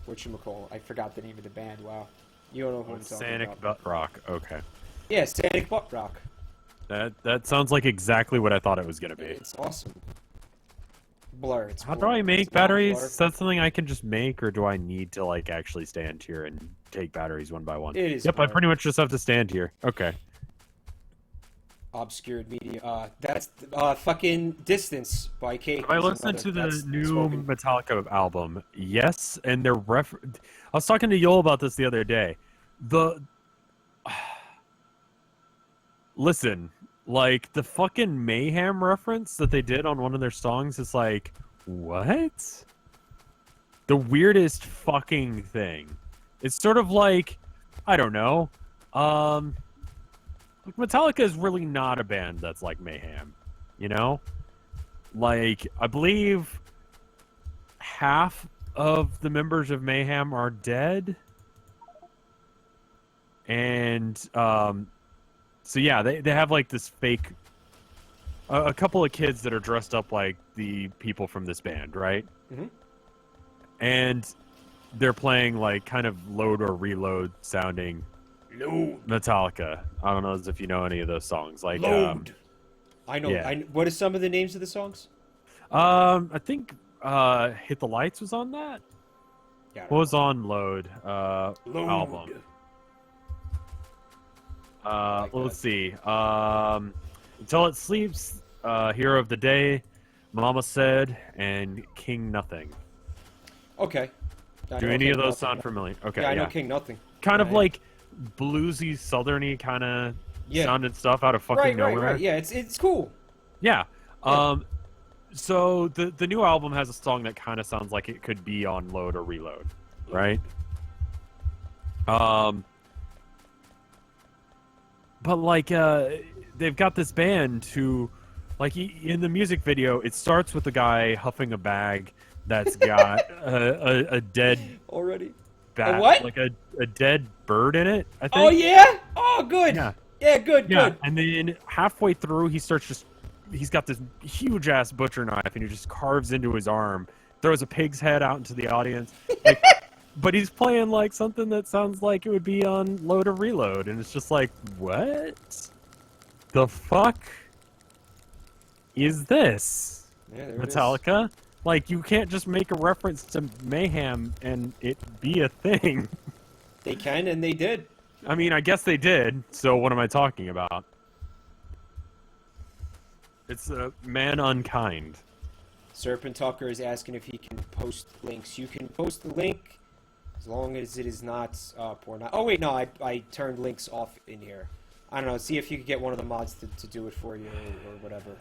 whatchamacallit? I forgot the name of the band. Wow, you don't know who I'm talking about. Sonic Butt Rock. Okay. Yeah, Sonic Butt Rock. That sounds like exactly what I thought it was gonna be. It's awesome. Blur. It's How do I make batteries? Is that something I can just make, or do I need to like actually stand here and take batteries one by one? It is. Yep, Blur. I pretty much just have to stand here. Okay. Obscured media. That's fucking Distance by Cake. I listened to the new Metallica album. Yes, and they're I was talking to Yoel about this the other day. Listen, like the fucking Mayhem reference that they did on one of their songs is like, what? The weirdest fucking thing. It's sort of like, I don't know. Metallica is really not a band that's like Mayhem, you know? Like, I believe half of the members of Mayhem are dead. And, so yeah, they have like this fake, a couple of kids that are dressed up like the people from this band, right? Mm-hmm. And they're playing like kind of load or reload sounding Metallica. I don't know if you know any of those songs. Like Load. I know. Yeah. What are some of the names of the songs? I think Hit the Lights was on that. Yeah. What was on Load? Load. Album. Let's see. Until It Sleeps, Hero of the Day, Mama Said, and King Nothing. Okay. Do any of those sound familiar? Okay. Yeah, I know King Nothing. Kind of like bluesy, southerny kind of sounded stuff out of fucking nowhere. Right. Yeah, it's cool. Yeah. So the new album has a song that kind of sounds like it could be on Load or Reload, right? But like they've got this band who, like in the music video, it starts with the guy huffing a bag that's got a dead already. Bat, a what? Like a dead bird in it, I think. Oh yeah? Oh good. Yeah, good. And then halfway through he's got this huge ass butcher knife and he just carves into his arm, throws a pig's head out into the audience. Like, but he's playing like something that sounds like it would be on Load or Reload, and it's just like, what the fuck is this? Yeah, Metallica? Like, you can't just make a reference to Mayhem and it be a thing. They can, and they did. I mean, I guess they did, so what am I talking about? It's man unkind. Serpent Tucker is asking if he can post links. You can post the link as long as it is not up or not. Oh, wait, no, I turned links off in here. I don't know, see if you could get one of the mods to do it for you or whatever.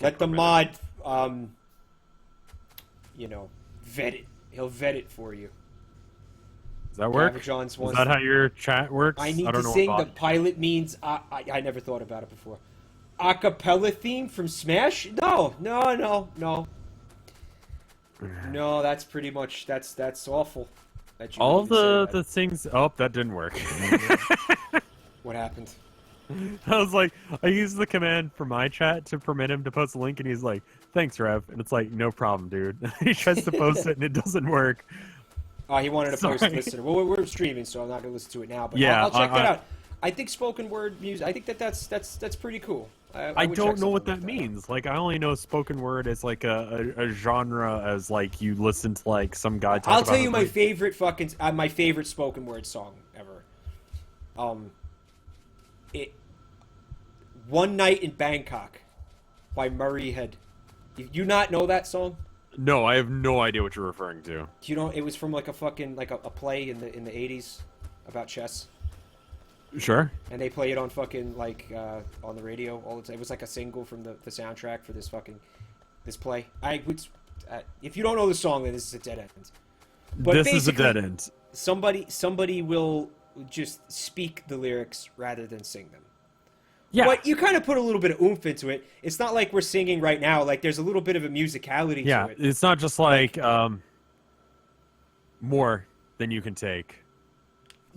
Let the mod, vet it. He'll vet it for you. Does that work? Is that how your chat works? I need to sing the pilot means... I never thought about it before. Acapella theme from Smash? No. No, that's pretty much... That's awful. All of the things... Oh, that didn't work. What happened? I was like, I used the command for my chat to permit him to post a link, and he's like, thanks, Rev. And it's like, no problem, dude. He tries to post it, and it doesn't work. Oh, he wanted to post listener. Well, we're streaming, so I'm not going to listen to it now. But yeah, I'll check that out. I think spoken word music, I think that's pretty cool. I don't know what that means. Like, I only know spoken word as like a genre, as like you listen to like some guy talk about. I'll tell you my favorite my favorite spoken word song ever. One Night in Bangkok by Murray Head. You not know that song? No, I have no idea what you're referring to. You know, it was from like a fucking like a play in the '80s about chess, Sure. and they play it on fucking like on the radio all the time. It was like a single from the soundtrack for this play. If you don't know the song, then this is a dead end. But This is a dead end. Somebody will just speak the lyrics rather than sing them. Yeah. But you kind of put a little bit of oomph into it. It's not like we're singing right now. Like there's a little bit of a musicality Yeah, to it. it's not just like more than you can take.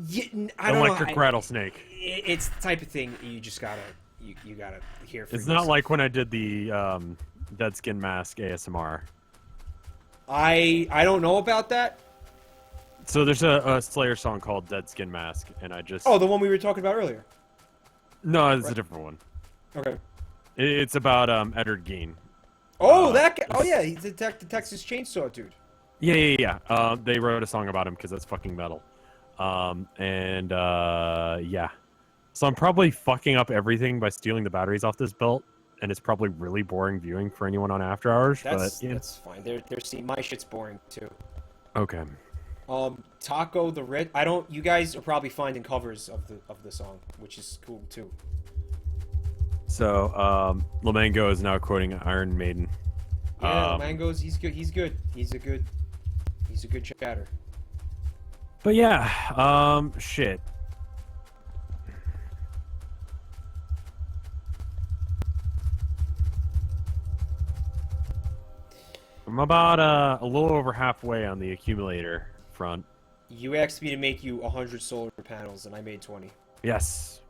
Yeah, I don't Electric know. rattlesnake. It's the type of thing you just gotta you gotta hear. For It's yourself. not like when I did the Dead Skin Mask ASMR. I don't know about that. So there's a Slayer song called Dead Skin Mask, and I just... Oh, the one we were talking about earlier. No, it's a different one. Okay. It's about Eddard Gein. Oh, that guy. Oh, yeah. He's the Texas Chainsaw dude. Yeah. They wrote a song about him because that's fucking metal. Yeah. So I'm probably fucking up everything by stealing the batteries off this belt, and it's probably really boring viewing for anyone on After Hours. That's but yeah. that's fine. My shit's boring too. Okay. Taco the Red. I don't. You guys are probably finding covers of the song, which is cool too. So Lamango is now quoting Iron Maiden. Yeah, Mango's. He's good. He's good. He's a good chatter. But yeah, shit. I'm about a little over halfway on the accumulator front. You asked me to make you 100 solar panels, and I made 20. Yes.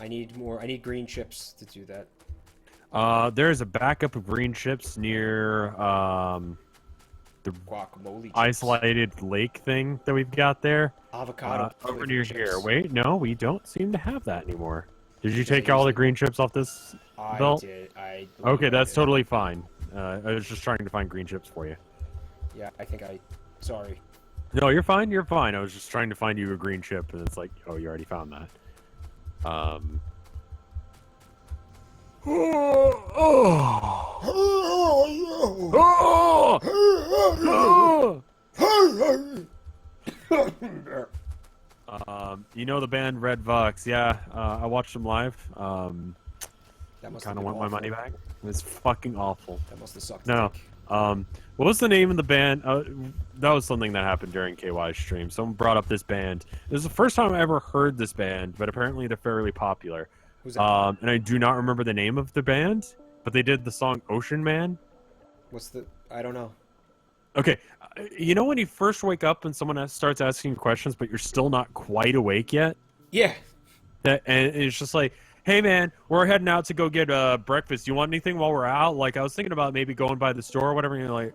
I need more. I need green chips to do that. There's a backup of green chips near the Guacamole chips. isolated lake thing that we've got there. Avocado. Over near chips. here. Wait, no, we don't seem to have that anymore. Did you Is it take all the usually- green chips off this I belt? did. Okay, that's did. totally fine. I was just trying to find green chips for you. Yeah, I think I. Sorry. No, you're fine. You're fine. I was just trying to find you a green chip, and it's like, oh, you already found that. You know the band Red Vox? Yeah, I watched them live. That must Kind have of been want my money awful. back. It was fucking awful. That must have sucked. No. dick. What was the name of the band? That was something that happened during KY's stream. Someone brought up this band. This is the first time I ever heard this band, but apparently they're fairly popular. Who's that? And I do not remember the name of the band, but they did the song Ocean Man. What's the? I don't know. Okay, you know when you first wake up and someone starts asking you questions, but you're still not quite awake yet? Yeah. And it's just like, hey man, we're heading out to go get breakfast. Do you want anything while we're out? Like, I was thinking about maybe going by the store or whatever, and you're like,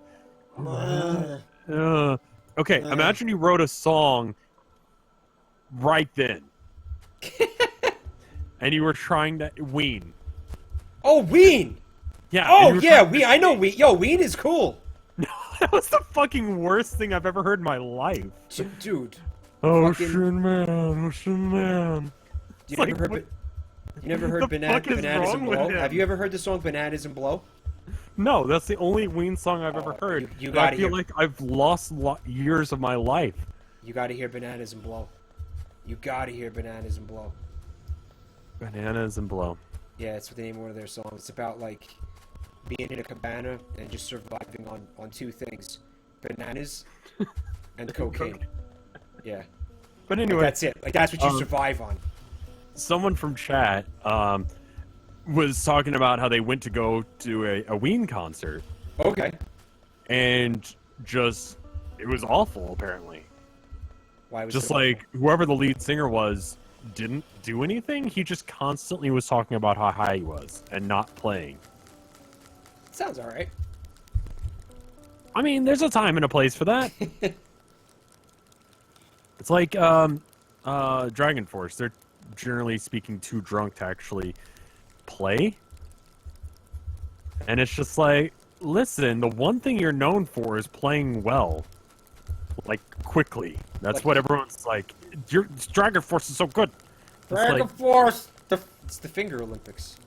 okay, imagine you wrote a song right then. And you were trying to Ween. Oh, Ween. Yeah. Oh, and you were yeah. trying to- I know Ween. Yo, Ween is cool. That was the fucking worst thing I've ever heard in my life. Dude. Ocean Man. You It's never like, heard? what- You never heard the Bananas fuck is and wrong with Blow? him? Have you ever heard the song Bananas and Blow? No, that's the only Ween song I've ever heard. you And gotta I feel hear- like I've lost years of my life. You got to hear Bananas and Blow. You got to hear Bananas and Blow. Bananas and Blow. Yeah, it's the name of one of their songs. It's about like being in a cabana and just surviving on two things: bananas and cocaine. Yeah, But like, anyway, that's it. Like that's what you survive on. someone from chat was talking about how they went to go to a Ween concert, Okay. and just it was awful. Apparently, Why was just it like whoever the lead singer was didn't do anything. He just constantly was talking about how high he was and not playing. Sounds all right. I mean, there's a time and a place for that. It's like Dragon Force. They're generally speaking too drunk to actually play. And it's just like, listen, the one thing you're known for is playing well. Like, quickly. That's Like- what everyone's like, your Dragon Force is so good. It's Dragon like, Force. It's the Finger Olympics.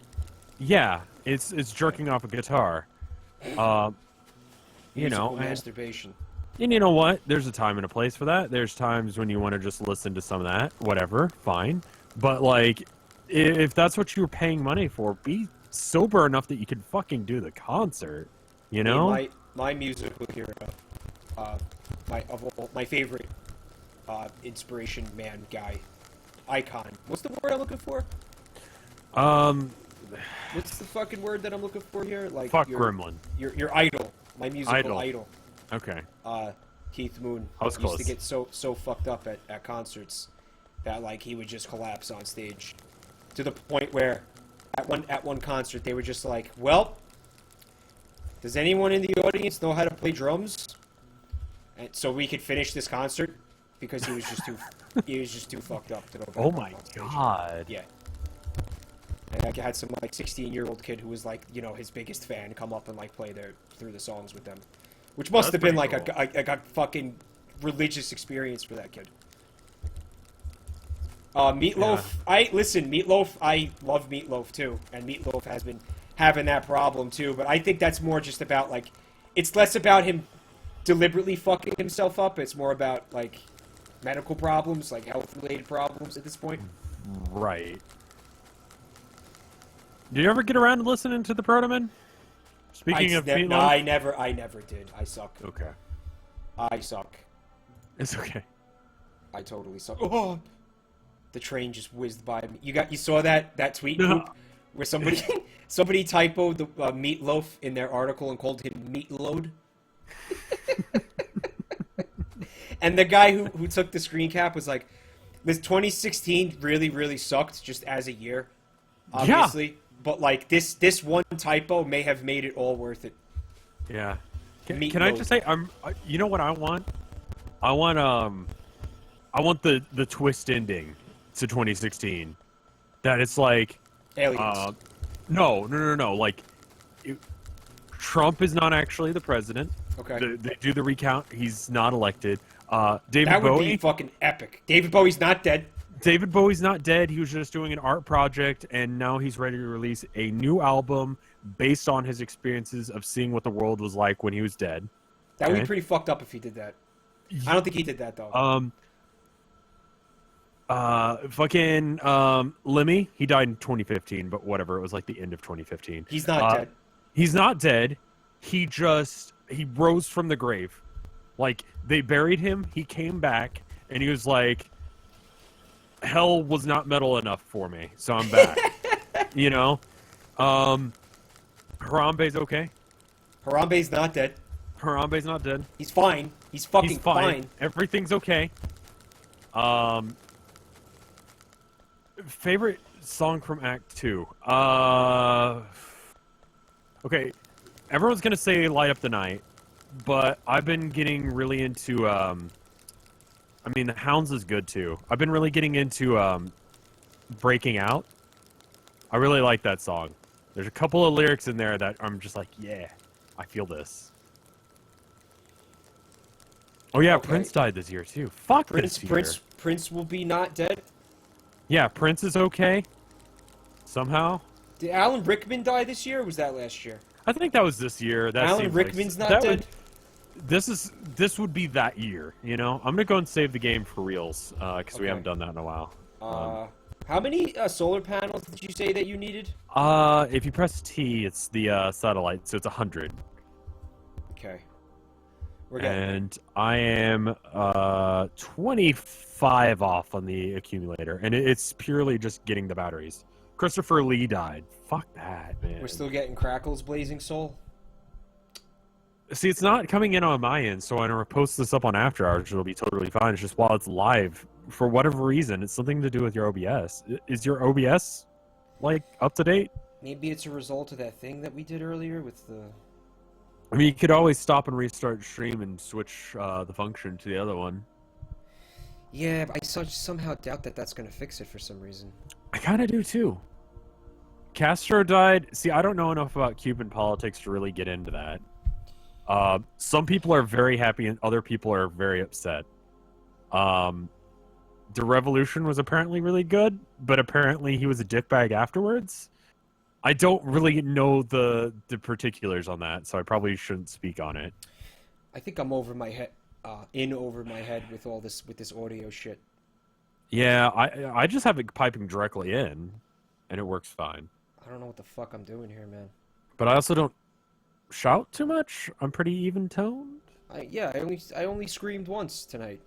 yeah, it's jerking off a guitar. Musical masturbation. And you know what? There's a time and a place for that. There's times when you want to just listen to some of that. Whatever, fine. But, like, if that's what you were paying money for, be sober enough that you could fucking do the concert. You know? My musical hero, my favorite inspiration man guy, icon. What's the word I'm looking for? What's the fucking word that I'm looking for here? Like Gremlin. Your idol. My musical idol. Okay. Keith Moon. Used to get so fucked up at concerts that like he would just collapse on stage, to the point where at one concert they were just like, well, does anyone in the audience know how to play drums? And so we could finish this concert, because he was just too fucked up to go back. Oh my god. Yeah. And I had some like 16-year-old kid who was like, you know, his biggest fan come up and like play through the songs with them, which must have been like cool. a fucking religious experience for that kid. Meatloaf. Yeah. Meatloaf. I love Meatloaf too, and Meatloaf has been having that problem too. But I think that's more just about like, it's less about him deliberately fucking himself up. It's more about like medical problems, like health-related problems at this point. Right. Did you ever get around to listening to the Protomen? Speaking of Meatloaf? No, I never did. I suck. Okay. I suck. It's okay. I totally suck. Oh, the train just whizzed by me. You saw that tweet where somebody typoed the Meatloaf in their article and called him Meatload. And the guy who took the screen cap was like, "This 2016 really sucked just as a year, obviously." Yeah. But like this one typo may have made it all worth it. Yeah. Can I just say you know what I want? I want the twist ending to 2016. That it's like aliens. No. Like Trump is not actually the president. Okay. They do the recount. He's not elected. David that would Bowie, be fucking epic. David Bowie's not dead. David Bowie's not dead. He was just doing an art project, and now he's ready to release a new album based on his experiences of seeing what the world was like when he was dead. That would be pretty fucked up if he did that. I don't think he did that, though. Lemmy, he died in 2015, but whatever. It was like the end of 2015. He's not dead. He's not dead. He rose from the grave. Like, they buried him, he came back, and he was like, hell was not metal enough for me, so I'm back. You know? Harambe's okay. Harambe's not dead. Harambe's not dead. He's fine. He's fucking fine. Everything's okay. Favorite song from Act 2? Okay, everyone's gonna say Light Up the Night, but I've been getting really into, the Hounds is good too. I've been really getting into, Breaking Out. I really like that song. There's a couple of lyrics in there that I'm just like, yeah, I feel this. Oh yeah, okay. Prince died this year too. Fuck this year. Prince will be not dead? Yeah, Prince is okay. Somehow. Did Alan Rickman die this year, or was that last year? I think that was this year. Alan Rickman's not dead? This would be that year, you know? I'm gonna go and save the game for reals, because we haven't done that in a while. How many solar panels did you say that you needed? If you press T, it's the satellite, so it's 100. Okay. And I am 25 off on the accumulator, and it's purely just getting the batteries. Christopher Lee died. Fuck that, man. We're still getting Crackle's Blazing Soul? See, it's not coming in on my end, so when I post this up on After Hours, it'll be totally fine. It's just while it's live, for whatever reason, it's something to do with your OBS. Is your OBS, like, up to date? Maybe it's a result of that thing that we did earlier with the... I mean, you could always stop and restart stream and switch the function to the other one. Yeah, but I somehow doubt that that's going to fix it for some reason. I kind of do, too. Castro died. See, I don't know enough about Cuban politics to really get into that. Some people are very happy and other people are very upset. The revolution was apparently really good, but apparently he was a dickbag afterwards. I don't really know the particulars on that, so I probably shouldn't speak on it. I think I'm over my head, over my head with all this audio shit. Yeah, I just have it piping directly in, and it works fine. I don't know what the fuck I'm doing here, man. But I also don't shout too much. I'm pretty even toned. I only screamed once tonight.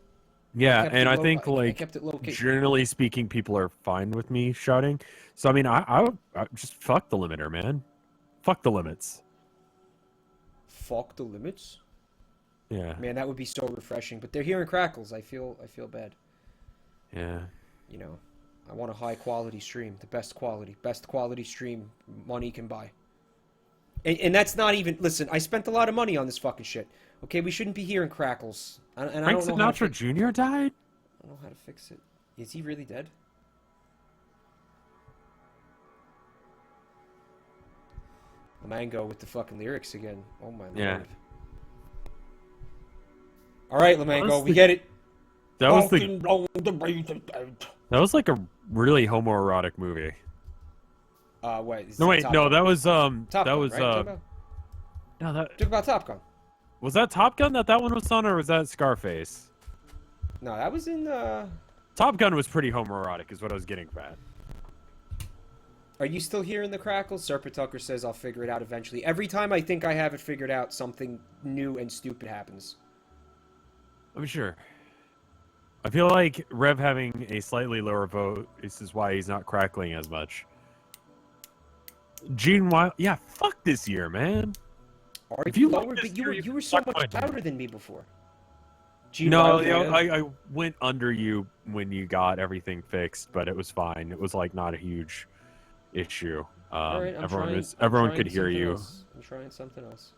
Yeah, and I think I kept it low key. Generally speaking, people are fine with me shouting. So I mean, I just fuck the limiter, man. Fuck the limits. Fuck the limits. Yeah. Man, that would be so refreshing. But they're hearing crackles. I feel bad. Yeah. You know, I want a high quality stream, the best quality stream money can buy. And that's not even. Listen, I spent a lot of money on this fucking shit. Okay, we shouldn't be hearing crackles. And Frank I don't know Sinatra Jr. died? I don't know how to fix it. Is he really dead? Lamango with the fucking lyrics again. Oh my lord. All right, Lamango, we get it. That was like a really homoerotic movie. Wait. No, wait, no, that was Top Gun, that was right? no, that Talk about Top Gun. was that Top Gun that one was on, or was that Scarface? No, that was in. Top Gun was pretty homoerotic, is what I was getting at. Are you still hearing the crackles? Serpent Tucker says I'll figure it out eventually. Every time I think I have it figured out, something new and stupid happens. I'm sure. I feel like Rev having a slightly lower vote, this is why he's not crackling as much. Gene Wild, yeah, fuck this year, man. If you lowered, but you were so much louder than me before. No, I went under you when you got everything fixed, but it was fine. It was like not a huge issue. Right, everyone could hear you. I'm trying something else.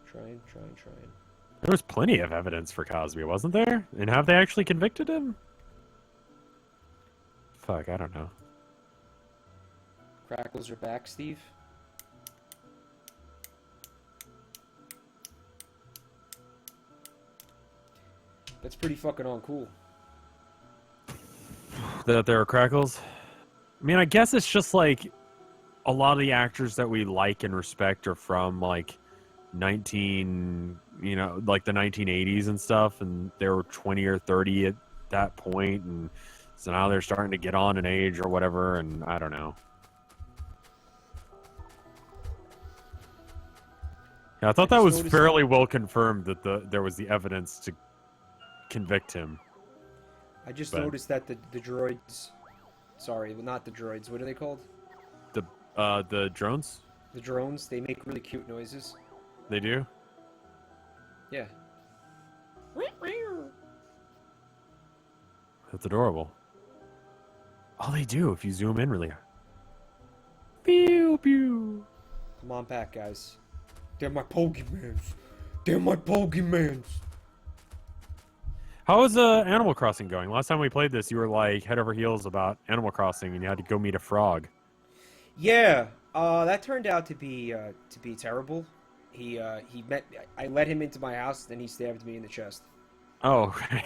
Trying. There was plenty of evidence for Cosby, wasn't there? And have they actually convicted him? Fuck, I don't know. Crackles are back, Steve. That's pretty fucking uncool. That there are crackles? I mean, I guess it's just like a lot of the actors that we like and respect are from like like the 1980s and stuff, and they were 20 or 30 at that point, and so now they're starting to get on in age or whatever, and I don't know. Yeah, I thought that was fairly well confirmed that there was the evidence to convict him. I just noticed that the droids, sorry, not the droids, what are they called? The drones? The drones, they make really cute noises. They do? Yeah. That's adorable. Oh, they do if you zoom in really hard. Pew pew. Come on back, guys. They're my Pokemans. They're my Pokemans. How is Animal Crossing going? Last time we played this, you were like head over heels about Animal Crossing, and you had to go meet a frog. Yeah, that turned out to be terrible. I let him into my house, then he stabbed me in the chest. Oh, okay.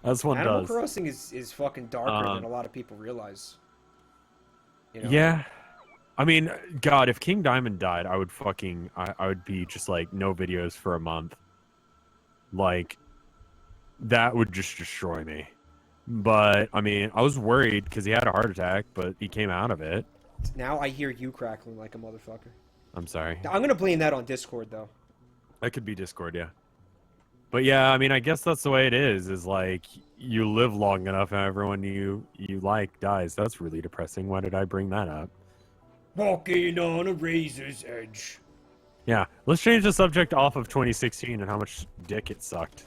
That's one Animal does. Crossing is fucking darker than a lot of people realize. You know? Yeah. I mean, God, if King Diamond died, I would be just like no videos for a month. Like, that would just destroy me. But, I mean, I was worried because he had a heart attack, but he came out of it. Now I hear you crackling like a motherfucker. I'm sorry. I'm going to blame that on Discord, though. That could be Discord, yeah. But yeah, I mean, I guess that's the way it is like, you live long enough and everyone you like dies. That's really depressing. Why did I bring that up? Walking on a razor's edge. Yeah, let's change the subject off of 2016 and how much dick it sucked.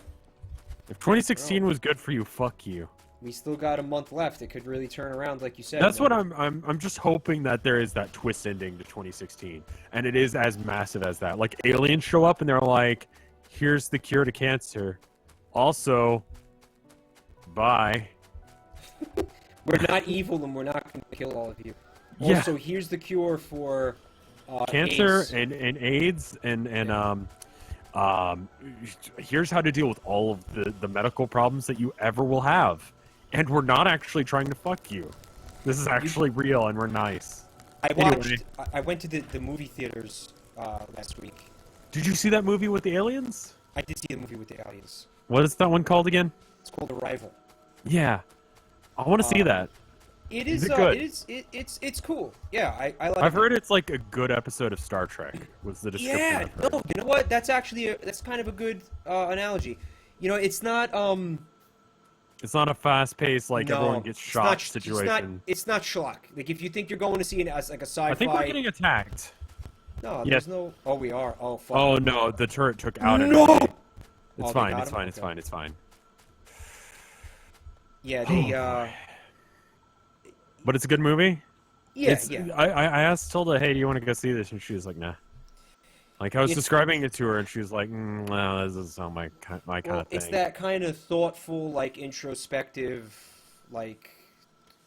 If 2016 was good for you, fuck you. We still got a month left. It could really turn around, like you said. That's what I'm just hoping that there is that twist ending to 2016, and it is as massive as that. Like aliens show up and they're like, "Here's the cure to cancer." Also, bye. We're not evil, and we're not going to kill all of you. Yeah. Also, here's the cure for cancer AIDS. and AIDS and here's how to deal with all of the medical problems that you ever will have. And we're not actually trying to fuck you. This is actually real, and we're nice. I went to the movie theaters last week, Did you see that movie with the aliens? I did see the movie with the aliens. What is that one called again? It's called Arrival. Yeah, I want to see that. It is. Is it good? It's cool. Yeah, I like. I've heard it's like a good episode of Star Trek. Was the description? Yeah. No, you know what? That's actually that's kind of a good analogy. You know, it's not. It's not a fast-paced like No, everyone gets shot situation. It's not schlock. Like if you think you're going to see it as like a sci-fi. I think we're getting attacked. No, there's no. Oh, we are. Oh, fuck. Oh no, the turret took out. No. It's fine. It's fine. It's fine. It's fine. Yeah, they. But it's a good movie. Yeah, I asked Tilda, "Hey, do you want to go see this?" And she was like, "Nah." Like I was describing it to her, and she was like, "No, this is not my kind of thing." It's that kind of thoughtful, like introspective, like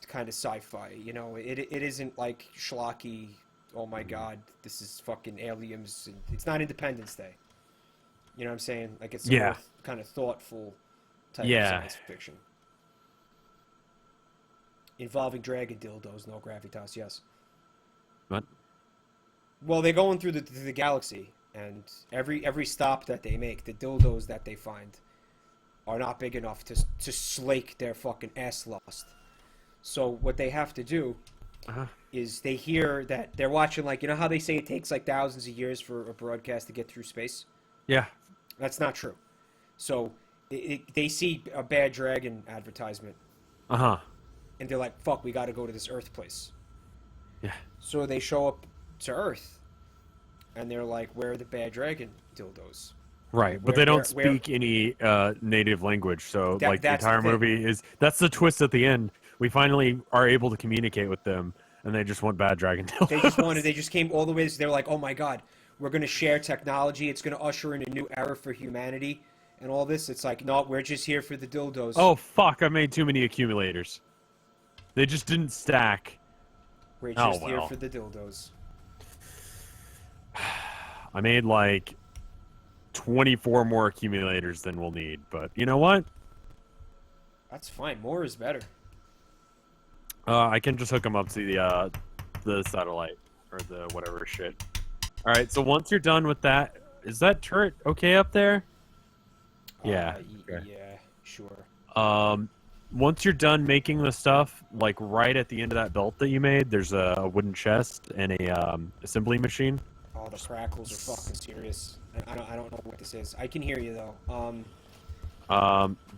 kind of sci-fi. You know, it isn't like schlocky. Oh my God, this is fucking aliens. It's not Independence Day. You know what I'm saying? Like it's more kind of thoughtful type of science fiction. Involving dragon dildos, no gravitas, yes. What? Well, they're going through the galaxy, and every stop that they make, the dildos that they find are not big enough to slake their fucking ass lust. So what they have to do is they hear that they're watching, like, you know how they say it takes like thousands of years for a broadcast to get through space? Yeah. That's not true. So they see a bad dragon advertisement. And they're like, fuck, we got to go to this Earth place. Yeah. So they show up to Earth, and they're like, where are the bad dragon dildos? Right, but they don't speak any native language, so like the entire movie is... That's the twist at the end. We finally are able to communicate with them, and they just want bad dragon dildos. They just came all the way... They're like, oh my God, we're going to share technology. It's going to usher in a new era for humanity and all this. It's like, no, we're just here for the dildos. Oh, fuck, I made too many accumulators. They just didn't stack. We're just here for the dildos. I made like 24 more accumulators than we'll need, but you know what? That's fine. More is better. I can just hook them up to the satellite or the whatever shit. All right, so once you're done with that, is that turret okay up there? Yeah. Okay. Yeah, sure. Once you're done making the stuff, like right at the end of that belt that you made, there's a wooden chest and a assembly machine. Oh, the crackles are fucking serious. I don't know what this is. I can hear you though.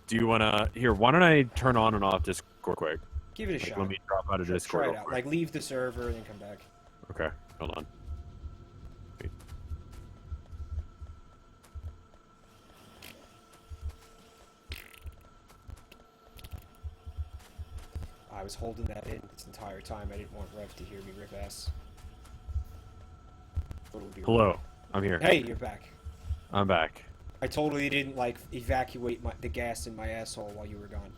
Do you wanna why don't I turn on and off Discord quick? Give it a shot. Let me drop out of Discord. Try it out. Like leave the server and then come back. Okay, hold on. Wait. I was holding that in this entire time. I didn't want Rev to hear me rip ass. Hello, I'm here. Hey, you're back. I'm back. I totally didn't like evacuate the gas in my asshole while you were gone.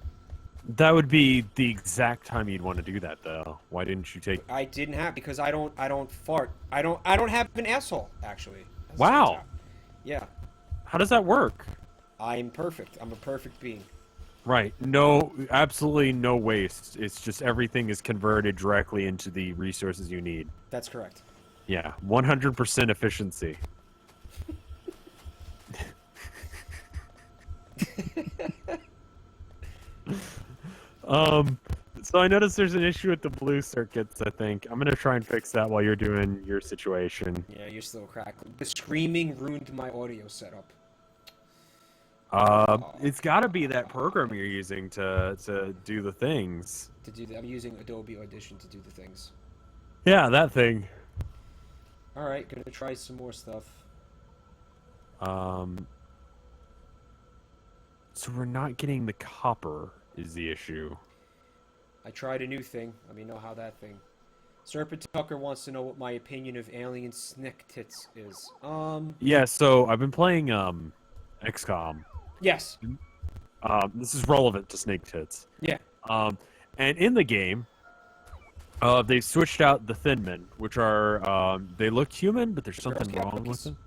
That would be the exact time you'd want to do that, though. Why didn't you take? I didn't have because I don't fart. I don't have an asshole actually. Wow. Yeah. How does that work? I'm perfect. I'm a perfect being. Right. No, absolutely no waste. It's just everything is converted directly into the resources you need. That's correct. Yeah, 100% efficiency. So I noticed there's an issue with the blue circuits, I think. I'm going to try and fix that while you're doing your situation. Yeah, you're still crackling. The screaming ruined my audio setup. It's got to be that program you're using to do the things. I'm using Adobe Audition to do the things. Yeah, that thing. Alright, gonna try some more stuff. So we're not getting the copper is the issue. I tried a new thing. Let me know how that thing. Serpent Tucker wants to know what my opinion of alien snick tits is. Yeah, so I've been playing XCOM. Yes. This is relevant to snake tits. Yeah. And in the game, they switched out the Thin Men, which are they look human, but there's something wrong with them.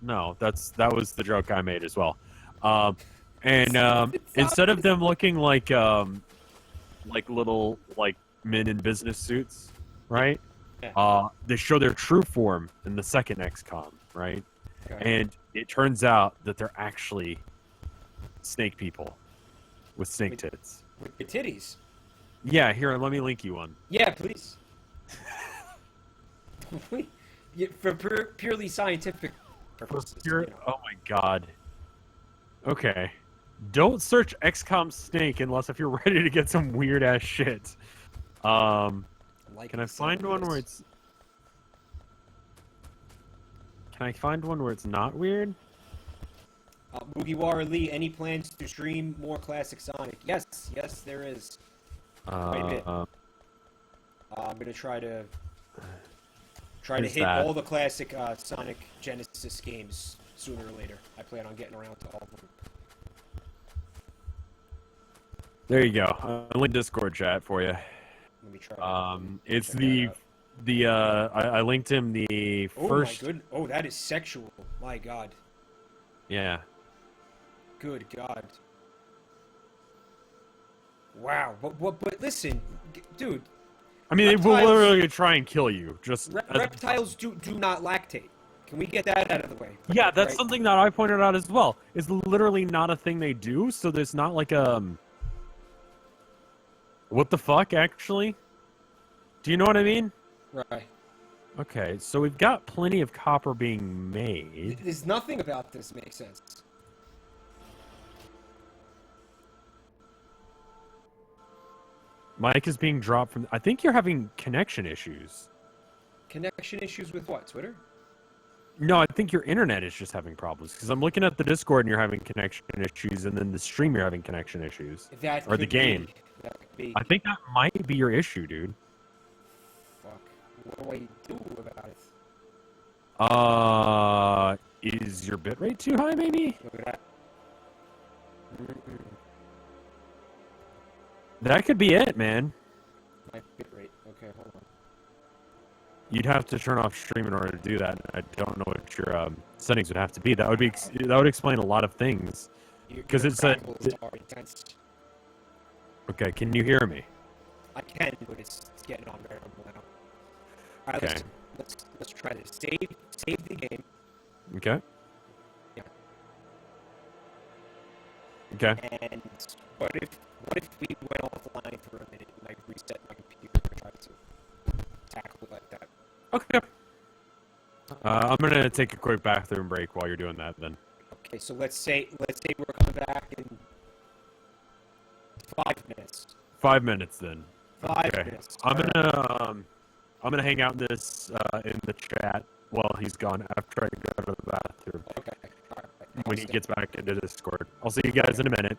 No, that was the joke I made as well. Instead of them looking like little men in business suits, right? Yeah. They show their true form in the second XCOM. right? Okay. And it turns out that they're actually snake people with snake tits. With the titties. Yeah, here, let me link you one. Yeah, please. For purely scientific purposes. Oh my god. Okay. Don't search XCOM snake unless if you're ready to get some weird ass shit. Can I find one where it's... Can I find one where it's not weird? Mugiwara Lee, any plans to stream more classic Sonic? Yes, there is. Quite a bit. I'm gonna try to hit all the classic Sonic Genesis games sooner or later. I plan on getting around to all of them. There you go. I'll link Discord chat for you. Let me try. It's I linked him the first. Oh my good. Oh, that is sexual. My God. Yeah. Good God. Wow. But listen, dude. I mean, they will literally try and kill you. Just reptiles do not lactate. Can we get that out of the way? Yeah, that's something that I pointed out as well. It's literally not a thing they do, so there's not like what the fuck, actually? Do you know what I mean? Right. Okay, so we've got plenty of copper being made. There's nothing about this makes sense. Mike is being dropped from... I think you're having connection issues. Connection issues with what? Twitter? No, I think your internet is just having problems. Because I'm looking at the Discord and you're having connection issues, and then the stream you're having connection issues. Or the game. That could be. I think that might be your issue, dude. Fuck. What do I do about it? Is your bitrate too high, maybe? Look at that. That could be it, man. My bitrate. Okay, hold on. You'd have to turn off stream in order to do that. I don't know what your settings would have to be. That would explain a lot of things. Because it's a... Okay, can you hear me? I can, but it's getting unbearable now. Alright, okay. Let's try to save the game. Okay. Yeah. Okay. And what if we went offline for a minute and I reset my computer and tried to tackle it like that? Okay. I'm gonna take a quick bathroom break while you're doing that then. Okay, so let's say we're coming back in 5 minutes. 5 minutes then. 5 minutes. I'm gonna hang out this in the chat while he's gone after I go to the bathroom. Okay. All right. When he gets back into Discord. I'll see you guys in a minute.